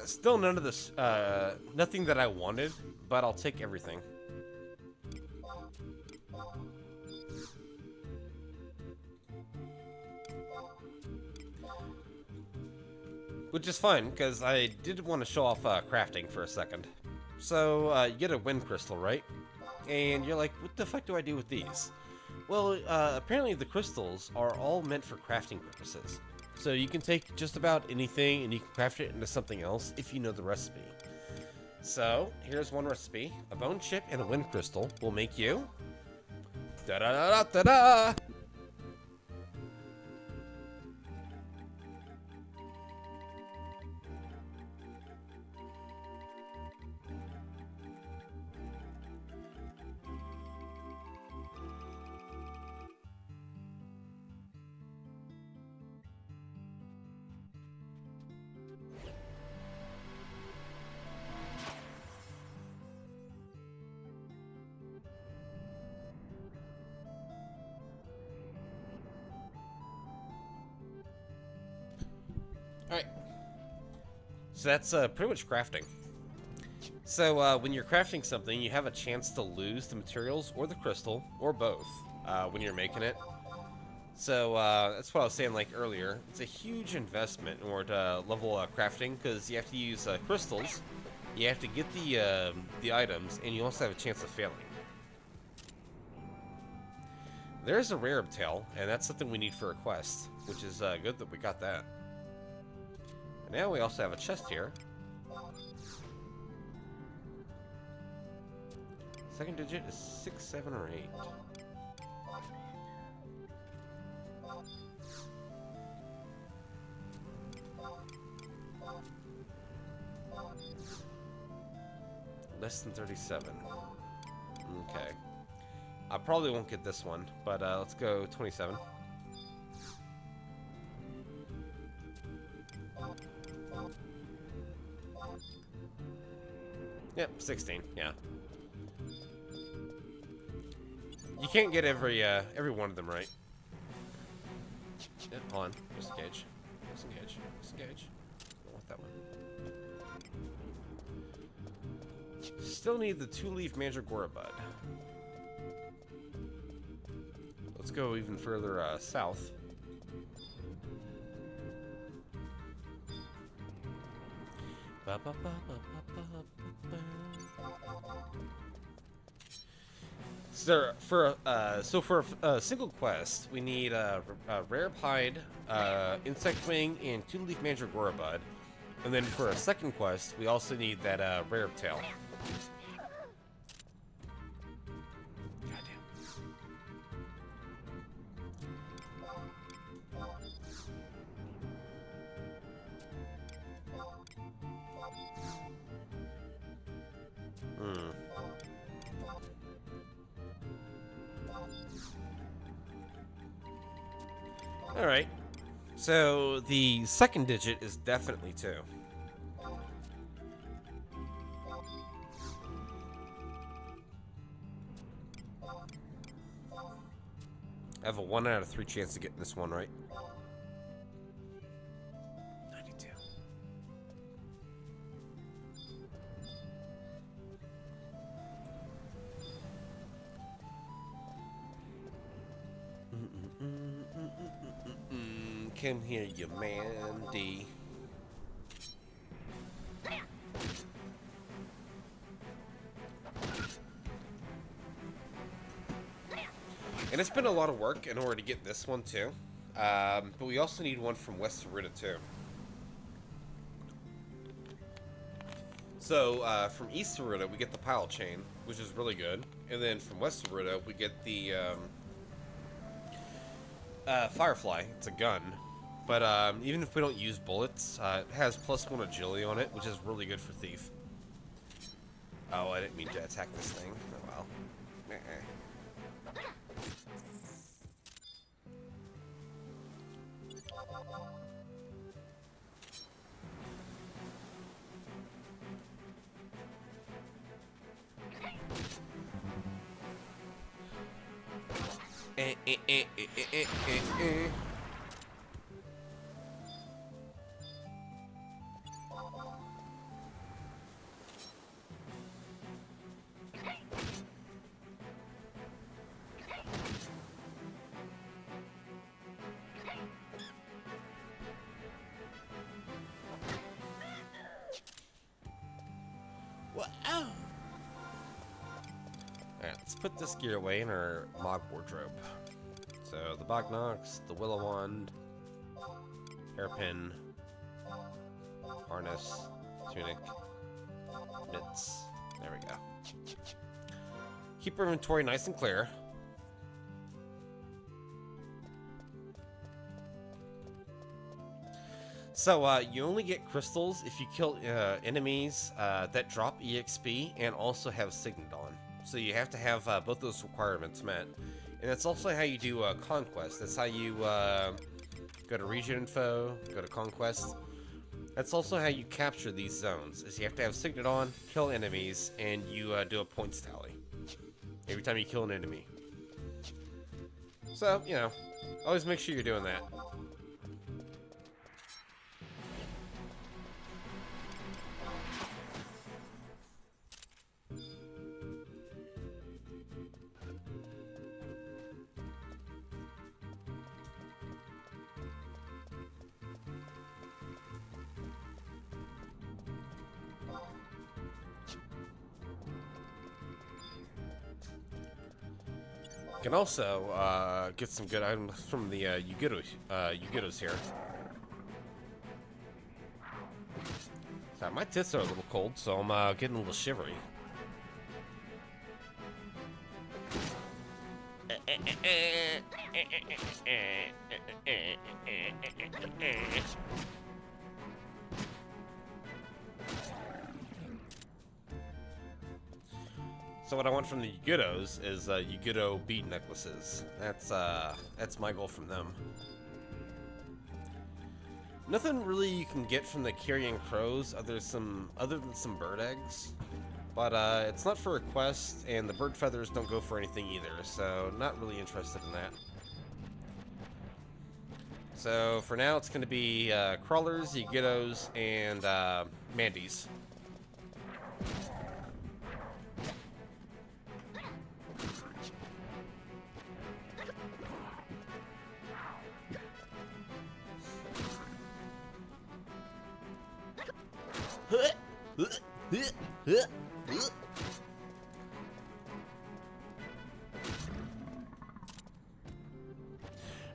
Still none of this, nothing that I wanted, but I'll take everything. Which is fine, because I did want to show off crafting for a second. So, you get a wind crystal, right? And you're like, what the fuck do I do with these? Well, apparently the crystals are all meant for crafting purposes. So you can take just about anything and you can craft it into something else if you know the recipe. So, here's one recipe. A bone chip and a wind crystal will make you... Da-da-da-da-da-da! Alright. So that's pretty much crafting. So when you're crafting something, you have a chance to lose the materials or the crystal, or both, when you're making it. So that's what I was saying like earlier. It's a huge investment in order to level crafting, because you have to use crystals, you have to get the items, and you also have a chance of failing. There's a rare tail, and that's something we need for a quest, which is good that we got that. And now we also have a chest here. Second digit is 6, 7, or 8. Less than 37. Okay. I probably won't get this one, but let's go 27. Yep, 16. Yeah. You can't get every one of them right. Yep, hold on. Disengage. Disengage. Disengage. Don't want that one. Still need the 2-leaf Mandragora bud. Let's go even further south. So for a single quest, we need a rare hide, insect wing, and 2-leaf Mandragora bud. And then for a second quest, we also need that rare tail. Alright, so the second digit is definitely 2. I have a 1 out of 3 chance of getting this one right. 92. Come here, you Mandy. And it's been a lot of work in order to get this one too. But we also need one from West Saruta too. So from East Saruta we get the pile chain, which is really good. And then from West Saruta we get the Firefly. It's a gun. But even if we don't use bullets, it has +1 agility on it, which is really good for Thief. Oh, I didn't mean to attack this thing. Oh well. Wow. Alright, let's put this gear away in our Mog wardrobe. So the Bognox, the Willow Wand, hairpin, harness, tunic, mitts. There we go. Keep our inventory nice and clear. So, you only get crystals if you kill enemies that drop EXP and also have Signet on. So you have to have both those requirements met. And that's also how you do Conquest. That's how you go to region info, go to Conquest. That's also how you capture these zones, is you have to have Signet on, kill enemies, and you do a points tally every time you kill an enemy. So, you know, always make sure you're doing that. can also get some good items from the Ugitos here. Sorry, my tits are a little cold, so I'm getting a little shivery. So what I want from the Ugitos is Ugito bead necklaces. That's my goal from them. Nothing really you can get from the carrion crows other than some bird eggs. But it's not for a quest, and the bird feathers don't go for anything either, so not really interested in that. So for now, it's going to be crawlers, Ugitos, and mandies.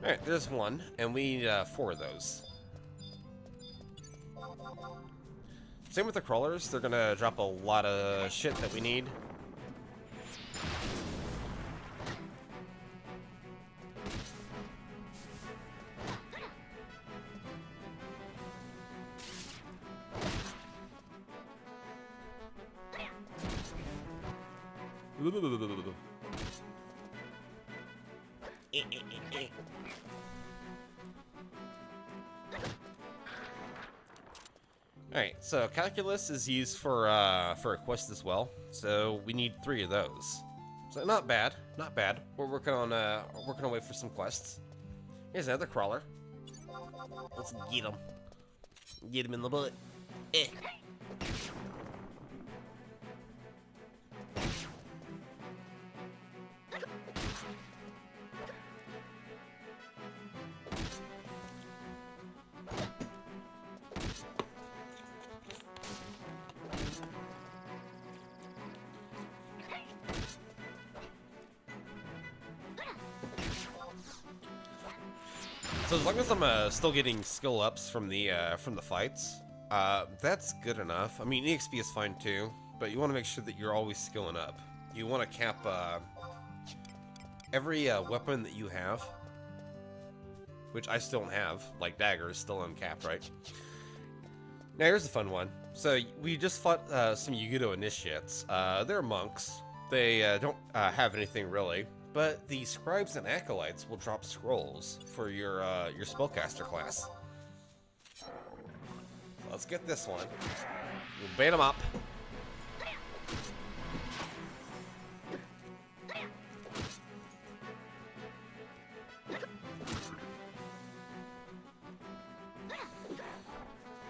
Alright, there's one, and we need 4 of those. Same with the crawlers, they're gonna drop a lot of shit that we need. Alright, so calculus is used for a quest as well, so we need 3 of those. So not bad, not bad. We're working on our way for some quests. Here's another crawler. Let's get him. Get him in the butt. Eh. So as long as I'm still getting skill ups from the fights, that's good enough. I mean, EXP is fine too, but you want to make sure that you're always skilling up. You want to cap every weapon that you have, which I still don't have. Like dagger is still uncapped, right? Now here's the fun one. So we just fought some Ugito initiates. They're monks. They don't have anything really. But the scribes and acolytes will drop scrolls for your spellcaster class. So let's get this one. We'll bait them up.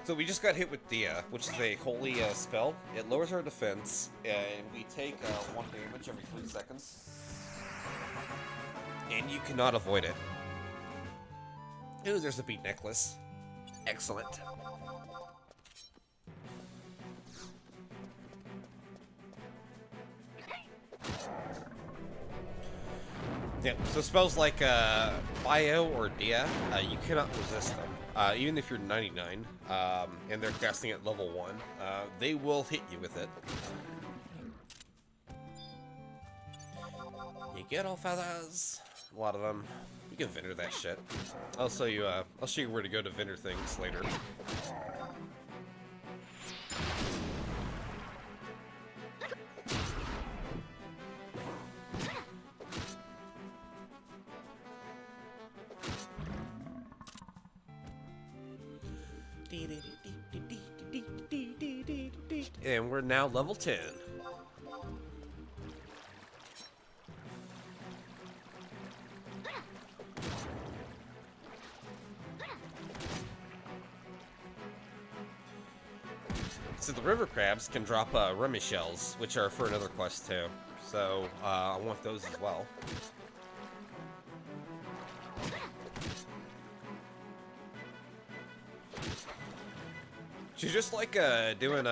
So we just got hit with Dia, which is a holy spell. It lowers our defense, and we take 1 damage every 3 seconds. And you cannot avoid it. Ooh, there's a bead necklace. Excellent. Yeah, so spells like Bio or Dia, you cannot resist them. Even if you're 99 and they're casting at level 1, they will hit you with it. You get all feathers. A lot of them. You can vendor that shit. I'll show you where to go to vendor things later. And we're now level 10. So the river crabs can drop rummy shells, which are for another quest too. So I want those as well. So just like doing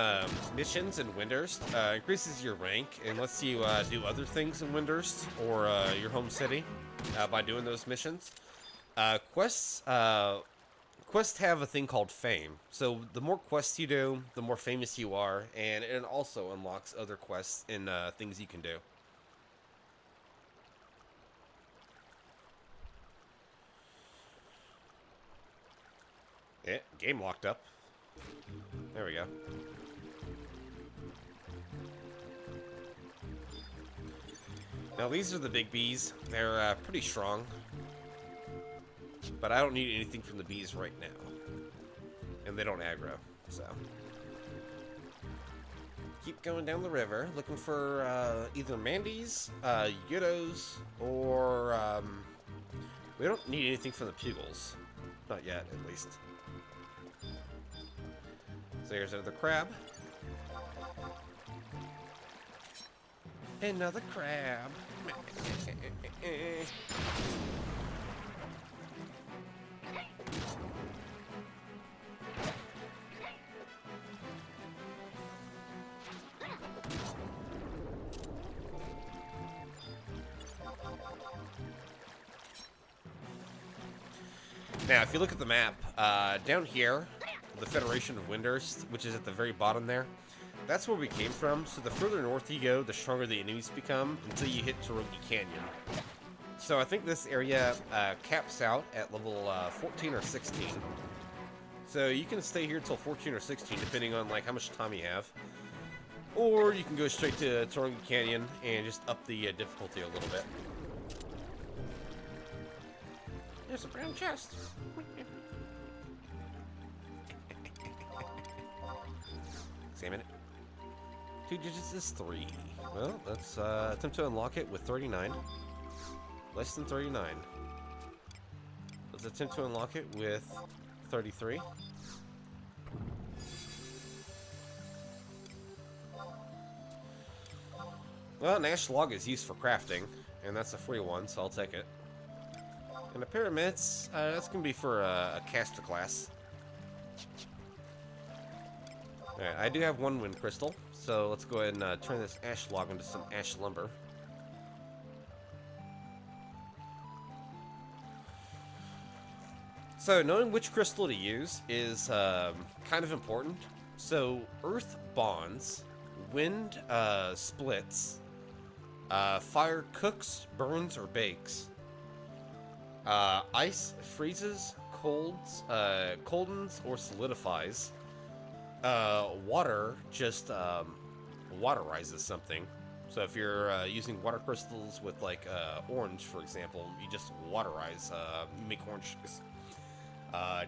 missions in Windurst, increases your rank and lets you do other things in Windurst or your home city by doing those missions. Quests have a thing called fame. So the more quests you do, the more famous you are, and it also unlocks other quests and things you can do. Yeah, game locked up. There we go. Now these are the big bees. They're pretty strong. But I don't need anything from the bees right now. And they don't aggro, so. Keep going down the river, looking for either Mandy's, Yudos, or we don't need anything from the Pugils. Not yet, at least. So here's another crab. Another crab. Now, if you look at the map, down here, the Federation of Windurst, which is at the very bottom there, that's where we came from. So the further north you go, the stronger the enemies become until you hit Tarongi Canyon. So I think this area caps out at level 14 or 16. So you can stay here till 14 or 16, depending on like how much time you have. Or you can go straight to Tarongi Canyon and just up the difficulty a little bit. There's a brown chest. Examine it. 2 digits is 3. Well, let's attempt to unlock it with 39. Less than 39. Let's attempt to unlock it with 33. Well, an ash log is used for crafting, and that's a free one, so I'll take it. And the pyramids, that's going to be for a caster class. Alright, I do have 1 wind crystal, so let's go ahead and turn this ash log into some ash lumber. So, knowing which crystal to use is kind of important. So, earth bonds, wind splits, fire cooks, burns, or bakes. Ice freezes, coldens, or solidifies. Water just waterizes something. So if you're using water crystals with like orange, for example, you just waterize, you make orange juice.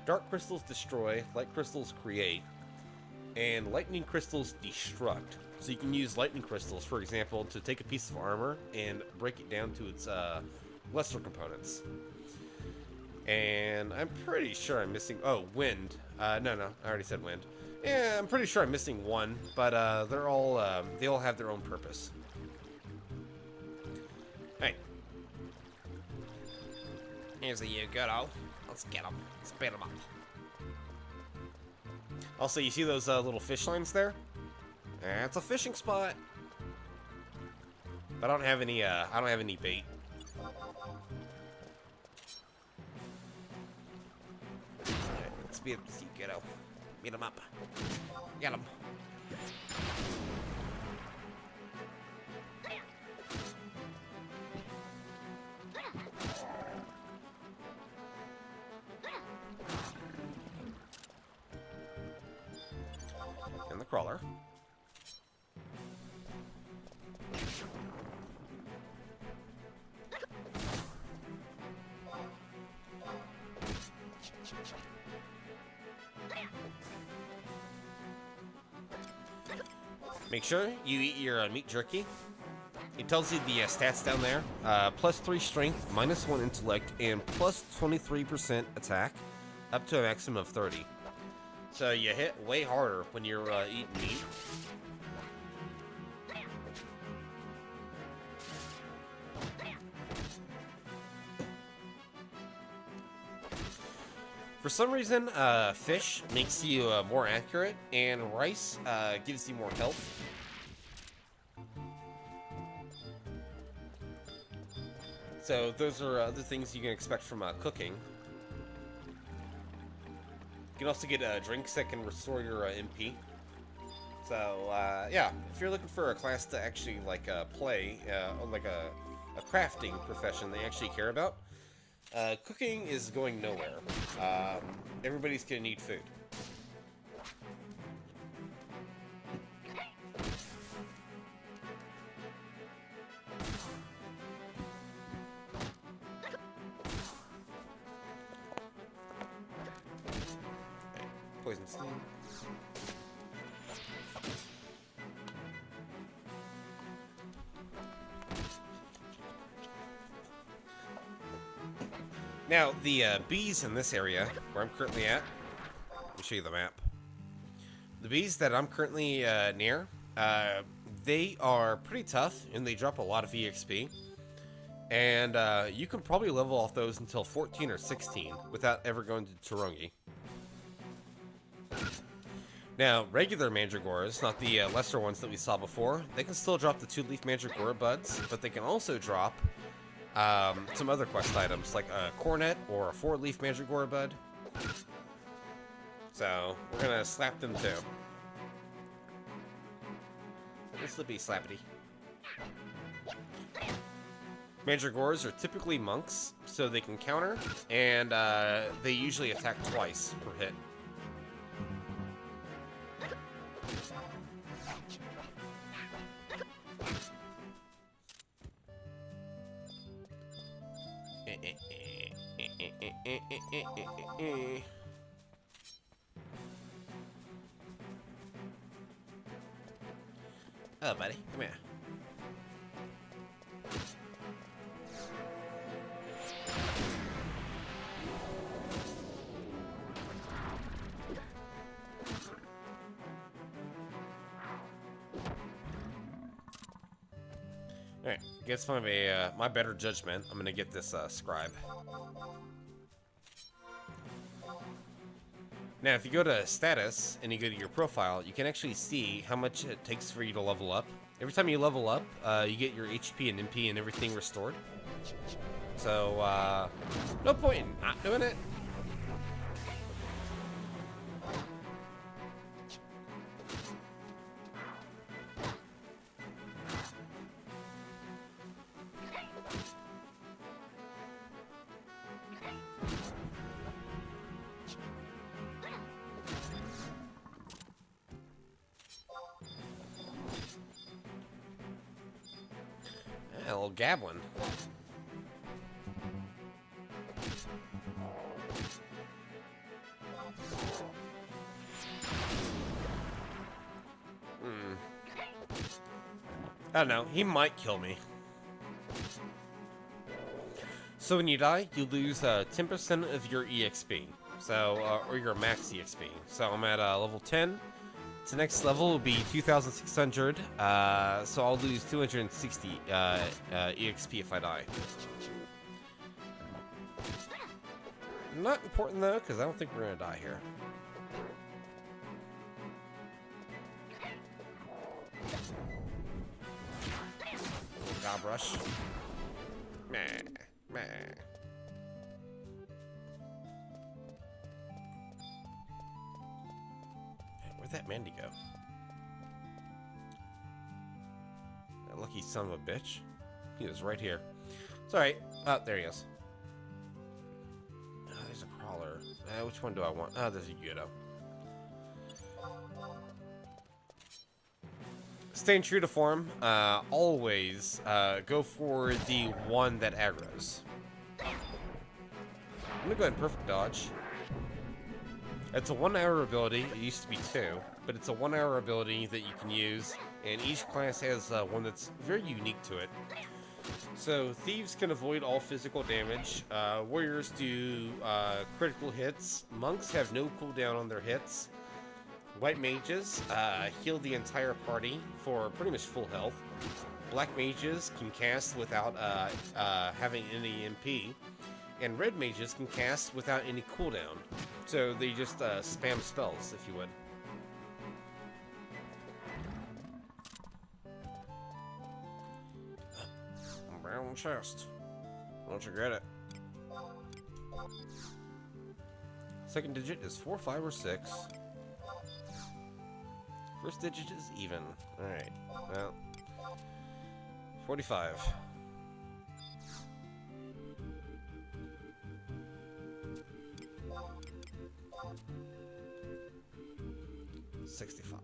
Dark crystals destroy, light crystals create, and lightning crystals destruct. So you can use lightning crystals, for example, to take a piece of armor and break it down to its lesser components. And I'm pretty sure I'm missing... Oh, wind. No, I already said wind. Yeah, I'm pretty sure I'm missing 1, but they're all, they all have their own purpose. Hey. Here's a Yugoto. Let's get them. Let's beat them up. Also, you see those little fish lines there? That's a fishing spot. But I don't have any bait. Let's beat this Yugoto. Beat him up. Get him. And the crawler. Make sure you eat your meat jerky. It tells you the stats down there. Plus 3 strength, minus 1 intellect, and plus 23% attack, up to a maximum of 30. So you hit way harder when you're eating meat. For some reason, fish makes you more accurate, and rice gives you more health. So those are other things you can expect from cooking. You can also get drinks that can restore your MP. So yeah, if you're looking for a class to actually like play, like a crafting profession they actually care about, cooking is going nowhere. Everybody's gonna need food. Poison steam. Now, the bees in this area, where I'm currently at, let me show you the map. The bees that I'm currently near, they are pretty tough, and they drop a lot of EXP. And you can probably level off those until 14 or 16 without ever going to Tarongi. Now, regular Mandragoras, not the lesser ones that we saw before, they can still drop the 2-leaf Mandragora buds, but they can also drop some other quest items, like a cornet or a 4-leaf Mandragora bud. So, we're gonna slap them too. This will be slappity. Mandragoras are typically monks, so they can counter, and they usually attack twice per hit. Oh, buddy, come here. Alright, against my better judgment, I'm gonna get this scribe. Now, if you go to status and you go to your profile, you can actually see how much it takes for you to level up. Every time you level up, you get your HP and MP and everything restored. So, no point in not doing it. A little gablin. I don't know. He might kill me. So when you die, you lose 10% of your EXP. So, or your max EXP. So I'm at level 10. The next level will be 2,600, so I'll lose 260 EXP if I die. Not important though, because I don't think we're gonna die here. Gob rush. Meh, meh. Where'd that Mandy go? That lucky son of a bitch. He was right here. It's alright. Oh, there he is. Oh, there's a crawler. Which one do I want? Oh, there's a Yudo. Staying true to form, always go for the one that aggroes. I'm gonna go ahead and perfect dodge. It's a 1-hour ability. It used to be 2, but it's a 1-hour ability that you can use, and each class has one that's very unique to it. So thieves can avoid all physical damage. Warriors do critical hits. Monks have no cooldown on their hits. White mages heal the entire party for pretty much full health. Black mages can cast without having any MP. And red mages can cast without any cooldown. So they just spam spells, if you would. Brown chest. Don't you get it? Second digit is 4, 5, or 6. First digit is even. Alright. Well. 45. $65.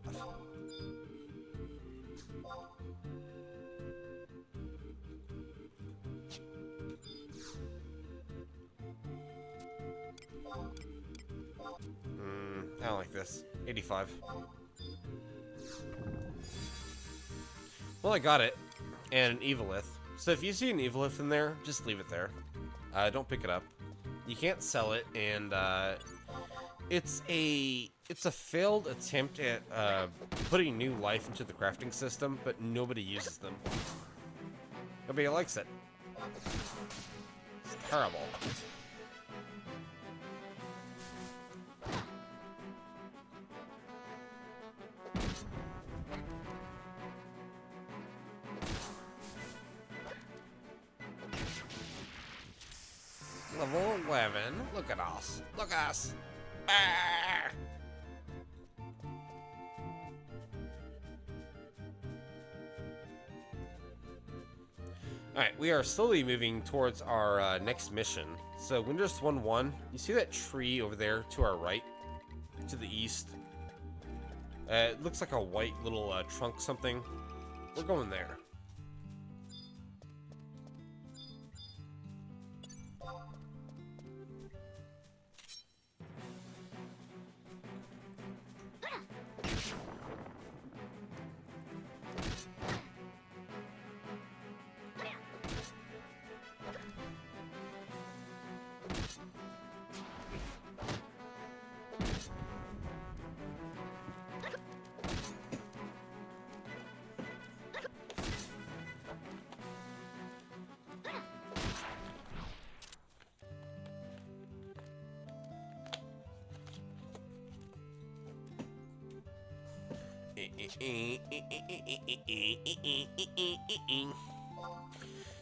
I don't like this. 85. Well, I got it. And an Evilith. So if you see an Evilith in there, just leave it there. Don't pick it up. You can't sell it, and it's a failed attempt at putting new life into the crafting system, but nobody uses them. Nobody likes it. It's terrible. Level 11. Look at us. Look at us. Ah! Alright, we are slowly moving towards our next mission. So, Windurst 1-1, you see that tree over there to our right? To the east? It looks like a white little trunk something. We're going there.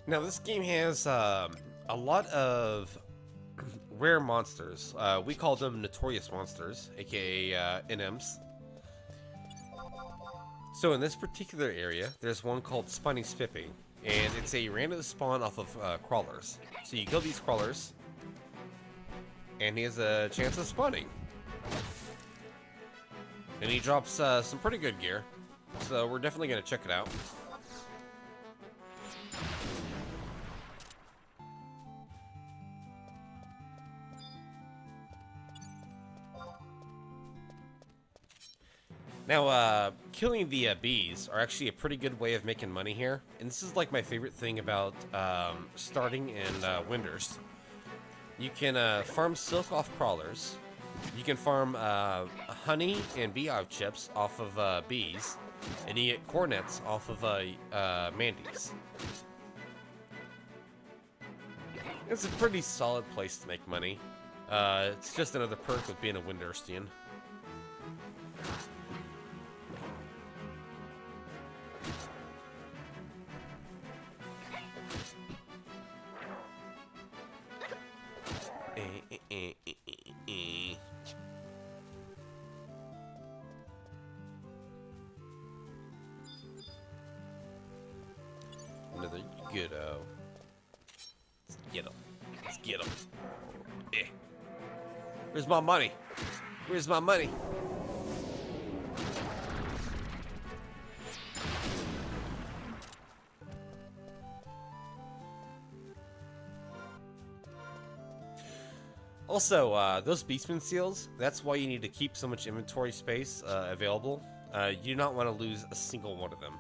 Now this game has a lot of rare monsters. We call them notorious monsters, aka NMs. So in this particular area, there's one called Spiny Spippy, and it's a random spawn off of crawlers. So you kill these crawlers, and he has a chance of spawning. And he drops some pretty good gear, so we're definitely going to check it out. Now, killing the bees are actually a pretty good way of making money here, and this is like my favorite thing about starting in Windurst. You can farm silk off crawlers. You can farm honey and beehive chips off of bees, and you get cornets off of mandies. It's a pretty solid place to make money. It's just another perk of being a Windurstian. Another goodo. Let's get him. Let's get him. Eh. Where's my money? Where's my money? Also, those Beastman seals, that's why you need to keep so much inventory space available. You do not want to lose a single one of them.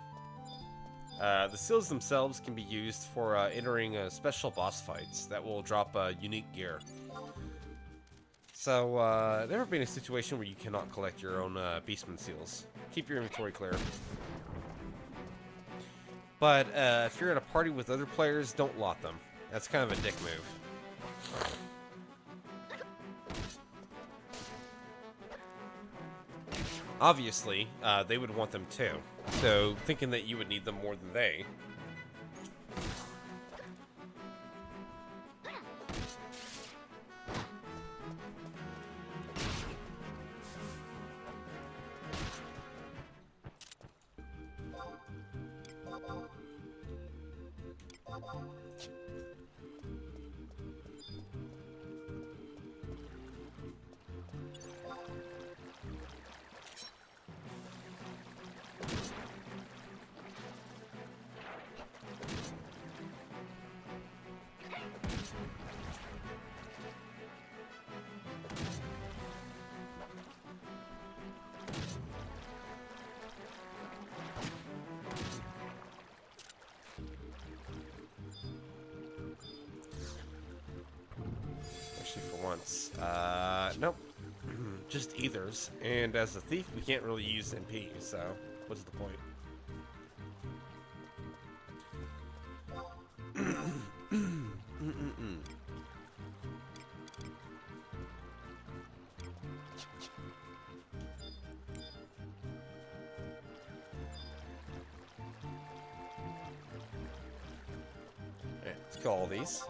The seals themselves can be used for entering special boss fights that will drop unique gear. So, never been a situation where you cannot collect your own Beastman seals. Keep your inventory clear. But if you're at a party with other players, don't lot them. That's kind of a dick move. Obviously, they would want them too. So, thinking that you would need them more than they. Actually, for once. Nope. Just ethers. And as a thief, we can't really use MP, so what's the point? Alright, let's kill all these.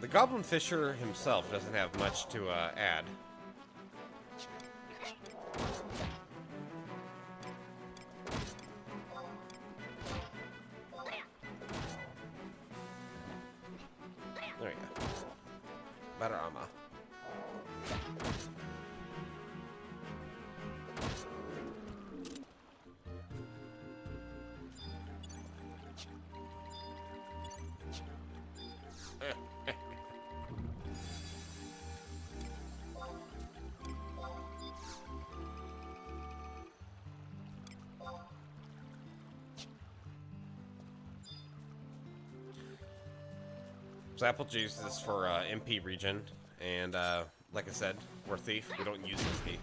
The Goblin Fisher himself doesn't have much to add. There you go. Better armor. So apple juice is for MP region, and like I said, we're thief. We don't use MP.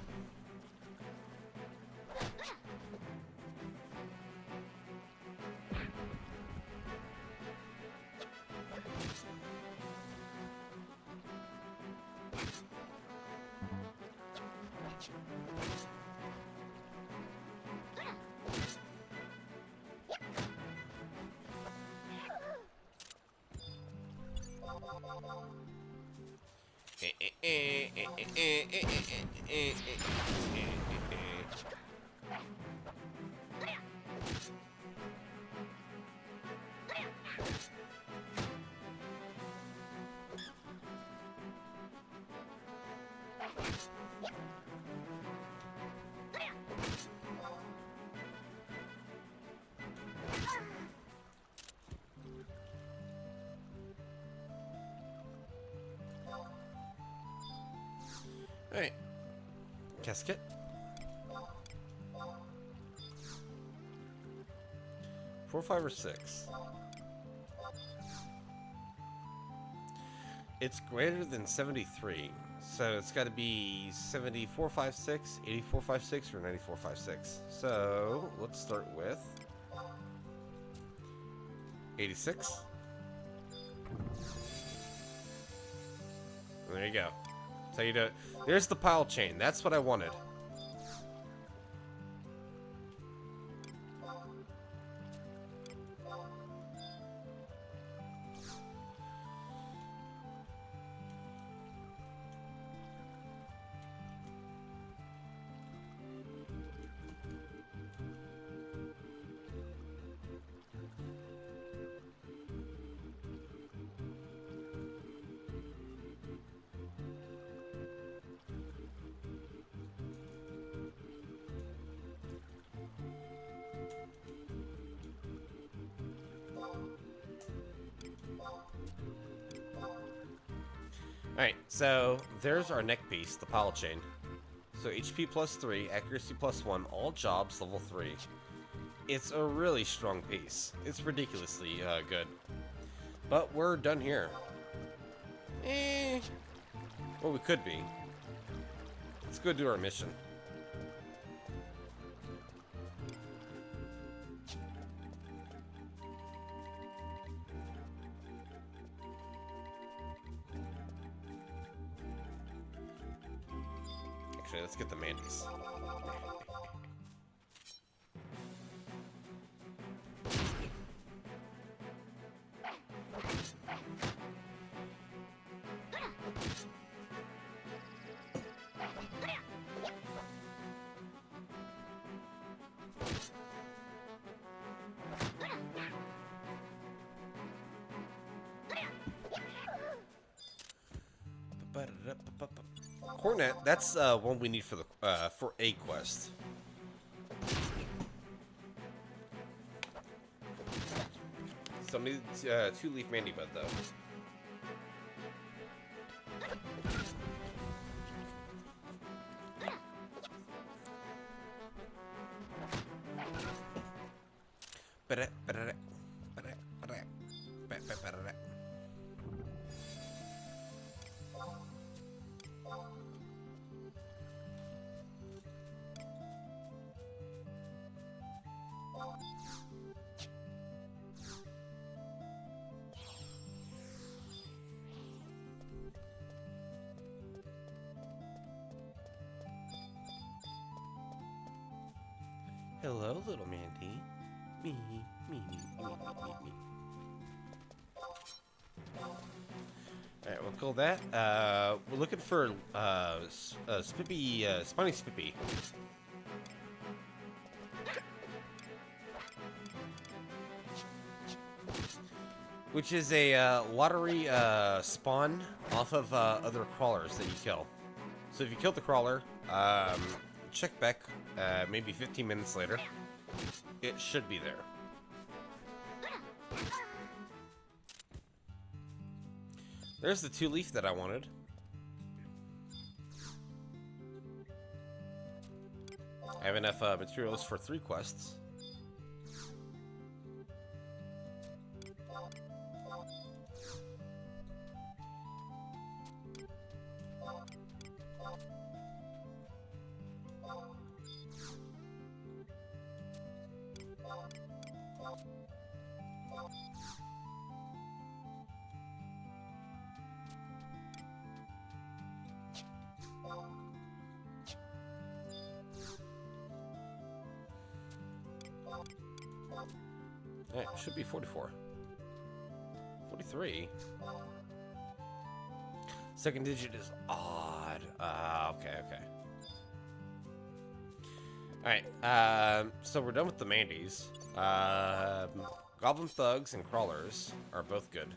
Alright. Casket. Four, five, or six. It's greater than 73. So it's got to be 7456, 8456, or 9456. So let's start with 86. There you go. So you do. There's the pile chain. That's what I wanted. Alright, so there's our neck piece, the pile chain. So HP plus 3, accuracy plus 1, all jobs level 3. It's a really strong piece. It's ridiculously good. But we're done here. Well, we could be. Let's go do our mission. actually. Let's get the Mandy's. Cornet, that's one we need for the for a quest. Still need 2-leaf Mandy Bud though. Hello, little Mandy. Me, me, me, me, me, me. Alright, we'll call that. We're looking for Spippy, Spiny Spippy. Which is a lottery spawn off of other crawlers that you kill. So if you kill the crawler, check back maybe 15 minutes later. It should be there. There's the 2-leaf that I wanted. I have enough materials for 3 quests. Alright, should be 44. 43? Second digit is odd. Okay. Alright, so we're done with the Mandy's. Goblin Thugs and Crawlers are both good.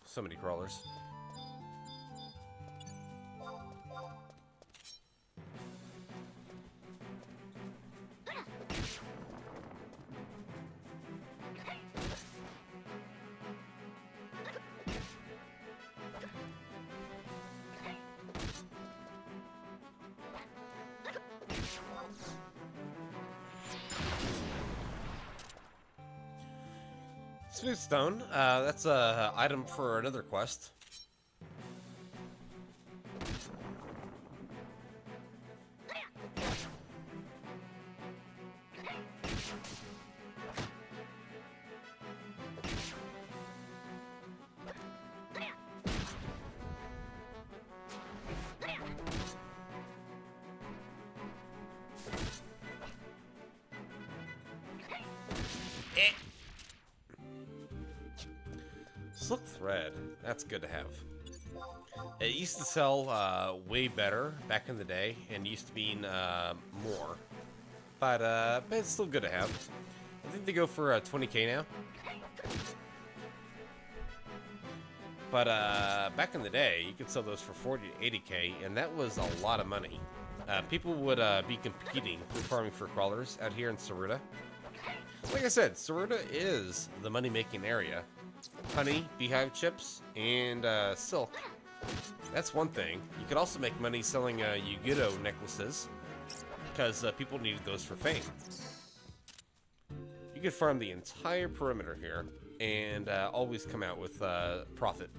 So many crawlers. Smooth stone. That's a item for another quest. Silk thread. That's good to have. It used to sell way better back in the day, and used to mean more. But it's still good to have. I think they go for 20k now. But back in the day, you could sell those for 40 to 80k, and that was a lot of money. people would be competing for farming for crawlers out here in Saruta. Like I said, Saruta is the money-making area. Honey, beehive chips, and silk. That's one thing. You could also make money selling Yugido necklaces, because people needed those for fame. You could farm the entire perimeter here, and always come out with profit.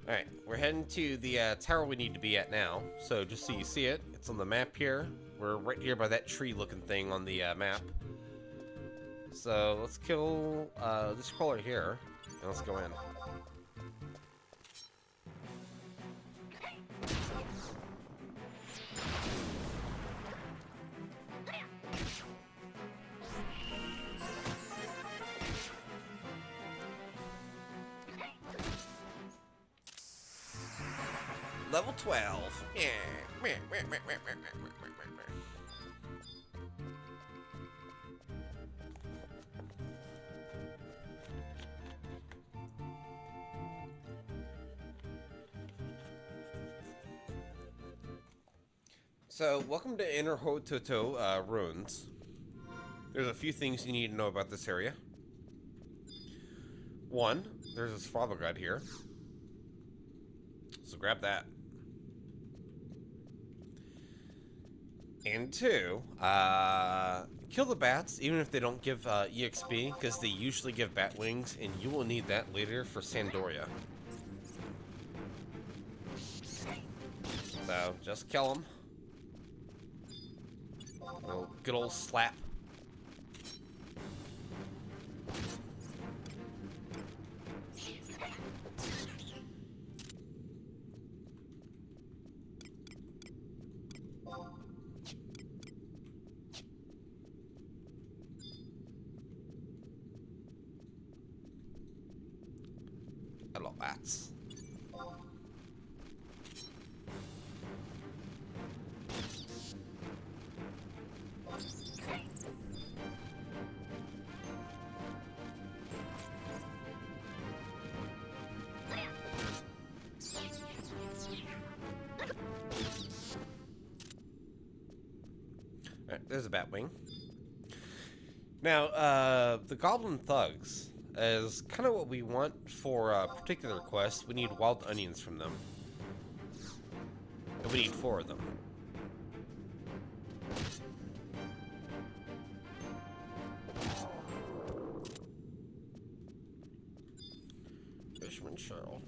Alright, we're heading to the tower we need to be at now. So just so you see it, it's on the map here. We're right here by that tree looking thing on the map. So let's kill this crawler here, and let's go in. Level 12. Yeah. So, welcome to Inner Hototo Ruins. There's a few things you need to know about this area. One, there's this Frava God here. So grab that. And two, kill the bats, even if they don't give EXP, because they usually give bat wings, and you will need that later for Sandoria. So, just kill them. Good old slap. Hello, bats. Alright, there's a bat wing. Now, the goblin thugs is kind of what we want for a particular quest. We need wild onions from them. And we need 4 of them. Fisherman Cheryl.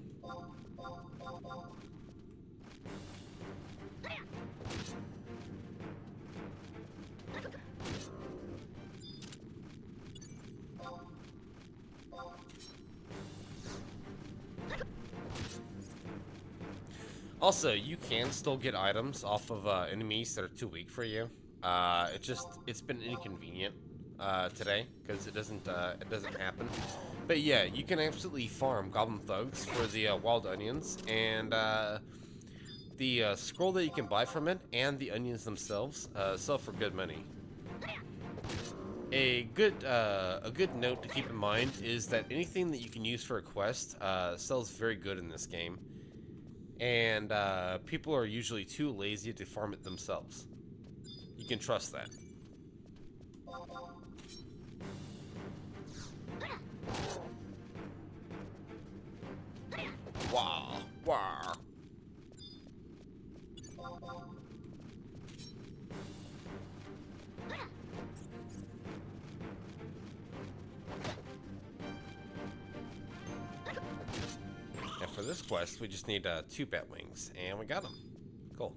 Also, you can still get items off of enemies that are too weak for you. It's been inconvenient today because it doesn't happen. But yeah, you can absolutely farm goblin thugs for the wild onions, and the scroll that you can buy from it and the onions themselves sell for good money. A good note to keep in mind is that anything that you can use for a quest sells very good in this game. And people are usually too lazy to farm it themselves. You can trust that. Wow. Wow. And for this quest, we just need 2 bat wings, and we got them. Cool.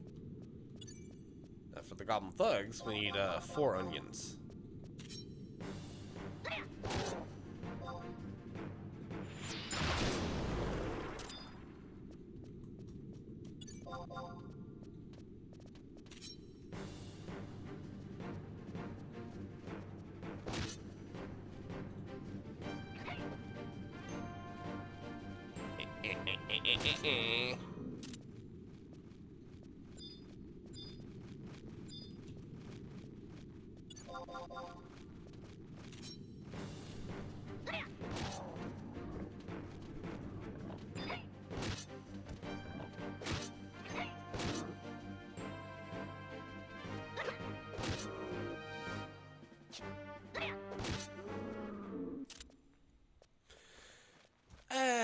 Now for the goblin thugs, we need 4 onions.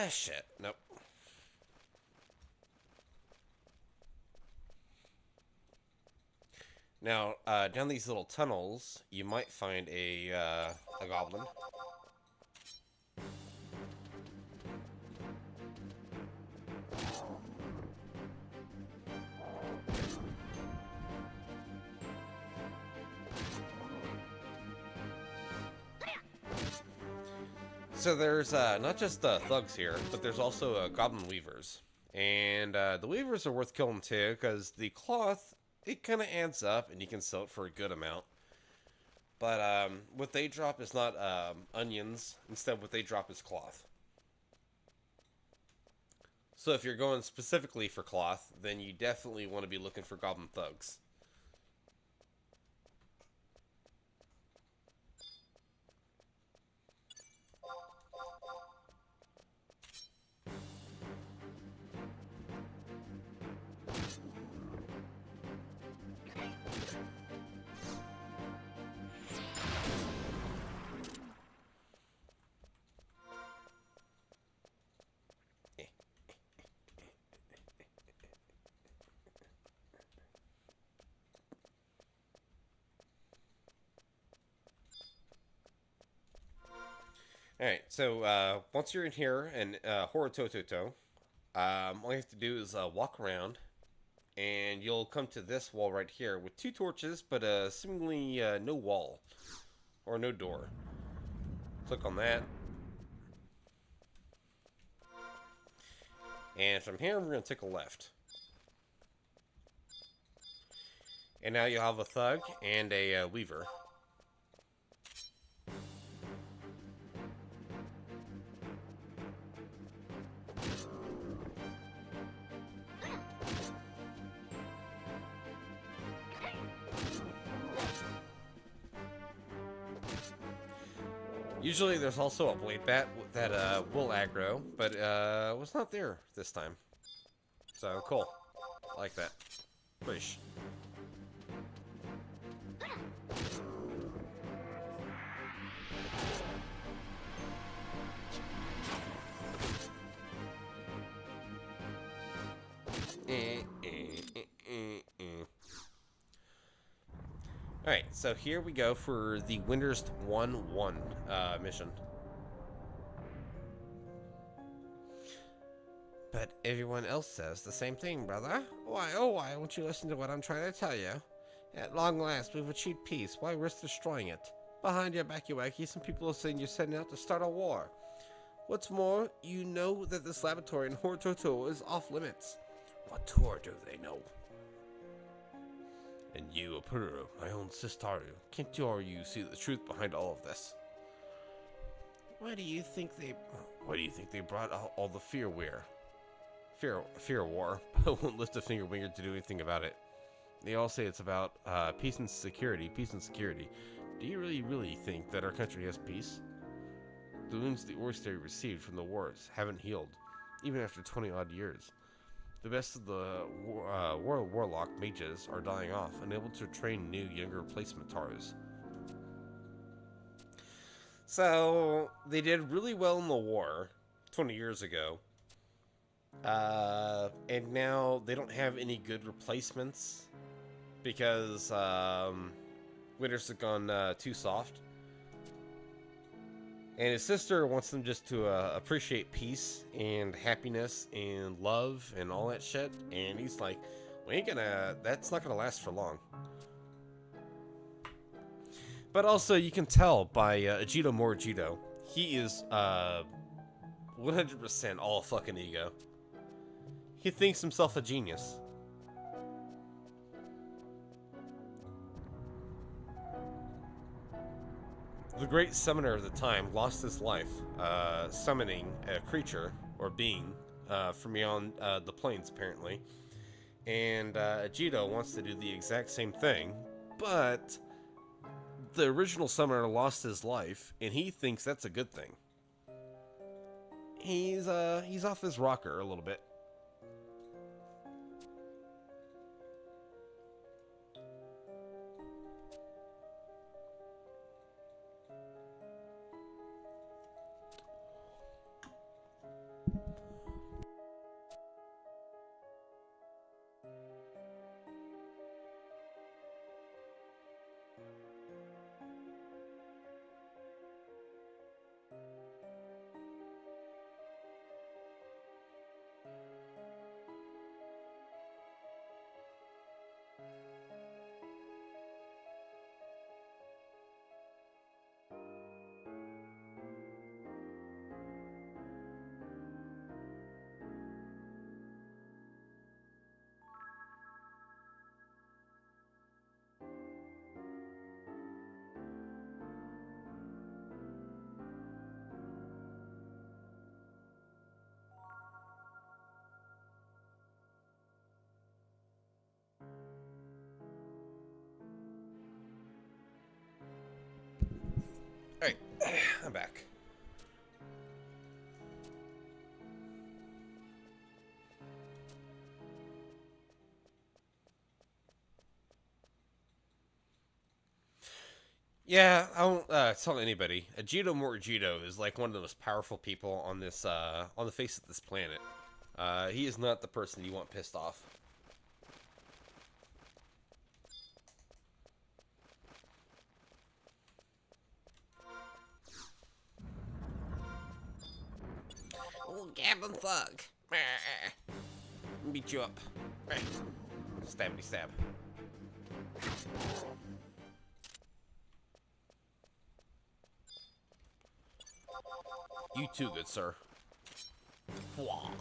Shit. Nope. Now, down these little tunnels, you might find a goblin. So there's not just thugs here, but there's also goblin weavers. And the weavers are worth killing too, because the cloth, it kind of adds up, and you can sell it for a good amount. But what they drop is not onions. Instead, what they drop is cloth. So if you're going specifically for cloth, then you definitely want to be looking for goblin thugs. Alright, so once you're in here in Horotototo, all you have to do is walk around, and you'll come to this wall right here with 2 torches, but seemingly no wall, or no door. Click on that. And from here, we're going to take a left. And now you'll have a thug and a weaver. Usually there's also a blade bat that will aggro, but was not there this time. So cool. I like that. Push. Alright, so here we go for the Windurst 1-1 mission. But everyone else says the same thing, brother. Why, oh why won't you listen to what I'm trying to tell you? At long last, we've achieved peace. Why risk destroying it? Behind your back, you wacky, some people are saying you're setting out to start a war. What's more, you know that this laboratory in Hortoto is off limits. What tour do they know? And you, Apuro, my own sister, can't you see the truth behind all of this? Why do you think they brought all the fear war? I won't lift a finger to do anything about it. They all say it's about peace and security. Do you really think that our country has peace? The wounds the Oyster received from the wars haven't healed, even after 20-odd years. The best of the warlock mages are dying off, unable to train new, younger replacement Taros. So, they did really well in the war 20 years ago. And now they don't have any good replacements because Winters have gone too soft. And his sister wants them just to appreciate peace and happiness and love and all that shit. And he's like, that's not gonna last for long. But also, you can tell by Ajito Morajito, he is 100% all fucking ego. He thinks himself a genius. The great summoner of the time lost his life summoning a creature or being from beyond the plains, apparently. And Ajito wants to do the exact same thing, but the original summoner lost his life, and he thinks that's a good thing. He's off his rocker a little bit. I'm back. Yeah, I won't tell anybody. Ajito Morjito is like one of the most powerful people on this on the face of this planet. He is not the person you want pissed off. Oh, Gabbin' Thug. Beat you up. Stabby stab. You too, good sir. Wah.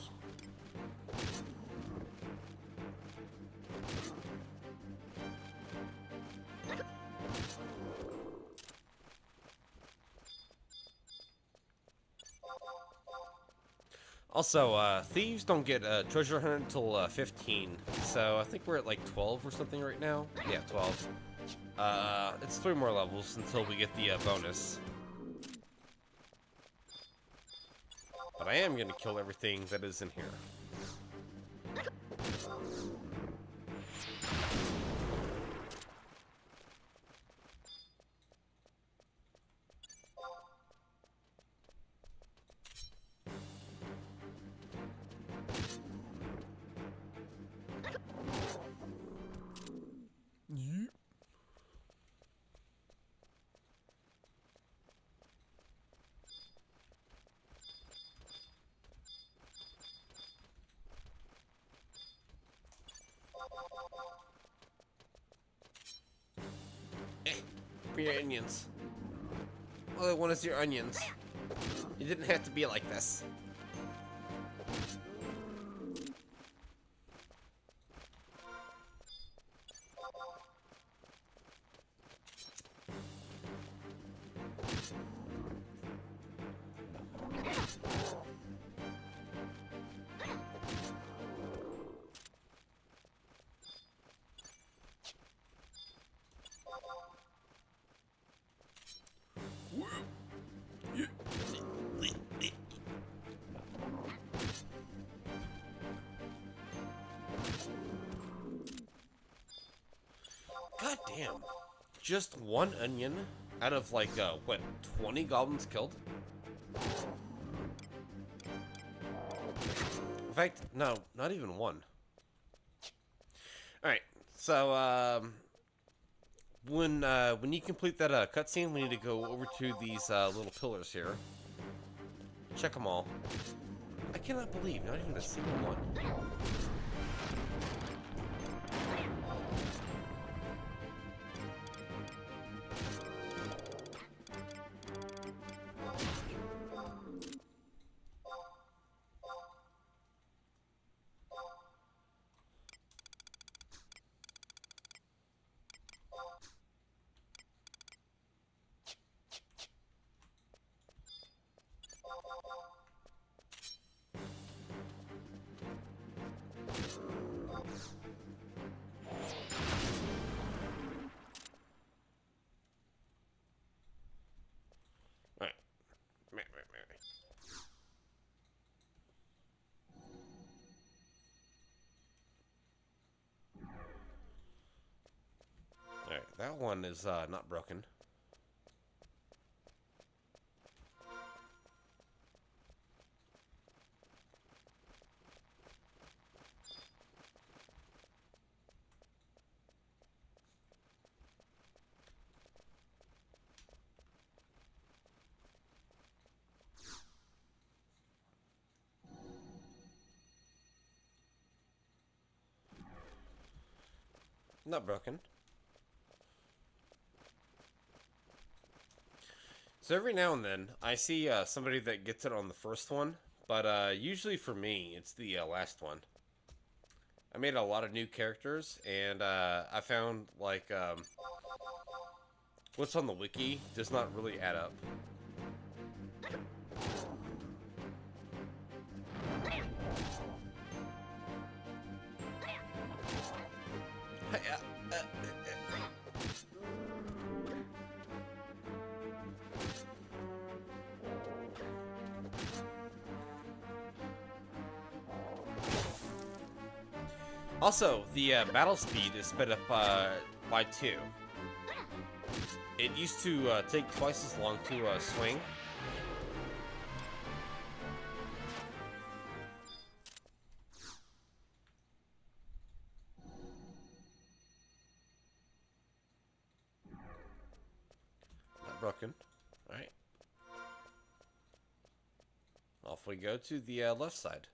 Also, thieves don't get treasure hunt until 15, so I think we're at like 12 or something right now. Yeah, 12. It's 3 more levels until we get the bonus. But I am gonna kill everything that is in here. Your onions. All I want is your onions. You didn't have to be like this. God damn. Just one onion out of like, what, 20 goblins killed? In fact, no, not even one. Alright, so, when you complete that cutscene, we need to go over to these little pillars here. Check them all. I cannot believe, not even a single one. Alright, that one is not broken. Not broken. So every now and then, I see somebody that gets it on the first one, but usually for me, it's the last one. I made a lot of new characters, and I found, like, what's on the wiki does not really add up. Also, the battle speed is sped up by 2. It used to take twice as long to swing. Not broken. Alright. Off we go to the left side.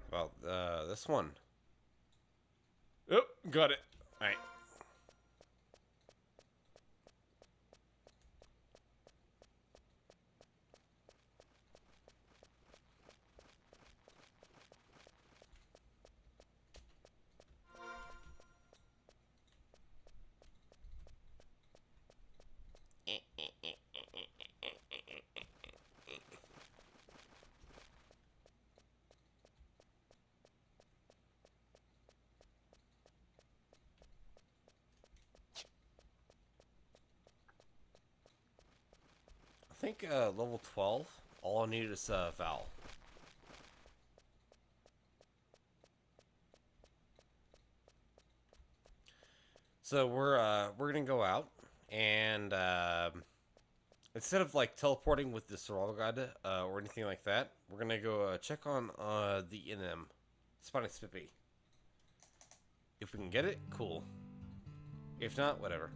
About this one. Oh, got it. Alright. I think level 12, all I need is Val. So we're gonna go out and instead of like teleporting with the survival guide or anything like that, we're gonna go check on the NM Spiny Spippy. If we can get it, cool. If not, whatever.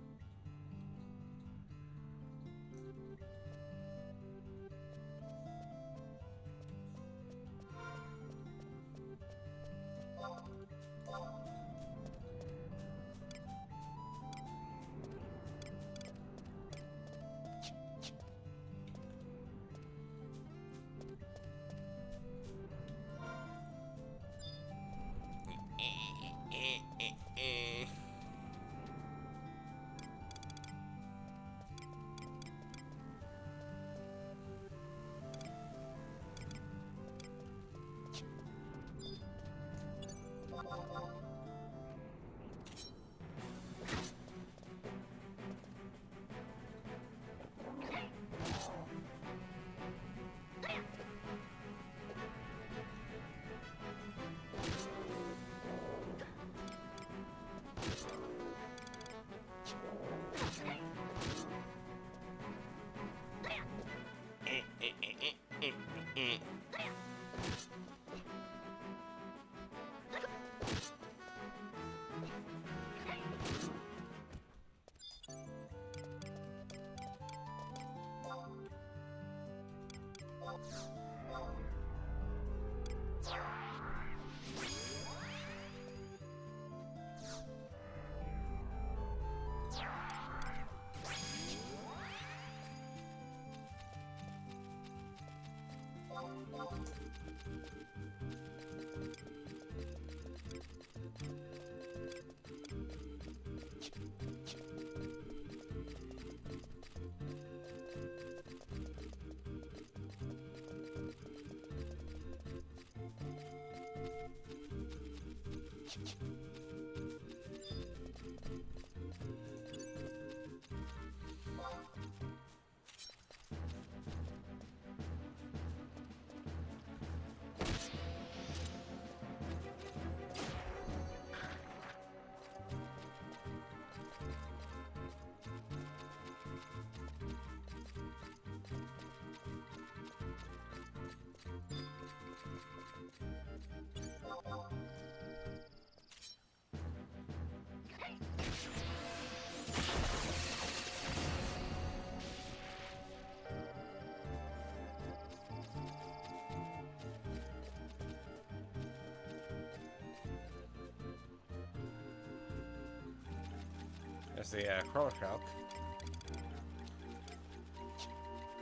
There's the crawler calc.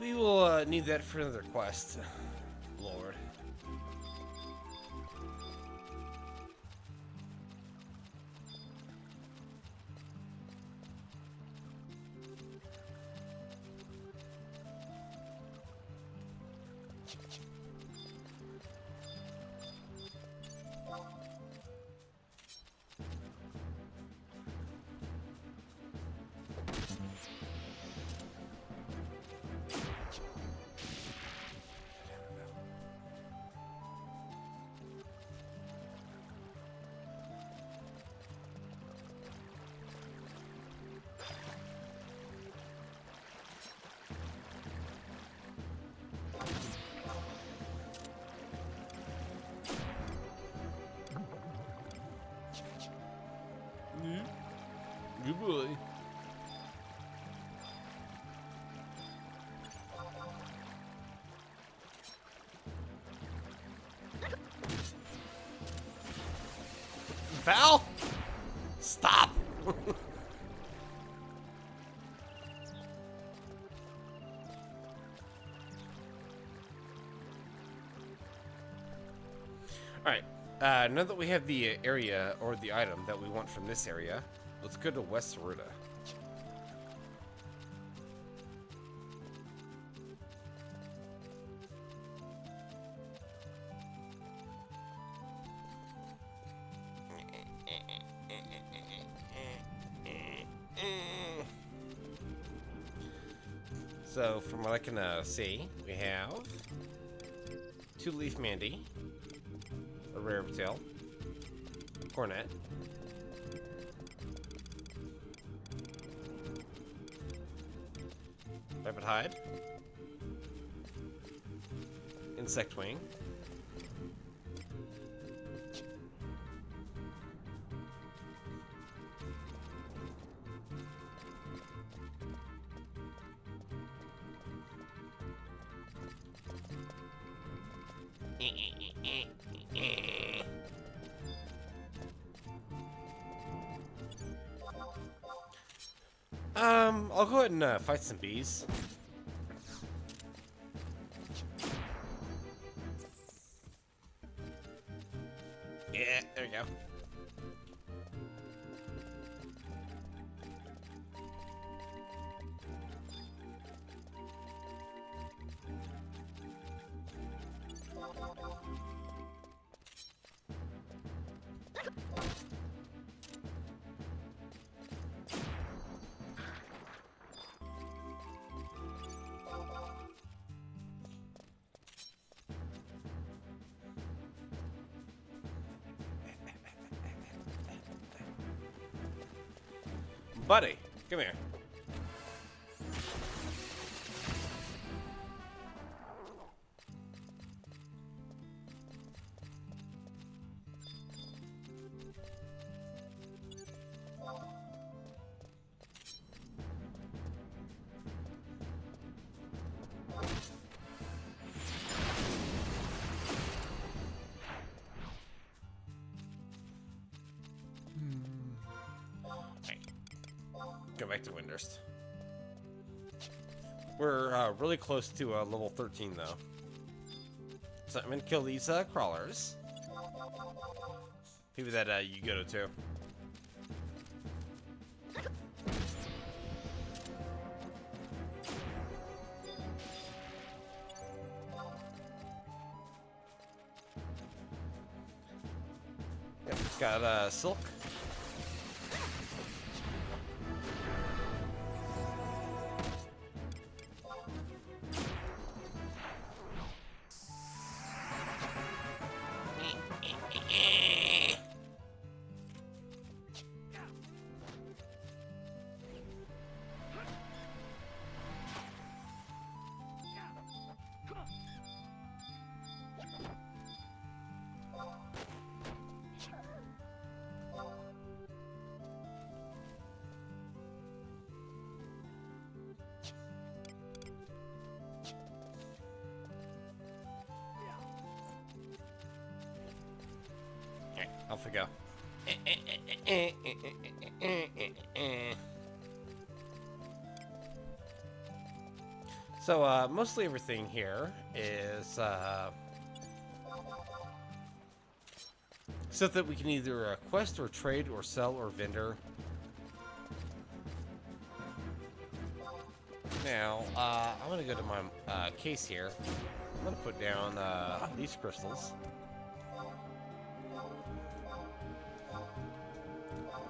We will need that for another quest. Lord. Good boy. Val? Stop! Alright, now that we have the area, or the item that we want from this area, let's go to West Saruda. So, from what I can see, we have 2-leaf Mandy, a rare tail, Cornet, Rapid Hide, Insect Wing, I'll go ahead and fight some bees. Yeah, there we go. Buddy, come here. Go back to Windurst. We're really close to level 13 though. So I'm gonna kill these crawlers. People that you go to. Yep, got Silk. Alright, off we go. So, mostly everything here is stuff that we can either quest or trade or sell or vendor. Now, I'm gonna go to my case here. I'm gonna put down these crystals.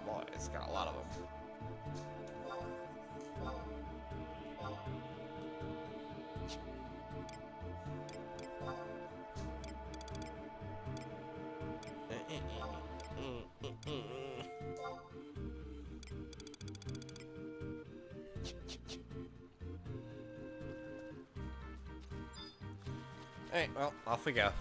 Boy, it's got a lot of them. Alright, well, off we go.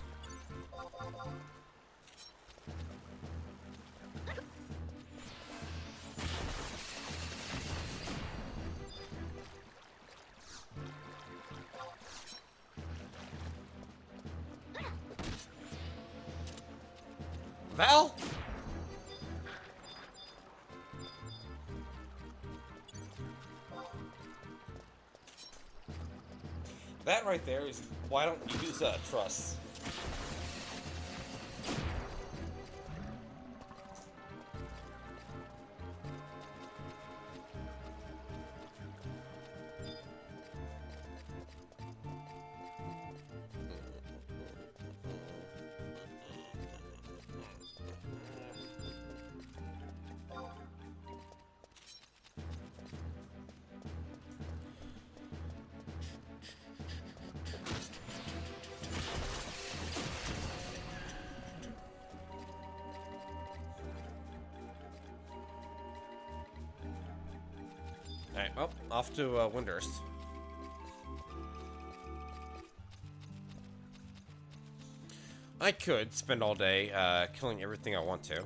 Val? That right there is why don't you use trust? Alright, well, off to Windurst. I could spend all day killing everything I want to.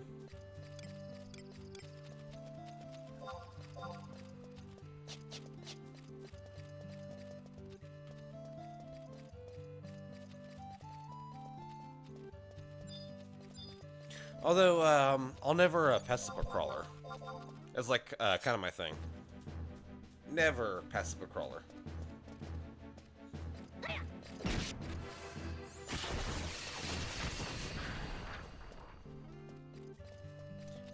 Although, I'll never pass up a crawler. It's like kind of my thing. Never pass up a crawler.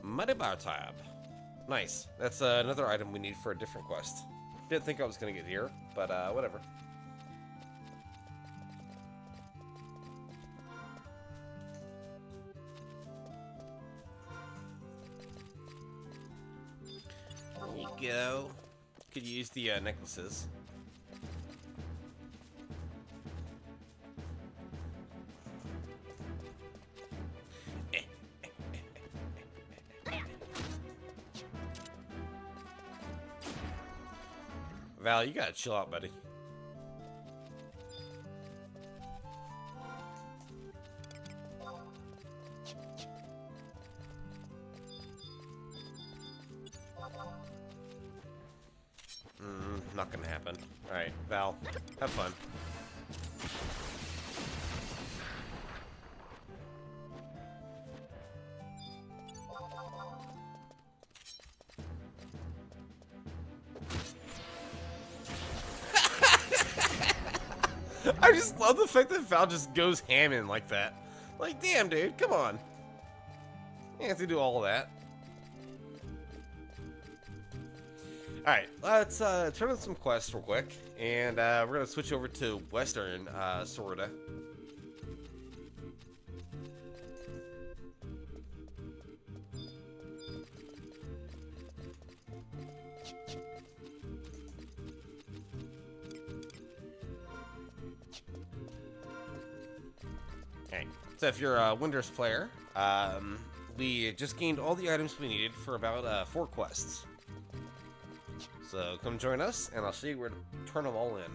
Muddy Bar Tab. Nice. That's another item we need for a different quest. Didn't think I was gonna get here, but whatever. There you go. Could use the necklaces. Val, you gotta chill out, buddy. Not gonna happen. Alright, Val, have fun. I just love the fact that Val just goes hamming like that. Like, damn, dude, come on. You have to do all of that. Alright, let's turn on some quests real quick, and we're going to switch over to Western Sorta. Okay, so if you're a Windurst player, we just gained all the items we needed for about 4 quests. So come join us, and I'll show you where to turn them all in.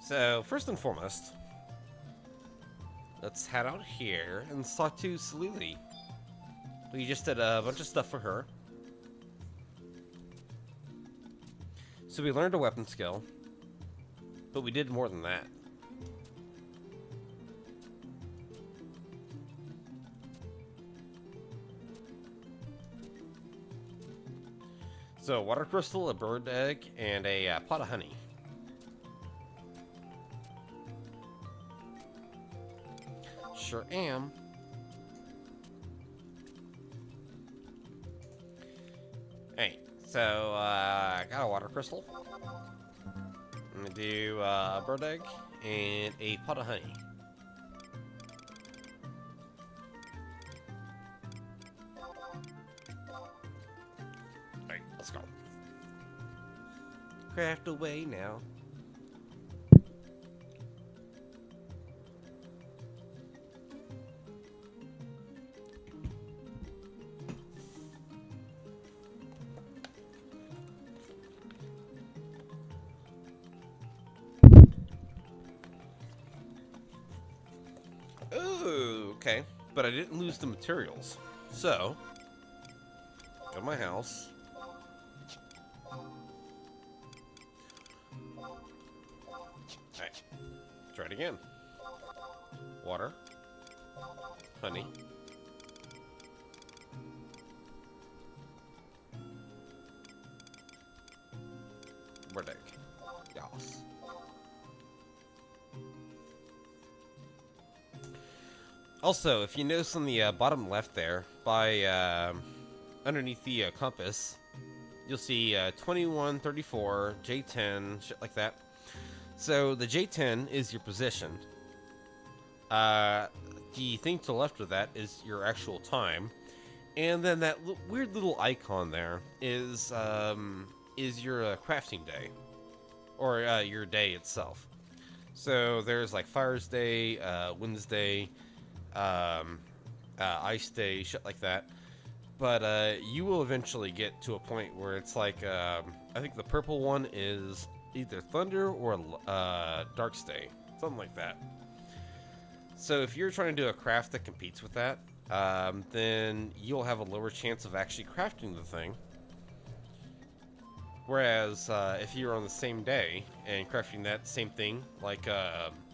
So, first and foremost, let's head out here and talk to Saluli. We just did a bunch of stuff for her. So we learned a weapon skill, but we did more than that. So, water crystal, a bird egg, and a pot of honey. Sure am. Hey, so I got a water crystal. I'm gonna do a bird egg and a pot of honey. Alright, let's go. Craft away now. Ooh, okay. But I didn't lose the materials. So, go to my house. Alright. Try it again. Water. Honey. Bird egg. Yes. Also, if you notice on the bottom left there, by underneath the compass, you'll see 21, 34, J10, shit like that. So the J10 is your position. The thing to the left of that is your actual time, and then that weird little icon there is your crafting day, or your day itself. So there's like Fire's Day, Wind's Day, Ice Day, shit like that. But you will eventually get to a point where it's like, I think the purple one is either Thunder or Dark's Day, something like that. So if you're trying to do a craft that competes with that, then you'll have a lower chance of actually crafting the thing. Whereas if you're on the same day and crafting that same thing, like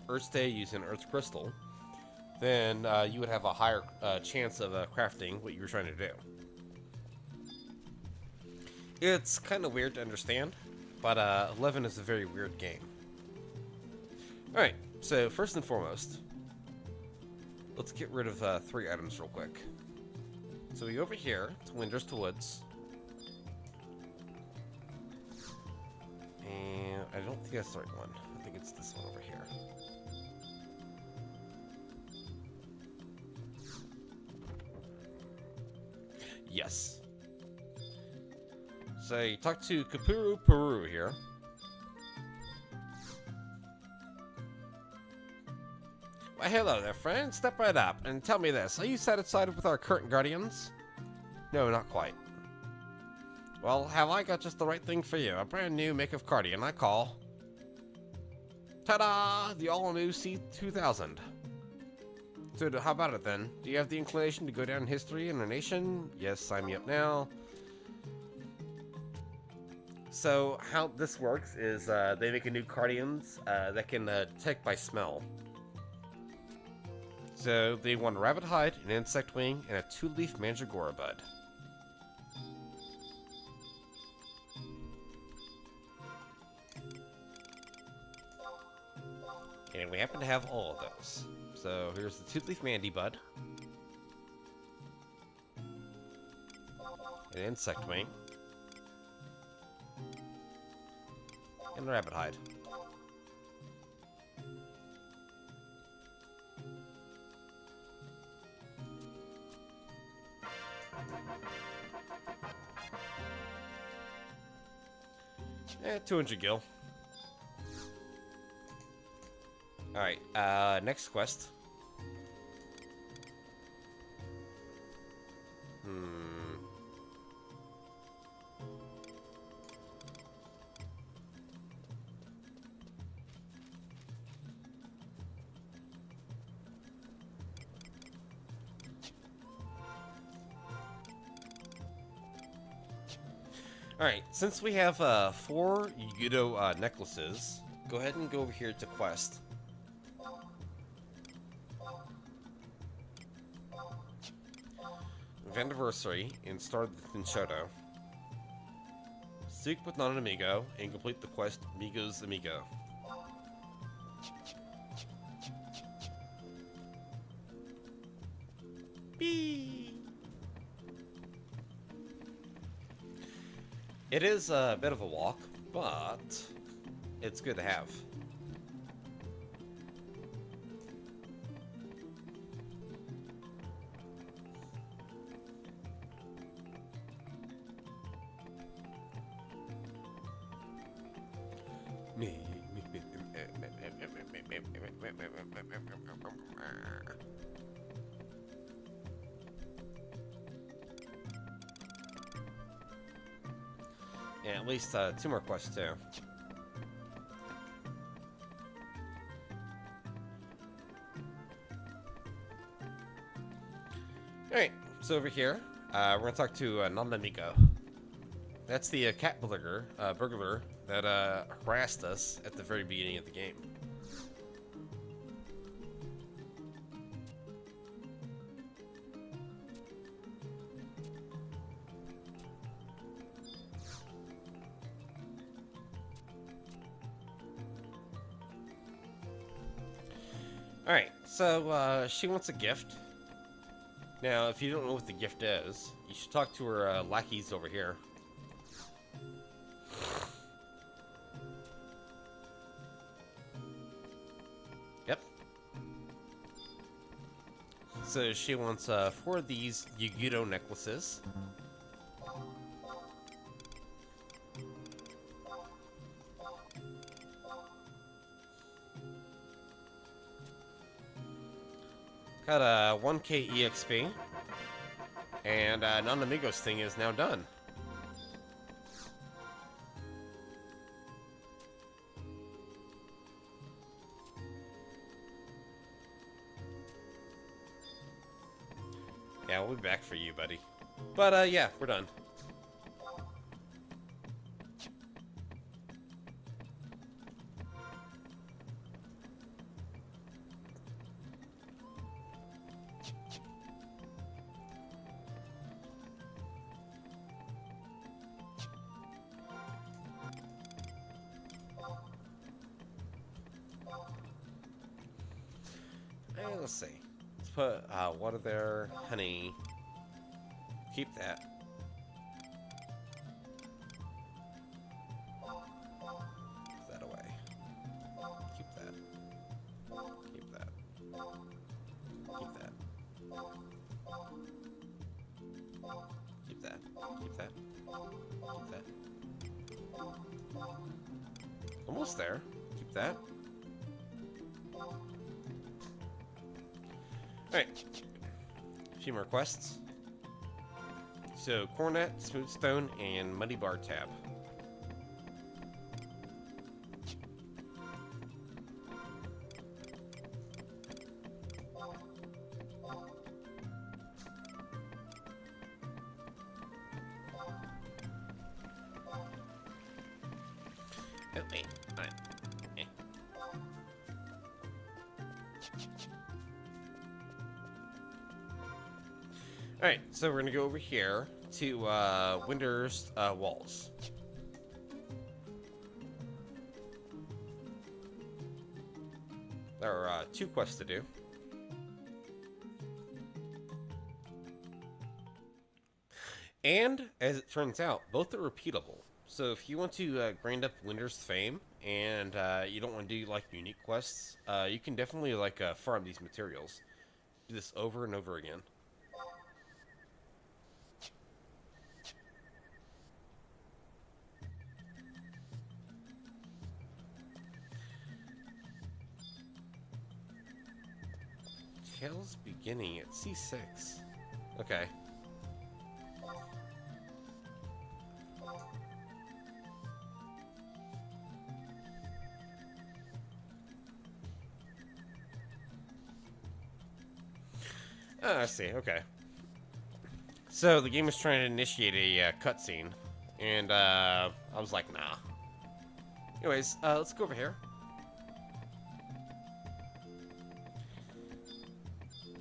Earth's Day using Earth's Crystal, then you would have a higher chance of crafting what you were trying to do. It's kind of weird to understand, but 11 is a very weird game. Alright, so first and foremost, let's get rid of 3 items real quick. So we go over here to Windurst Woods. And I don't think that's the right one. I think it's this one over here. Yes. So you talk to Kapuru Peru here. Why, hello there, friend. Step right up and tell me this. Are you satisfied with our current guardians? No, not quite. Well, have I got just the right thing for you? A brand new make of Cardian I call... Ta-da! The all-new C2000. So how about it then? Do you have the inclination to go down in history in our nation? Yes, sign me up now. So how this works is they make a new Cardians that can detect by smell. So they want a rabbit hide, an insect wing, and a 2-leaf mandragora bud. And we happen to have all of those. So here's the 2-leaf mandy bud. An insect wing. And a rabbit hide. Eh, 200 gil. Alright, next quest. Alright, since we have 4 Yudo necklaces, go ahead and go over here to quest. Anniversary and start the Tinshoto. Seek with non-amigo and complete the quest Migo's Amigo. Bee. It is a bit of a walk, but it's good to have. Yeah, at least 2 more quests too. Alright, so over here, we're gonna talk to Nanamigo. That's the cat burglar that harassed us at the very beginning of the game. Alright, so she wants a gift. Now, if you don't know what the gift is, you should talk to her lackeys over here. Yep. So she wants 4 of these Yugudo necklaces. Got a 1k EXP. And Non-Amigos thing is now done. Yeah, we'll be back for you, buddy. But, yeah, we're done. Hey, let's see. Let's put water there, honey. Keep that. Put that away. Keep that. Keep that. Keep that. Keep that. Keep that. Keep that. Almost there. Keep that. Alright. A few more quests. So, Cornet, Smoothstone, and Muddy Bar Tab. Oh, wait. Alright. Eh. Alright, so we're gonna go over here to Windurst walls. There are 2 quests to do. And, as it turns out, both are repeatable. So if you want to grind up Windurst fame, and you don't want to do, like, unique quests, you can definitely, like, farm these materials. Do this over and over again. Tales beginning at C6. Okay. Oh, I see. Okay. So the game is trying to initiate a cutscene, And I was like, nah. Anyways, let's go over here.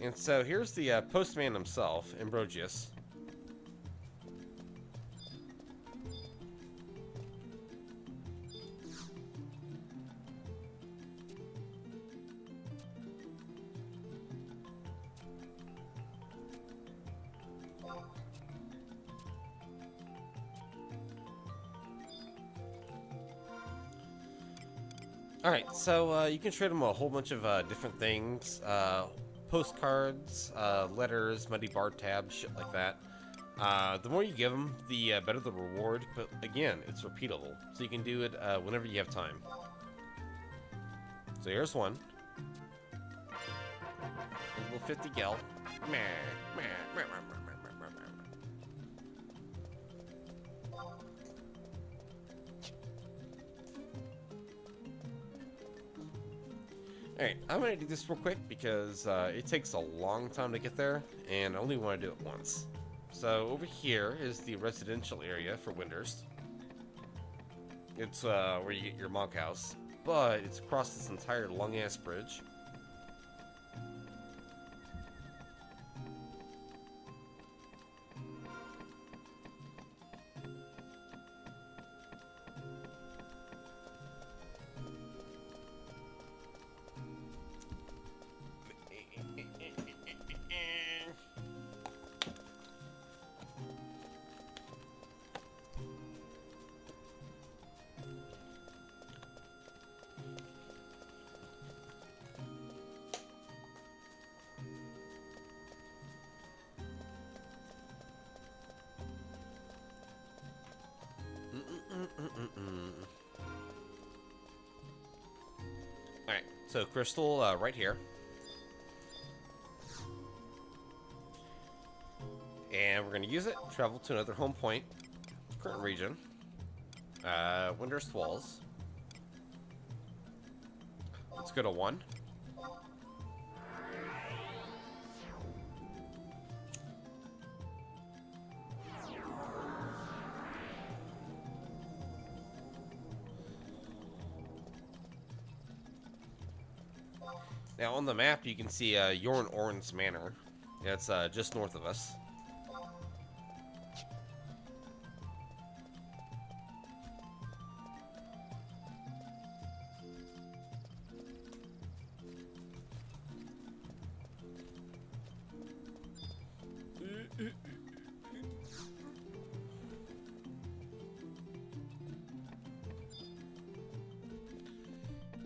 And so here's the postman himself, Ambrosius. Alright, so you can trade them a whole bunch of different things. Postcards, letters, muddy bar tabs, shit like that. The more you give them, the better the reward. But again, it's repeatable. So you can do it whenever you have time. So here's one. A little 50 gel. Meh, meh, meh, meh, meh, meh, meh, meh. Alright, I'm gonna do this real quick because it takes a long time to get there, and I only want to do it once. So over here is the residential area for Windurst. It's where you get your monk house, but it's across this entire long-ass bridge. Alright, so crystal right here. And we're going to use it, travel to another home point, current region, Windurst Walls. Let's go to 1. Now on the map you can see Yorn Orn's Manor. It's just north of us.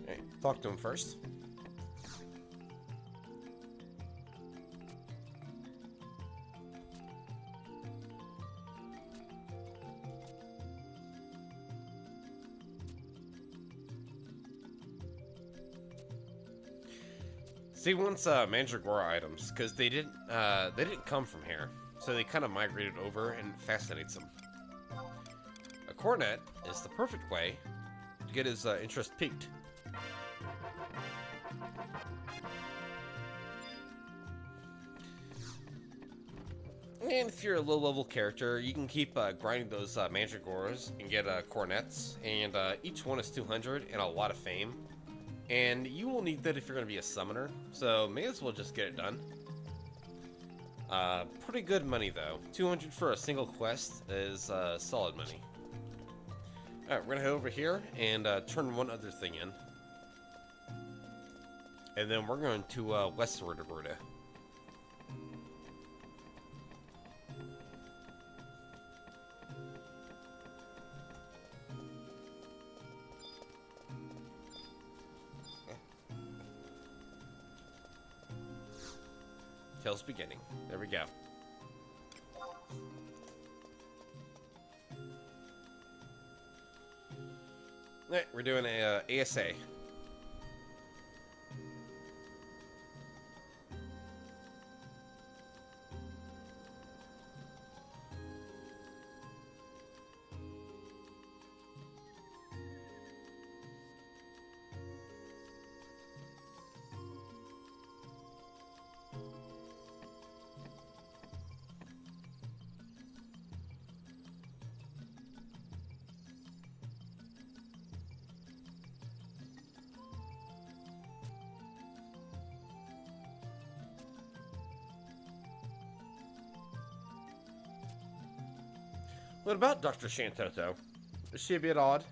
Alright, talk to him first. So he wants Mandragora items because they didn't come from here, so they kind of migrated over, and it fascinates him. A cornet is the perfect way to get his interest piqued. And if you're a low-level character, you can keep grinding those Mandragoras and get cornets, and each one is 200 and a lot of fame. And you will need that if you're going to be a summoner, so may as well just get it done. Pretty good money though. 200 for a single quest is solid money. Alright, we're going to head over here and turn one other thing in. And then we're going to West Rotorua. Tales beginning. There we go. Alright, we're doing a ASA. What about Dr. Shantoto? Is she a bit odd?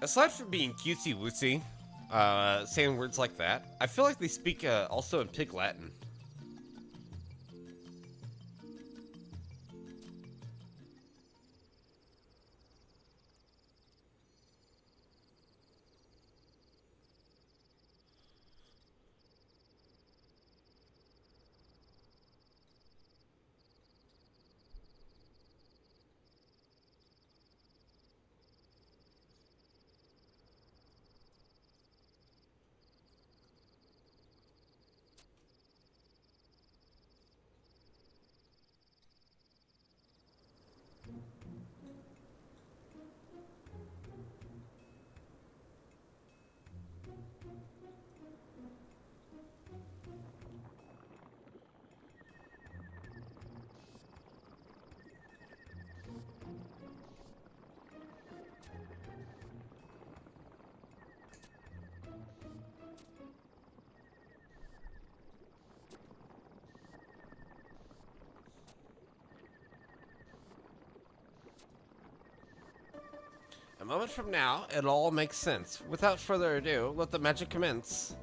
Aside from being cutesy wootsy, saying words like that, I feel like they speak also in Pig Latin. A moment from now, it'll all make sense. Without further ado, let the magic commence.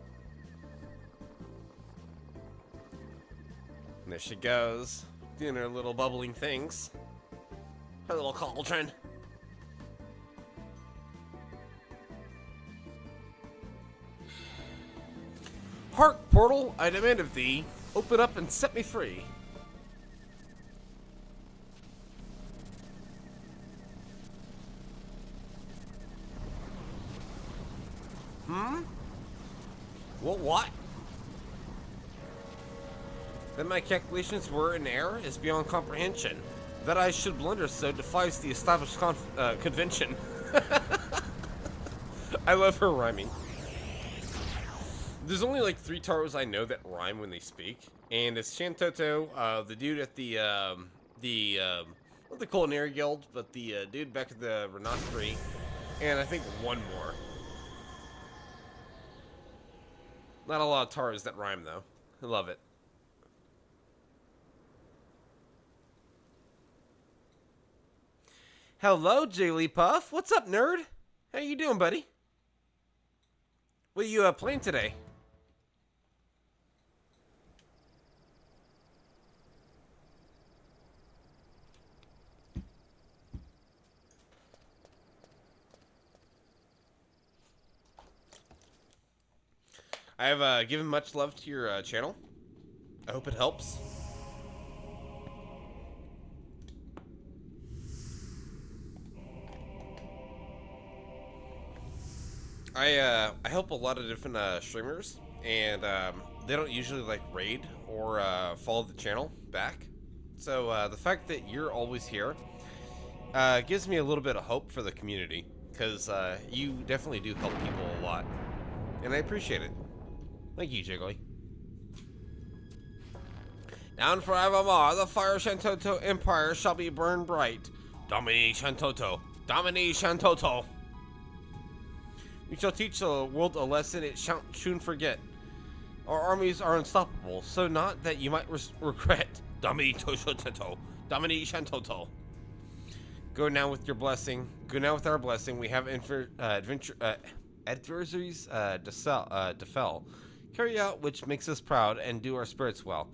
And there she goes, doing her little bubbling things. Her little cauldron. Hark, portal, I demand of thee, open up and set me free. What? That my calculations were in error is beyond comprehension. That I should blunder so defies the established convention. I love her rhyming. There's only like 3 Taros I know that rhyme when they speak, and it's Shantoto, the dude at not the Culinary Guild, but the dude back at the Renasserie, and I think one more. Not a lot of Taros that rhyme, though. I love it. Hello, Jigglypuff. What's up, nerd? How you doing, buddy? What are you playing today? I have given much love to your channel. I hope it helps. I help a lot of different streamers, and they don't usually like raid or follow the channel back. So the fact that you're always here gives me a little bit of hope for the community, because you definitely do help people a lot, and I appreciate it. Thank you, Jiggly. Down forevermore, the fire Shantoto Empire shall be burned bright. Domini Shantoto. Domini Shantoto. We shall teach the world a lesson it shan't soon forget. Our armies are unstoppable, so not that you might regret. Domini Shantoto. Domini Shantoto. Go now with your blessing. Go now with our blessing. We have adversaries to fell. Carry out which makes us proud and do our spirits well.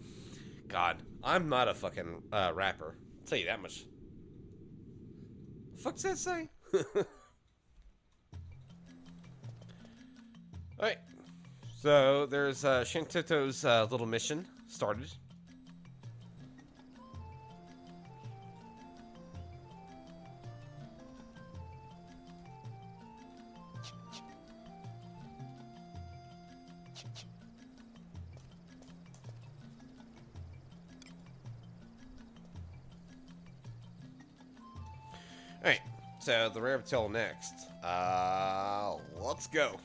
God, I'm not a fucking rapper. I'll tell you that much. The fuck's that say? Alright. So there's Shantoto's little mission started. Alright, so the rabbit tail next. Let's go.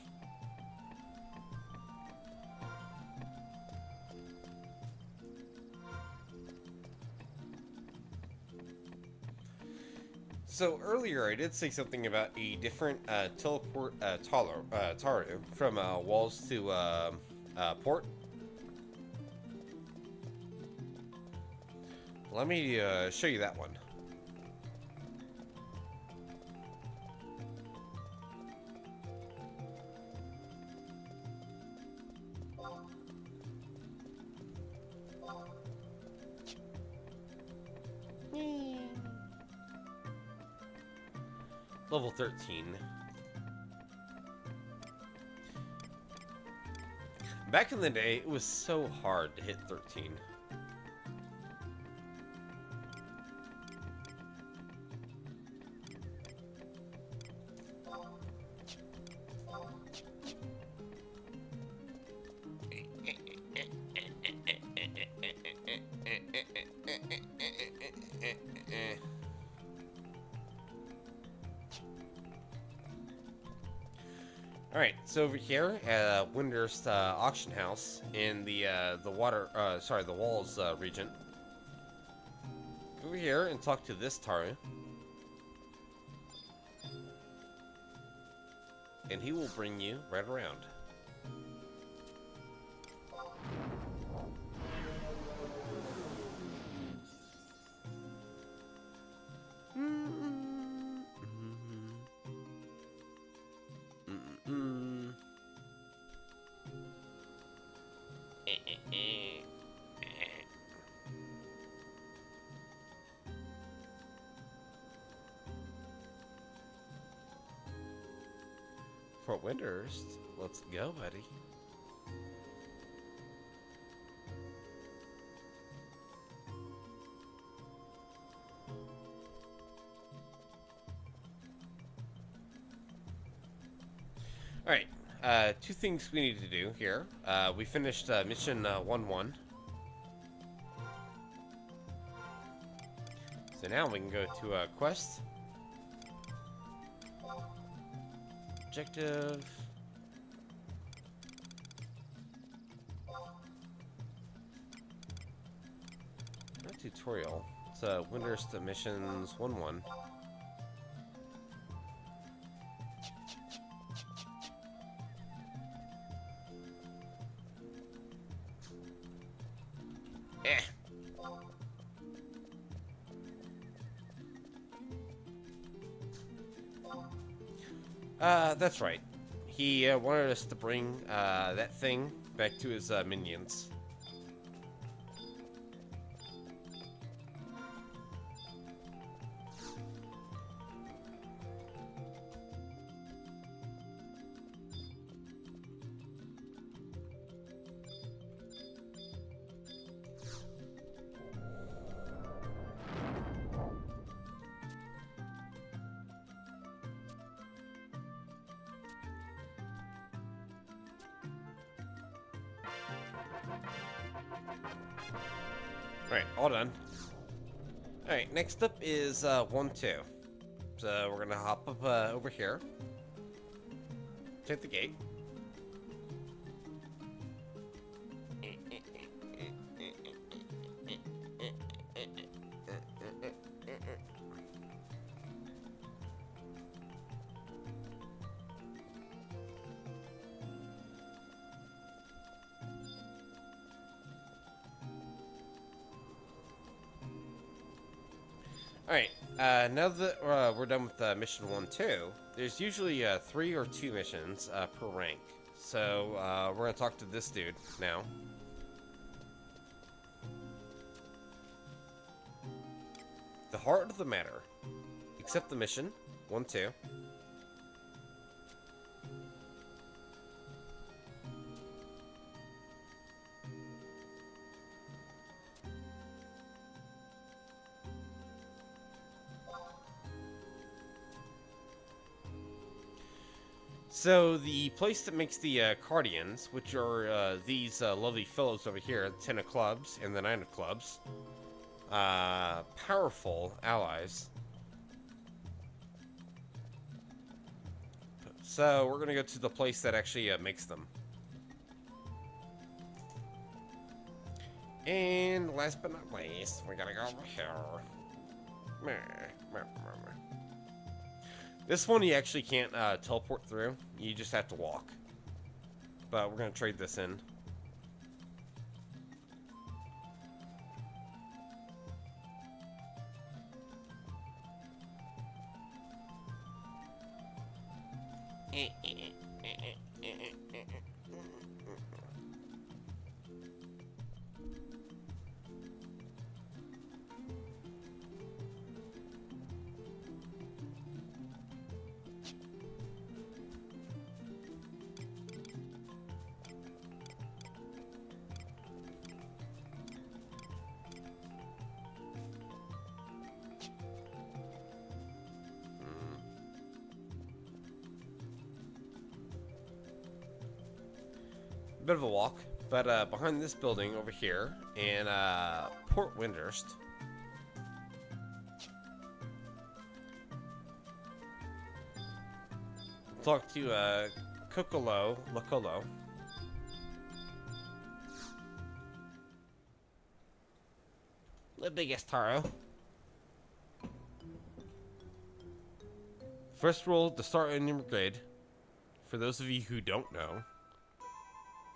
So earlier I did say something about a different teleport Taru from walls to port. Let me show you that one. Level 13. Back in the day, it was so hard to hit 13. Alright, so over here at Windurst auction house in the walls region. Go over here and talk to this Taru. And he will bring you right around. Fort Windurst, let's go, buddy. Alright, two things we need to do here. We finished mission 1-1. So now we can go to quest. Objective. Not tutorial. It's Windurst missions 1-1. That's right. He wanted us to bring that thing back to his minions. Alright, all done. Alright, next up is 1-2. So we're gonna hop up over here. Take the gate. Alright, now that we're done with mission 1-2, there's usually 3 or 2 missions per rank. So we're gonna talk to this dude now. The heart of the matter. Accept the mission 1-2. So the place that makes the Cardians, which are these lovely fellows over here, 10 of clubs and the 9 of clubs, powerful allies. So we're gonna go to the place that actually makes them. And last but not least, we gotta go over here. This one you actually can't teleport through. You just have to walk. But we're gonna trade this in. Bit of a walk, but behind this building over here in Port Windurst. Talk to Kokolo Lacolo. The biggest Taro. First rule to start a new brigade. For those of you who don't know,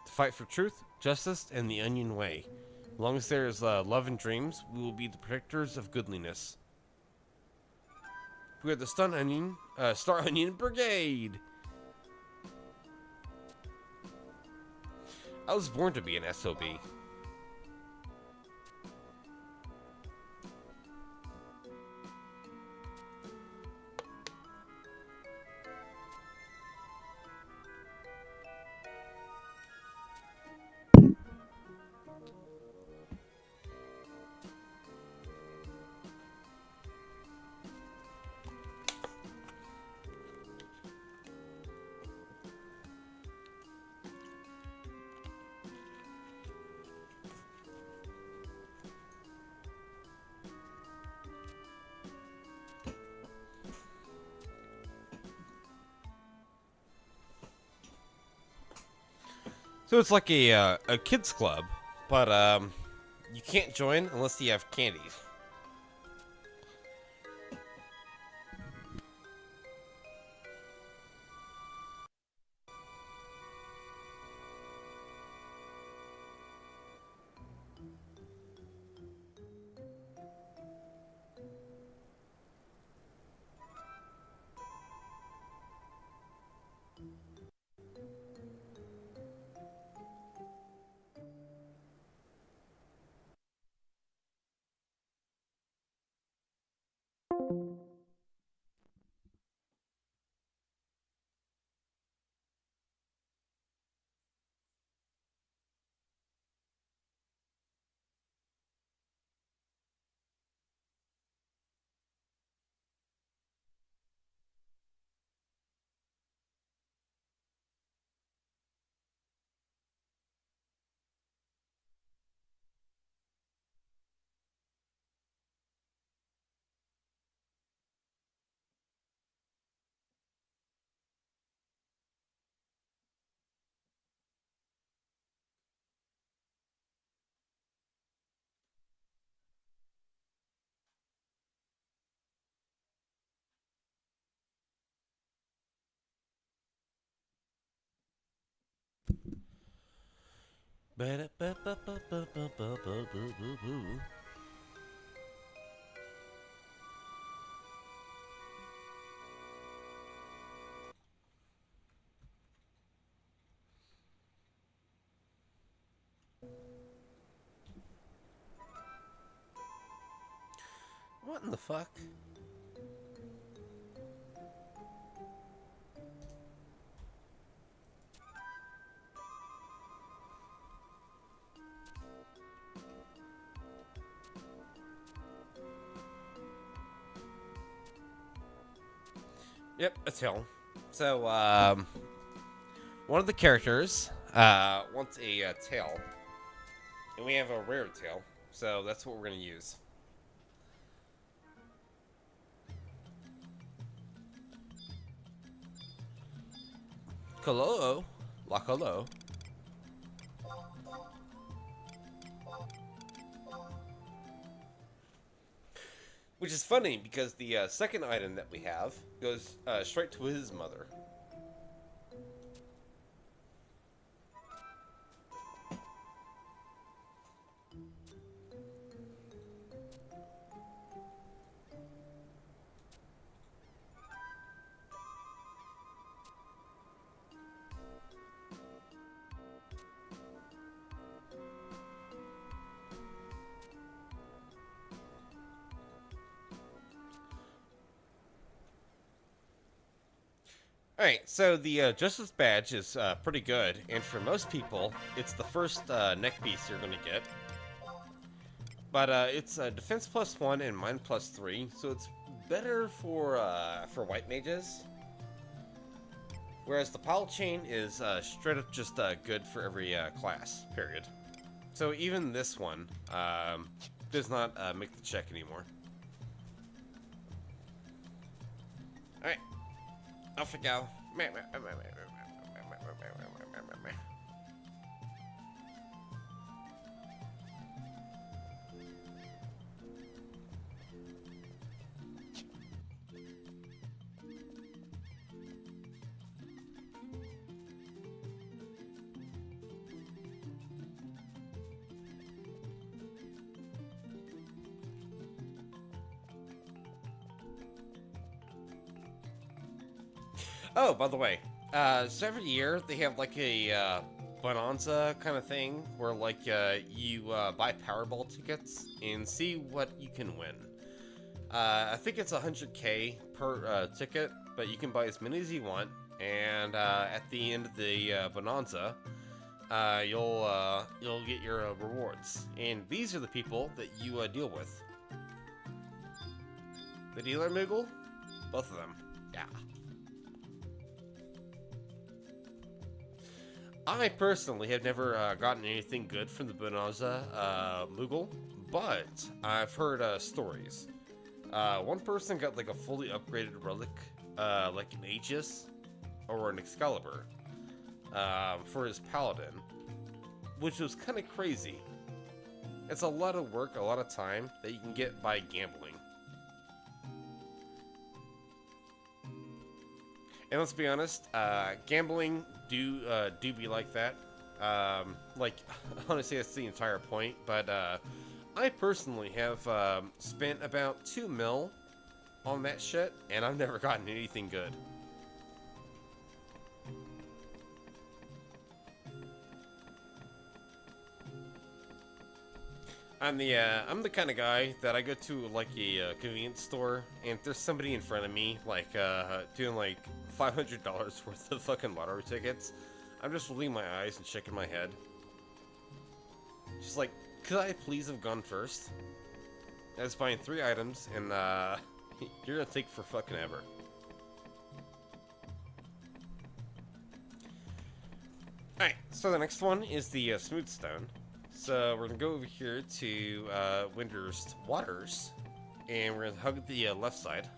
to fight for truth, justice, and the Onion Way. As long as there is love and dreams, we will be the protectors of goodliness. We are the Star Onion Brigade. I was born to be an SOB. So it's like a kids club, but you can't join unless you have candies. What in the fuck? Yep, a tail. So, one of the characters wants a tail, and we have a rare tail, so that's what we're gonna use. Kololo, la Kolo. Which is funny because the second item that we have goes straight to his mother. Alright, so the Justice Badge is pretty good, and for most people, it's the first neck piece you're going to get. But it's Defense +1 and Mind +3, so it's better for white mages. Whereas the Pile Chain is straight up just good for every class, period. So even this one does not make the check anymore. Alright. Off we go. Oh, by the way, so every year they have like a bonanza kind of thing where like you buy Powerball tickets and see what you can win. I think it's 100K per ticket, but you can buy as many as you want. And at the end of the bonanza, you'll get your rewards. And these are the people that you deal with. The dealer Moogle, both of them, yeah. I personally have never gotten anything good from the Bonanza Moogle, but I've heard stories. One person got like a fully upgraded relic, like an Aegis or an Excalibur, for his Paladin, which was kind of crazy. It's a lot of work, a lot of time that you can get by gambling. And let's be honest, gambling do be like that. Like, honestly, that's the entire point. But I personally have spent about 2 mil on that shit, and I've never gotten anything good. I'm the kind of guy that I go to like a convenience store, and if there's somebody in front of me like doing like $500 worth of fucking lottery tickets, I'm just rolling my eyes and shaking my head. Just like, could I please have gone first? I was buying 3 items, and you're gonna take for fucking ever. Alright, so the next one is the Smooth Stone. So we're gonna go over here to Windurst Waters, and we're gonna hug the left side.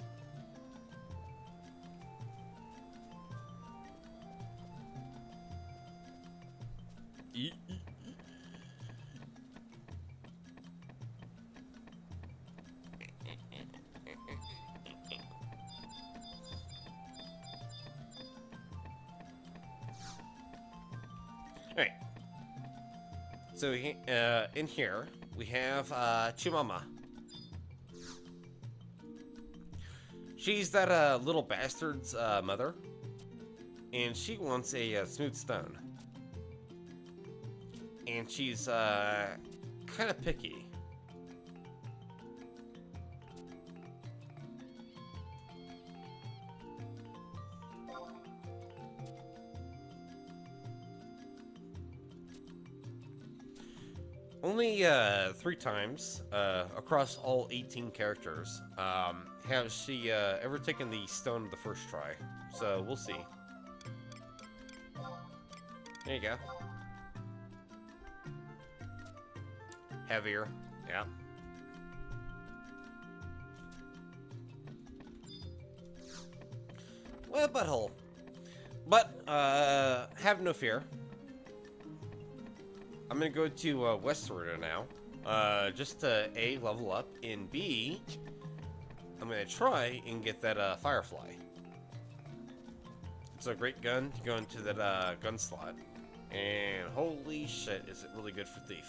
Alright. So in here, we have Chimama. She's that little bastard's mother, and she wants a smooth stone. And she's kind of picky. Only 3 times across all 18 characters has she ever taken the stone the first try. So we'll see. There you go. Heavier, yeah. Well, butthole. But have no fear. I'm gonna go to Westward now, just to A, level up, and B, I'm gonna try and get that Firefly. It's a great gun. You go into that gun slot, and holy shit, is it really good for Thief.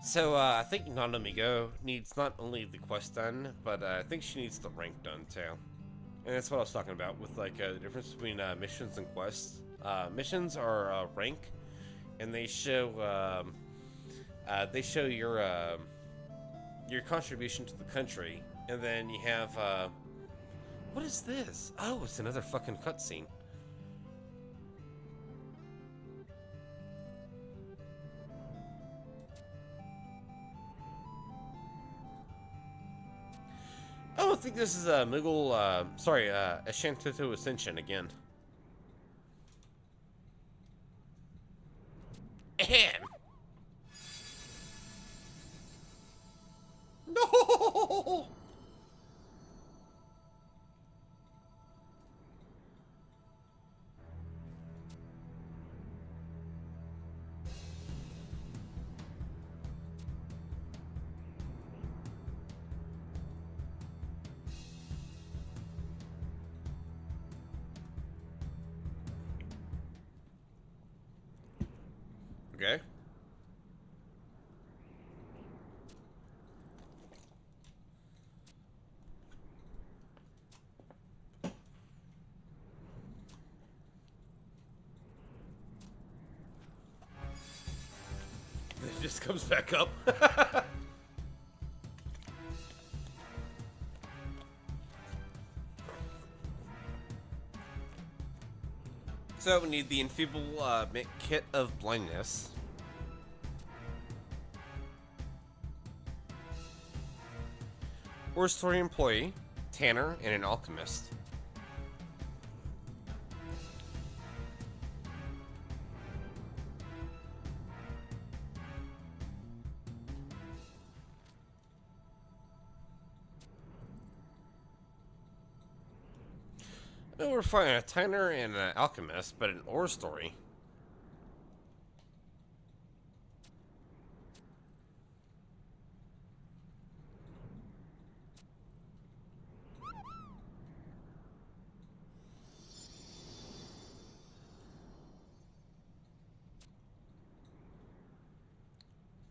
So, I think Nanamigo needs not only the quest done, but I think she needs the rank done too. And that's what I was talking about with like the difference between missions and quests. Missions are rank, and they show your contribution to the country, and then you have what is this? Oh, it's another fucking cutscene. Oh, I think this is Mughal, sorry, Ashantoto Ascension again. And no. Okay. It just comes back up. So we need the enfeeble kit of blindness. Or story employee, tanner, and an alchemist. Oh, we're finding a tanner and an alchemist, but an ore story.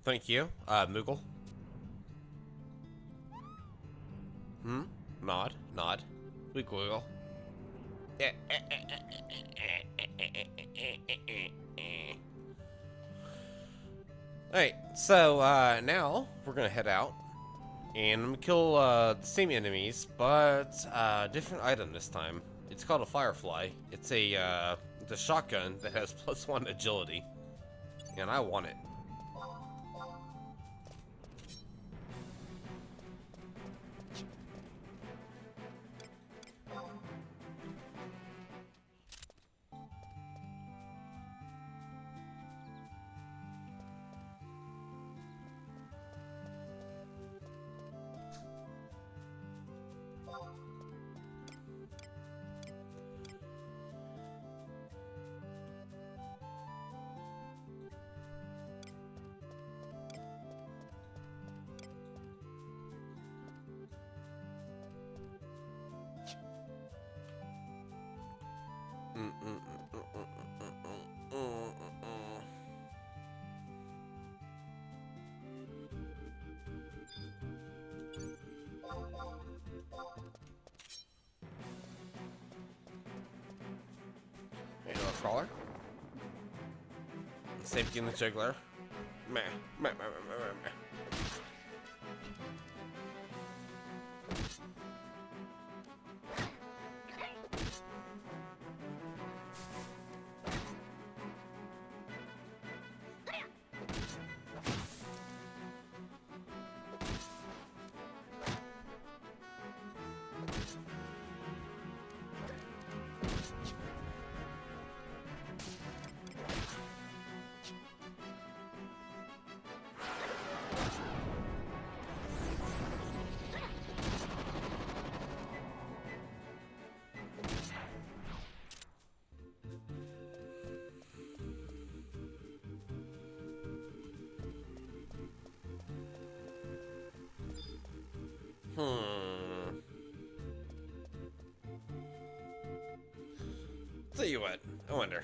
Thank you, Moogle. Nod, nod. Wiggle. Alright, so now we're gonna head out and I'm gonna kill the same enemies, but different item this time. It's called a Firefly. It's a shotgun that has +1 agility, and I want it. Another crawler. Safety in the juggler. Meh. Meh, meh, meh, meh, meh. Tell you what, I wonder.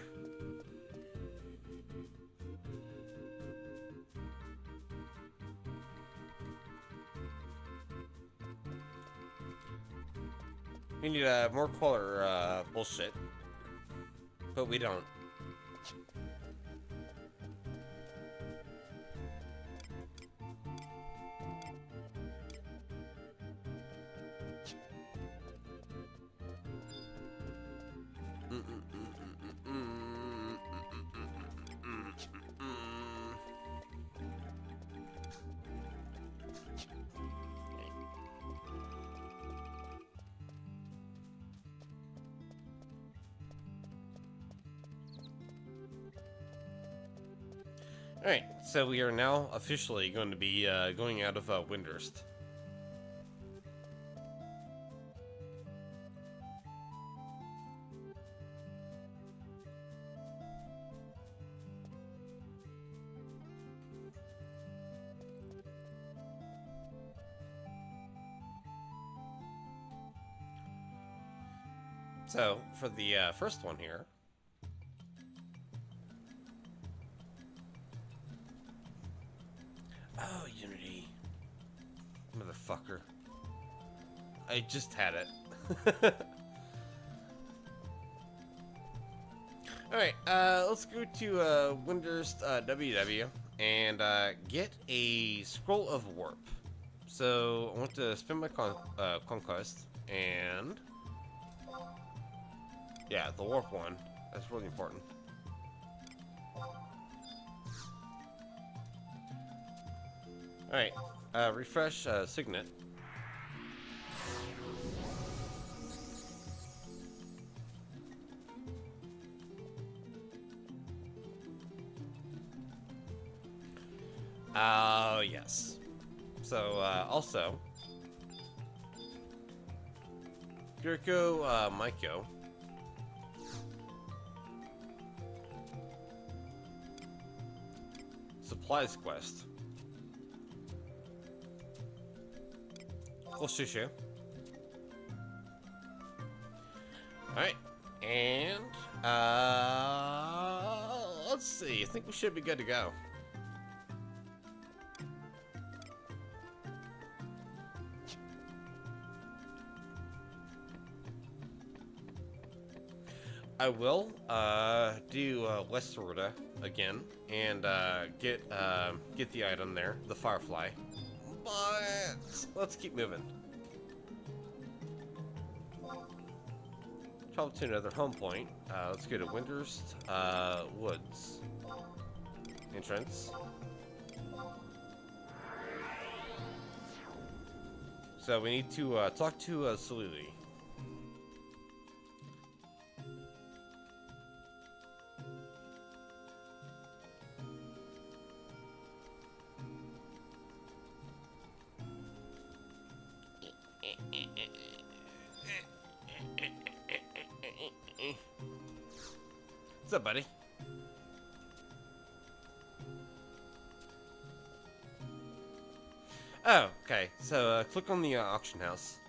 We need more crawler bullshit, but we don't. Alright, so we are now officially going to be going out of Windurst. So, for the first one here, oh, Unity. Motherfucker. I just had it. Alright, let's go to Windurst WW and get a Scroll of Warp. So, I want to spin my conquest and... yeah, the Warp one. That's really important. Alright, refresh Signet. Oh, yes. So, also, Yuriko Maiko. Supplies quest. Shushu. Alright. And let's see. I think we should be good to go. I will do Westward again and get the item there, the Firefly. But let's keep moving. Travel to another home point. Let's go to Windurst Woods entrance. So we need to talk to Saluli. What's up, buddy? Oh, okay. So click on the auction house.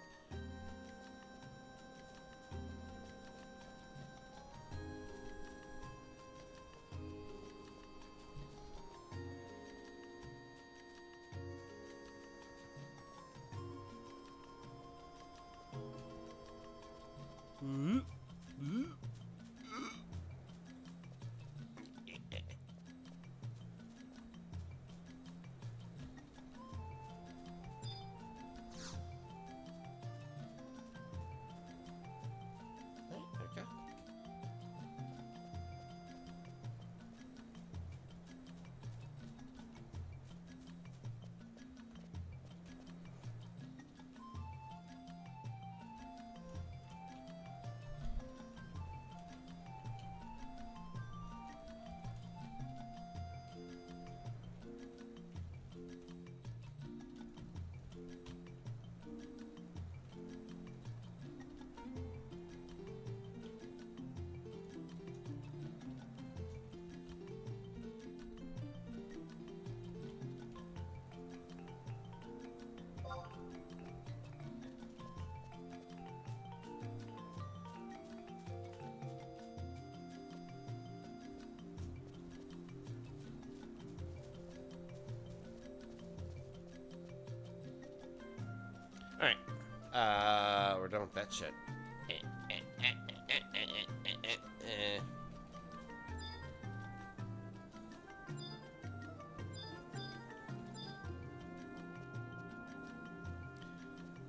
We're done with that shit.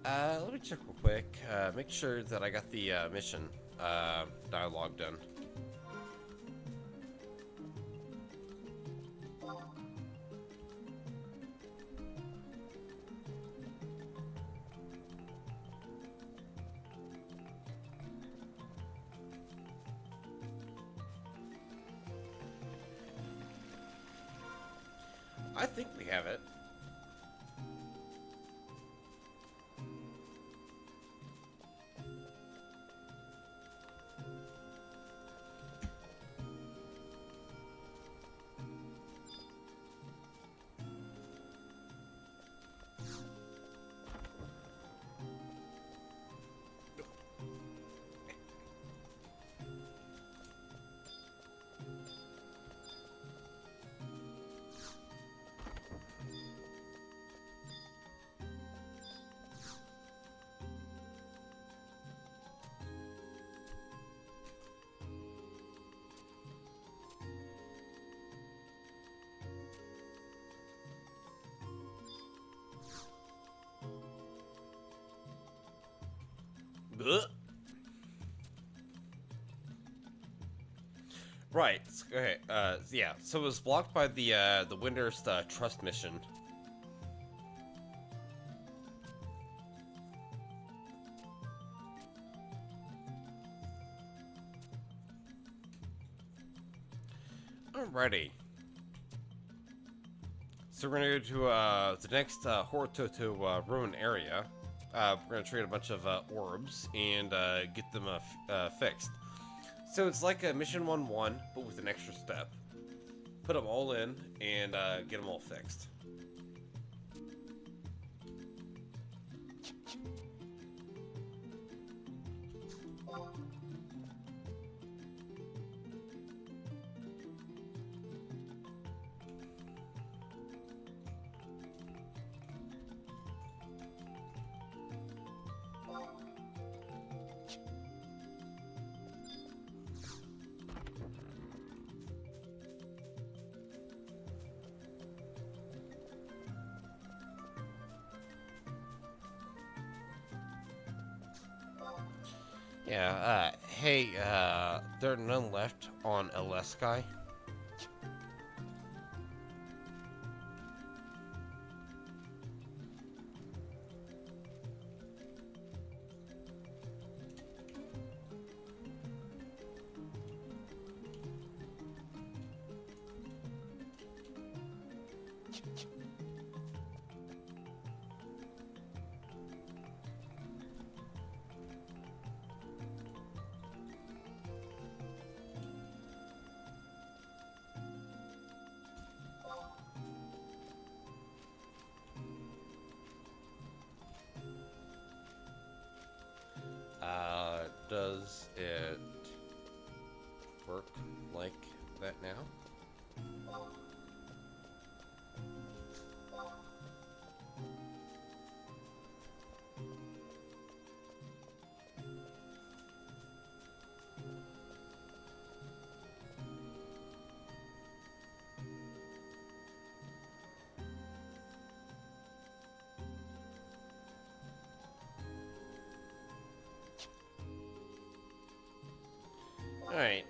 Let me check real quick. Make sure that I got the mission dialogue done. I think we have it. Ugh. Right. Okay. Yeah. So it was blocked by the Windurst trust mission. Alrighty. So we're gonna go to the next Hortoto ruin area. We're gonna trade a bunch of orbs and get them fixed. So it's like a mission 1-1, but with an extra step. Put them all in and get them all fixed. Yeah, hey, there are none left on Aleskai. Does it work like that now? Alright,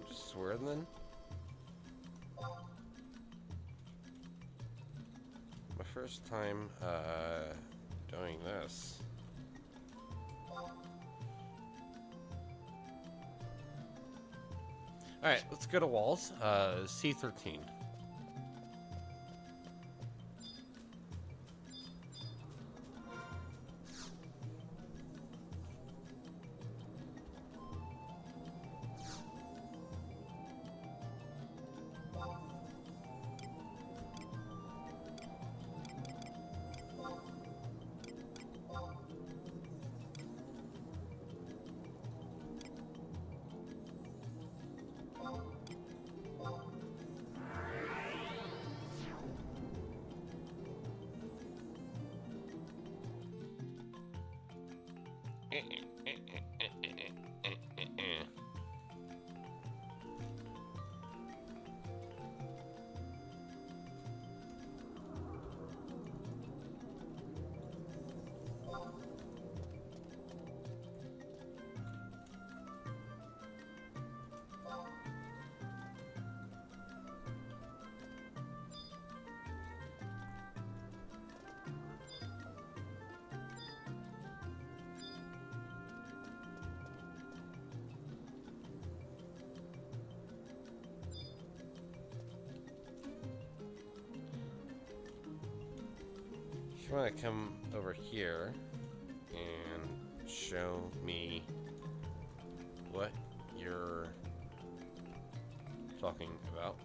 just swear then? My first time, doing this. Alright, let's go to walls, C13. you want to come over here and show me what you're talking about.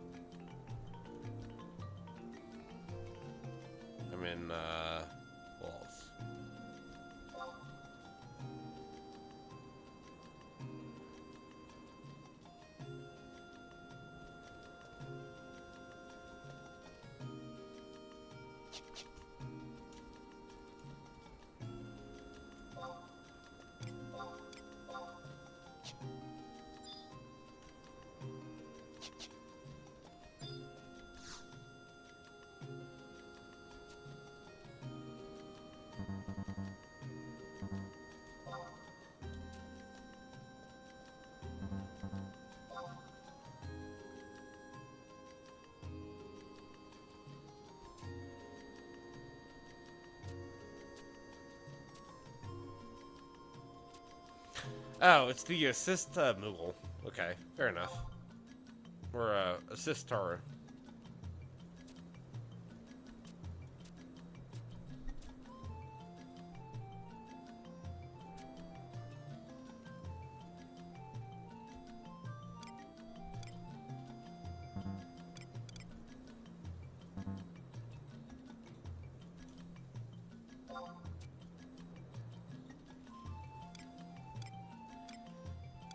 I'm in walls. Oh, it's the assist Moogle. Okay, fair enough. Or assist Tara.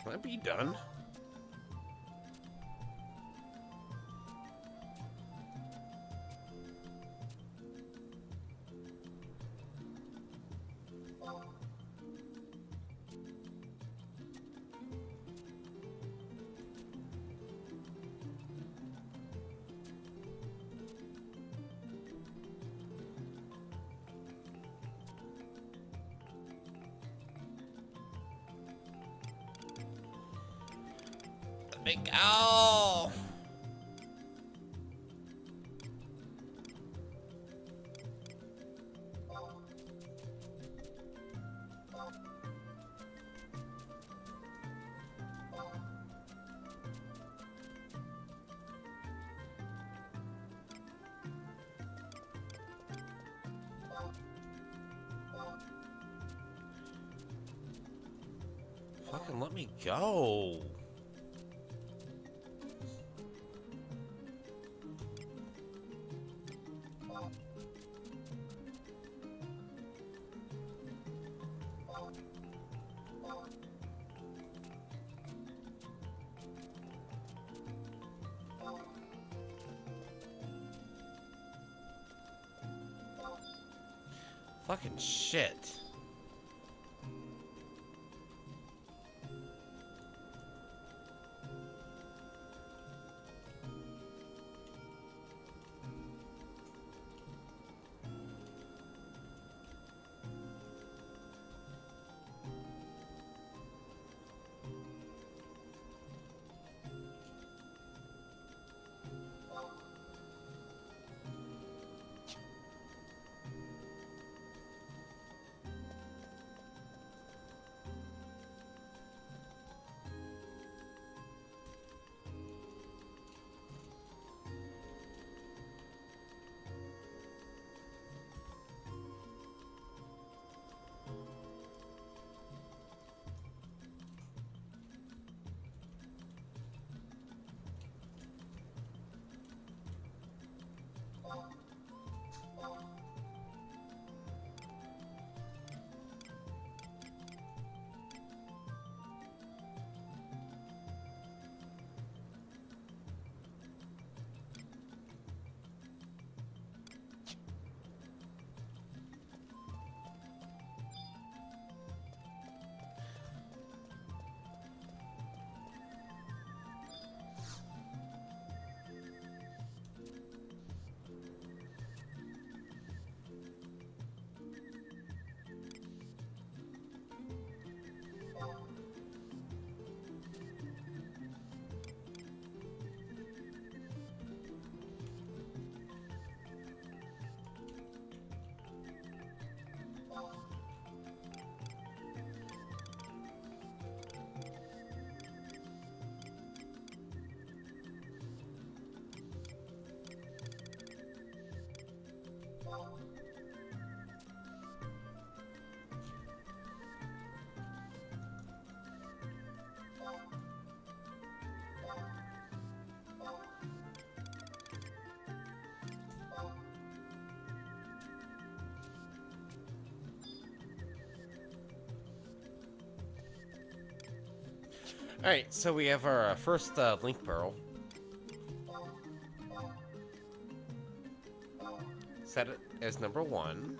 Can I be done? Let me go! Fucking let me go! Fucking shit. Alright, so we have our first link barrel. Set it as number 1.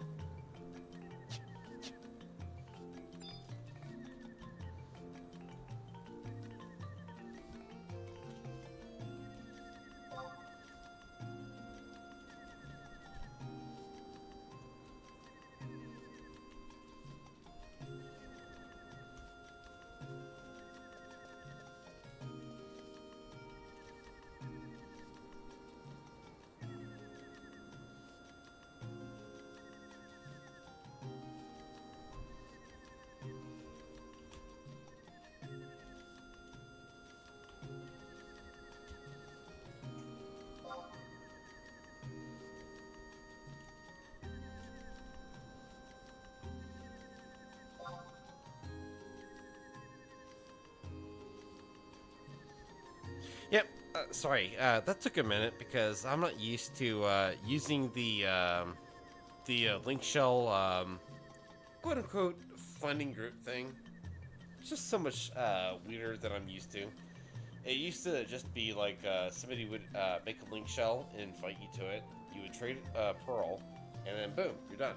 Yep. Sorry, that took a minute because I'm not used to using the link shell quote unquote funding group thing. It's just so much weirder than I'm used to. It used to just be like somebody would make a link shell and invite you to it. You would trade Pearl, and then boom, you're done.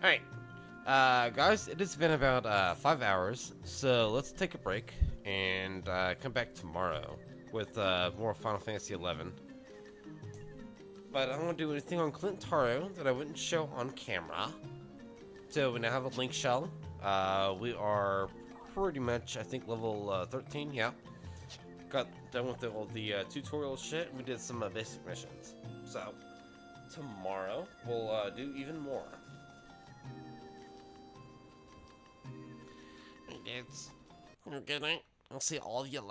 Alright, guys, it has been about 5 hours, so let's take a break and come back tomorrow with more Final Fantasy XI. But I don't want to do anything on Clint Taro that I wouldn't show on camera. So we now have a link shell. We are pretty much, I think, level 13, yeah. Got done with all the tutorial shit, and we did some basic missions. So, tomorrow, we'll do even more. Hey, dudes. Good night. I'll see all of you later.